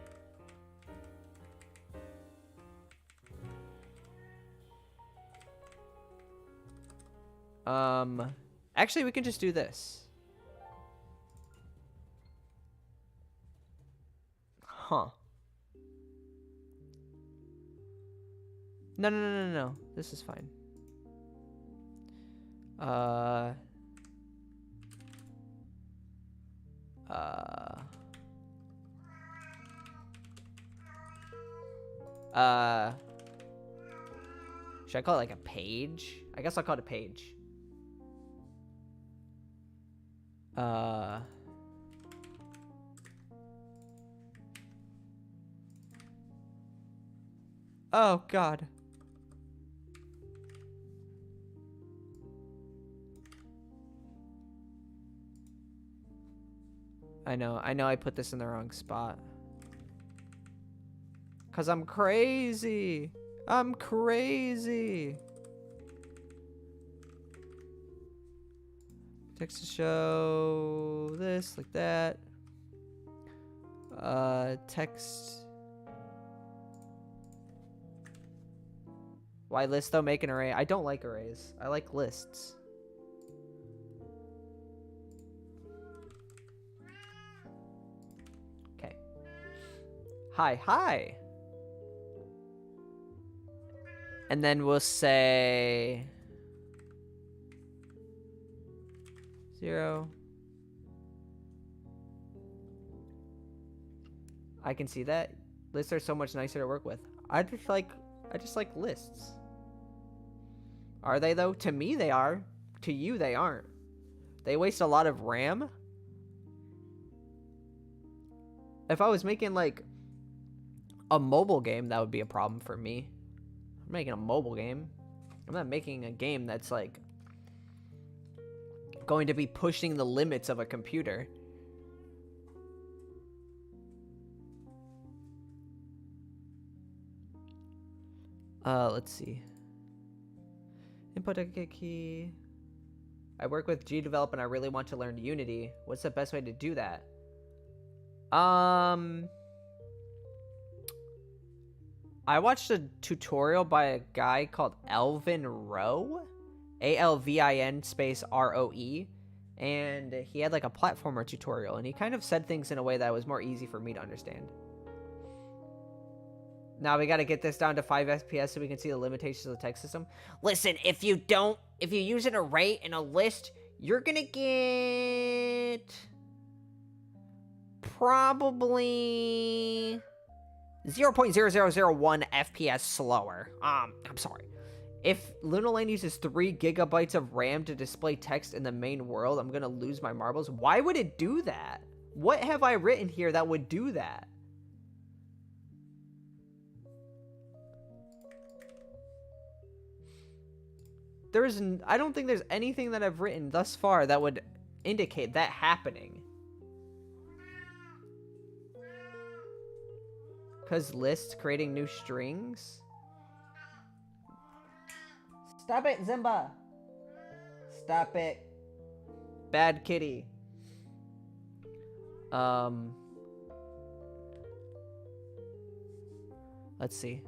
Actually, we can just do this. Huh. No. This is fine. Should I call it like a page? I guess I'll call it a page. Oh God. I know I put this in the wrong spot. 'Cause I'm crazy. I'm crazy. Text to show this, like that. Text. Why list though? Make an array. I don't like arrays. I like lists. Hi, hi. And then we'll say 0. I can see that. Lists are so much nicer to work with. I just like lists. Are they though? To me they are. To you they aren't. They waste a lot of RAM. If I was making like a mobile game, that would be a problem for me. I'm making a mobile game. I'm not making a game that's like going to be pushing the limits of a computer. Let's see. Input a key. I work with GDevelop and I really want to learn Unity. What's the best way to do that? I watched a tutorial by a guy called Alvin Rowe. Alvin space ROE. And he had like a platformer tutorial. And he kind of said things in a way that was more easy for me to understand. Now we got to get this down to 5 FPS so we can see the limitations of the text system. Listen, if you use an array in a list, you're going to get probably 0.0001 FPS slower. I'm sorry. If Lunal Lane uses 3 gigabytes of RAM to display text in the main world, I'm going to lose my marbles. Why would it do that? What have I written here that would do that? I don't think there's anything that I've written thus far that would indicate that happening. Because lists creating new strings? Stop it, Zimba! Stop it. Bad kitty. Let's see.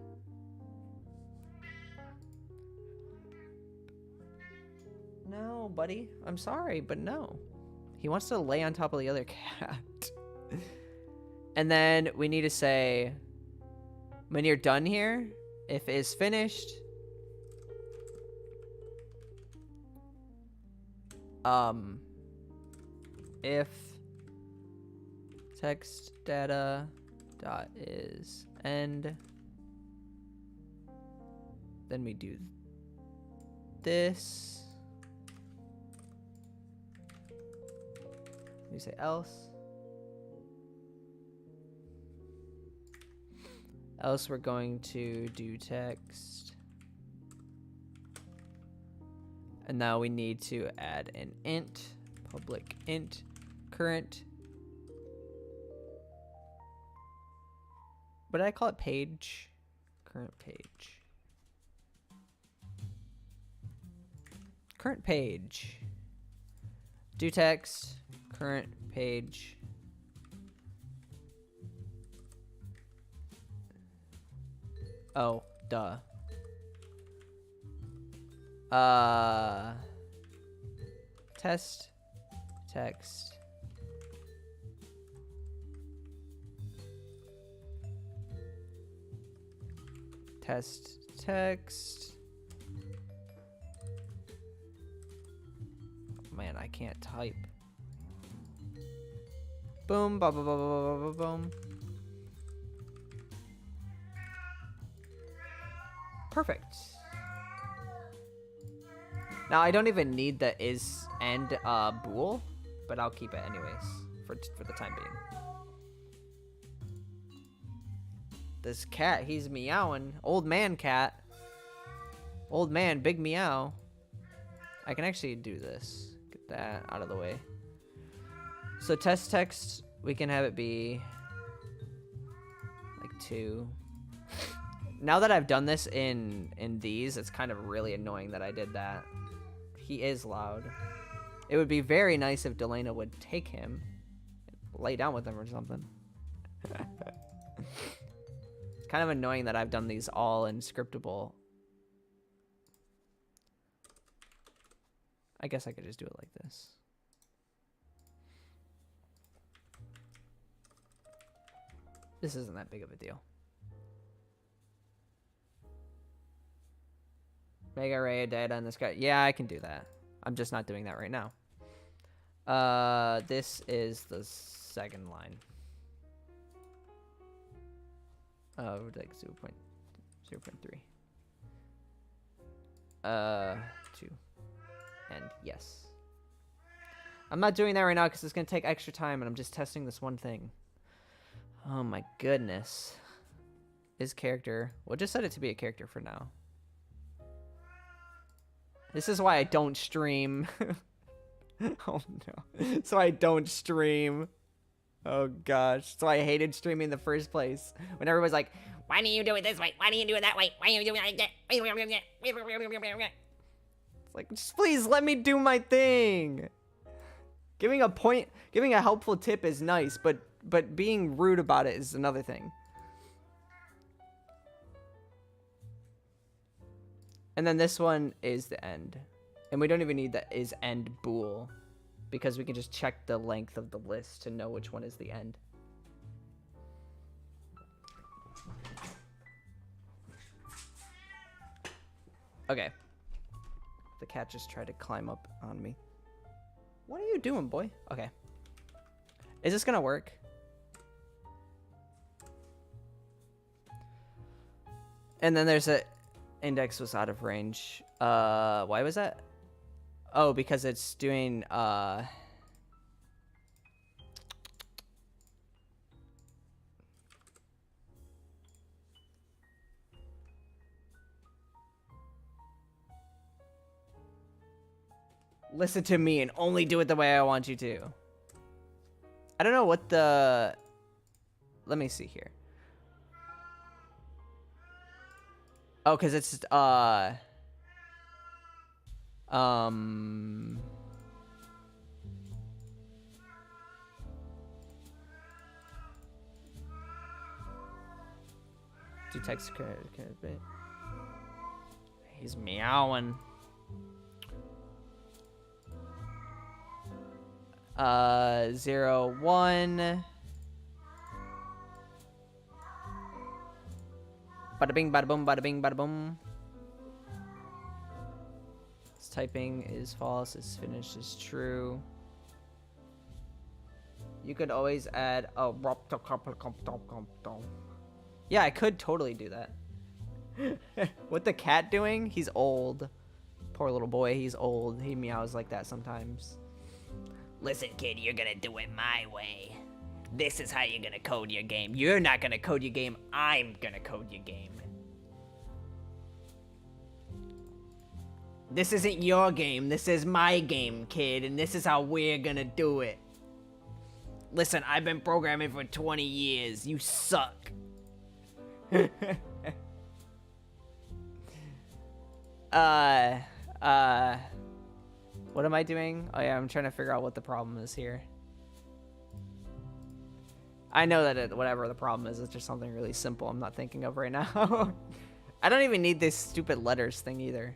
No, buddy. I'm sorry, but no. He wants to lay on top of the other cat. And then we need to say, when you're done here, if is finished, if text data dot is end, then we do this. We say else. Else we're going to do text. And now we need to add an int, public int, current. What did I call it? Page. Current page. Current page. Do text. Current page. Oh, duh. Test text. Test text. Man, I can't type. Boom, ba ba ba ba ba ba boom. Perfect. Now I don't even need the is and bool, but I'll keep it anyways for the time being. This cat, he's meowing. Old man cat. Old man, big meow. I can actually do this. Get that out of the way. So test text, we can have it be like 2. Now that I've done this in these, it's kind of really annoying that I did that. He is loud. It would be very nice if Delana would take him, lay down with him or something. It's kind of annoying that I've done these all in scriptable. I guess I could just do it like this. This isn't that big of a deal. Make array of data in this guy. Yeah, I can do that. I'm just not doing that right now. This is the second line. Like 0.3. 2. And yes. I'm not doing that right now because it's going to take extra time and I'm just testing this one thing. Oh my goodness. Is character. We'll just set it to be a character for now. This is why I don't stream. Oh no. So I don't stream. Oh gosh. That's why I hated streaming in the first place. When everyone's like, why do you do it this way? Why do you do it that way? Why do you do it like that? It's like, just please let me do my thing. Giving a helpful tip is nice, but being rude about it is another thing. And then this one is the end. And we don't even need the is end bool, because we can just check the length of the list to know which one is the end. Okay. The cat just tried to climb up on me. What are you doing, boy? Okay. Is this gonna work? And then there's a index was out of range. Why was that? Oh, because it's doing listen to me and only do it the way I want you to. I don't know what the... Let me see here. Oh, because it's, do text bit. He's meowing. 0, 1. Bada bing, bada boom, bada bing, bada boom. This typing is false. This finish is true. You could always add a yeah, I could totally do that. What the cat doing? He's old. Poor little boy, he's old. He meows like that sometimes. Listen, kid, you're gonna do it my way. This is how you're gonna code your game. You're not gonna code your game. I'm gonna code your game. This isn't your game. This is my game, kid, and this is how we're gonna do it. Listen, I've been programming for 20 years. You suck. What am I doing? Oh yeah, I'm trying to figure out what the problem is here. I know that whatever the problem is, it's just something really simple I'm not thinking of right now. I don't even need this stupid letters thing either.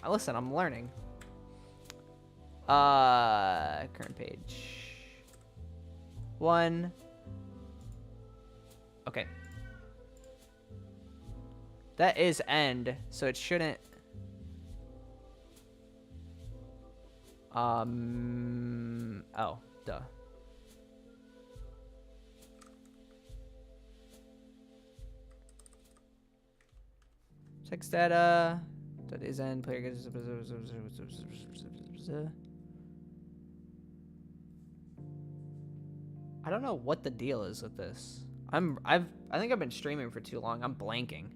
Listen, I'm learning. Current page. 1. Okay. That is end, so it shouldn't. Oh, duh. Text data. That is end. Player gets. I don't know what the deal is with this. I think I've been streaming for too long. I'm blanking.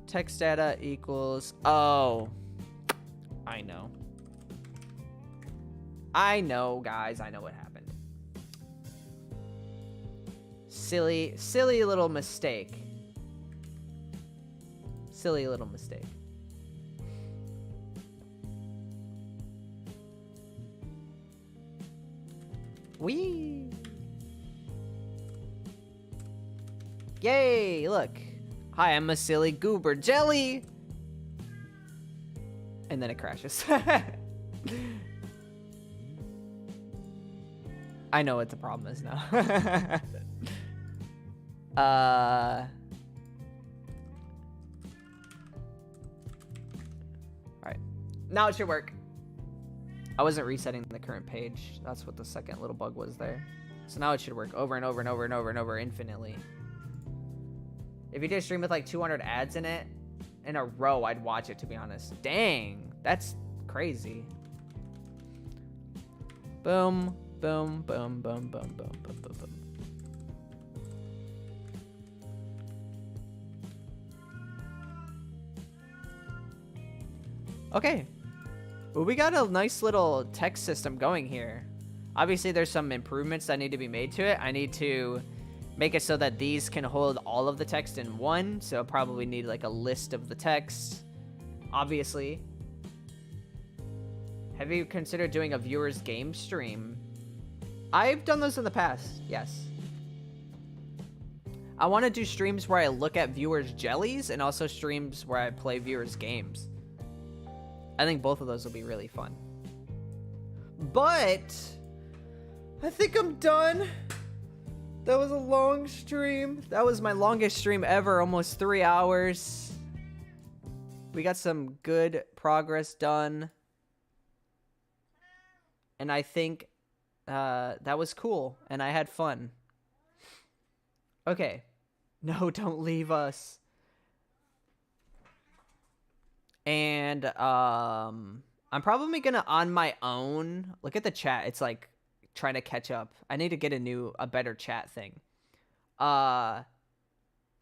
Text data equals. Oh, I know. I know, guys. I know what happened. Silly little mistake. Silly little mistake. Whee! Yay! Look. Hi, I'm a silly goober jelly. And then it crashes. I know what the problem is now. All right, now it should work. I wasn't resetting the current page. That's what the second little bug was there. So now it should work over and over and over and over and over infinitely. If you did a stream with like 200 ads in it in a row, I'd watch it, to be honest. Dang, that's crazy. Boom, boom, boom, boom, boom, boom, boom, boom, boom. Okay. Well, we got a nice little text system going here. Obviously, there's some improvements that need to be made to it. I need to make it so that these can hold all of the text in one. So I'll probably need like a list of the text, obviously. Have you considered doing a viewer's game stream? I've done those in the past, yes. I want to do streams where I look at viewers' jellies and also streams where I play viewers' games. I think both of those will be really fun. But I think I'm done. That was a long stream. That was my longest stream ever, almost 3 hours. We got some good progress done. And I think that was cool, and I had fun. Okay. No, don't leave us. And I'm probably gonna on my own. Look at the chat. It's like trying to catch up. I need to get a better chat thing. On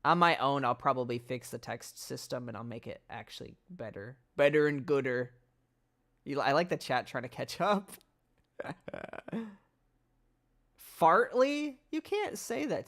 my own, I'll probably fix the text system and I'll make it actually better and gooder. I like the chat trying to catch up. Fartley? You can't say that to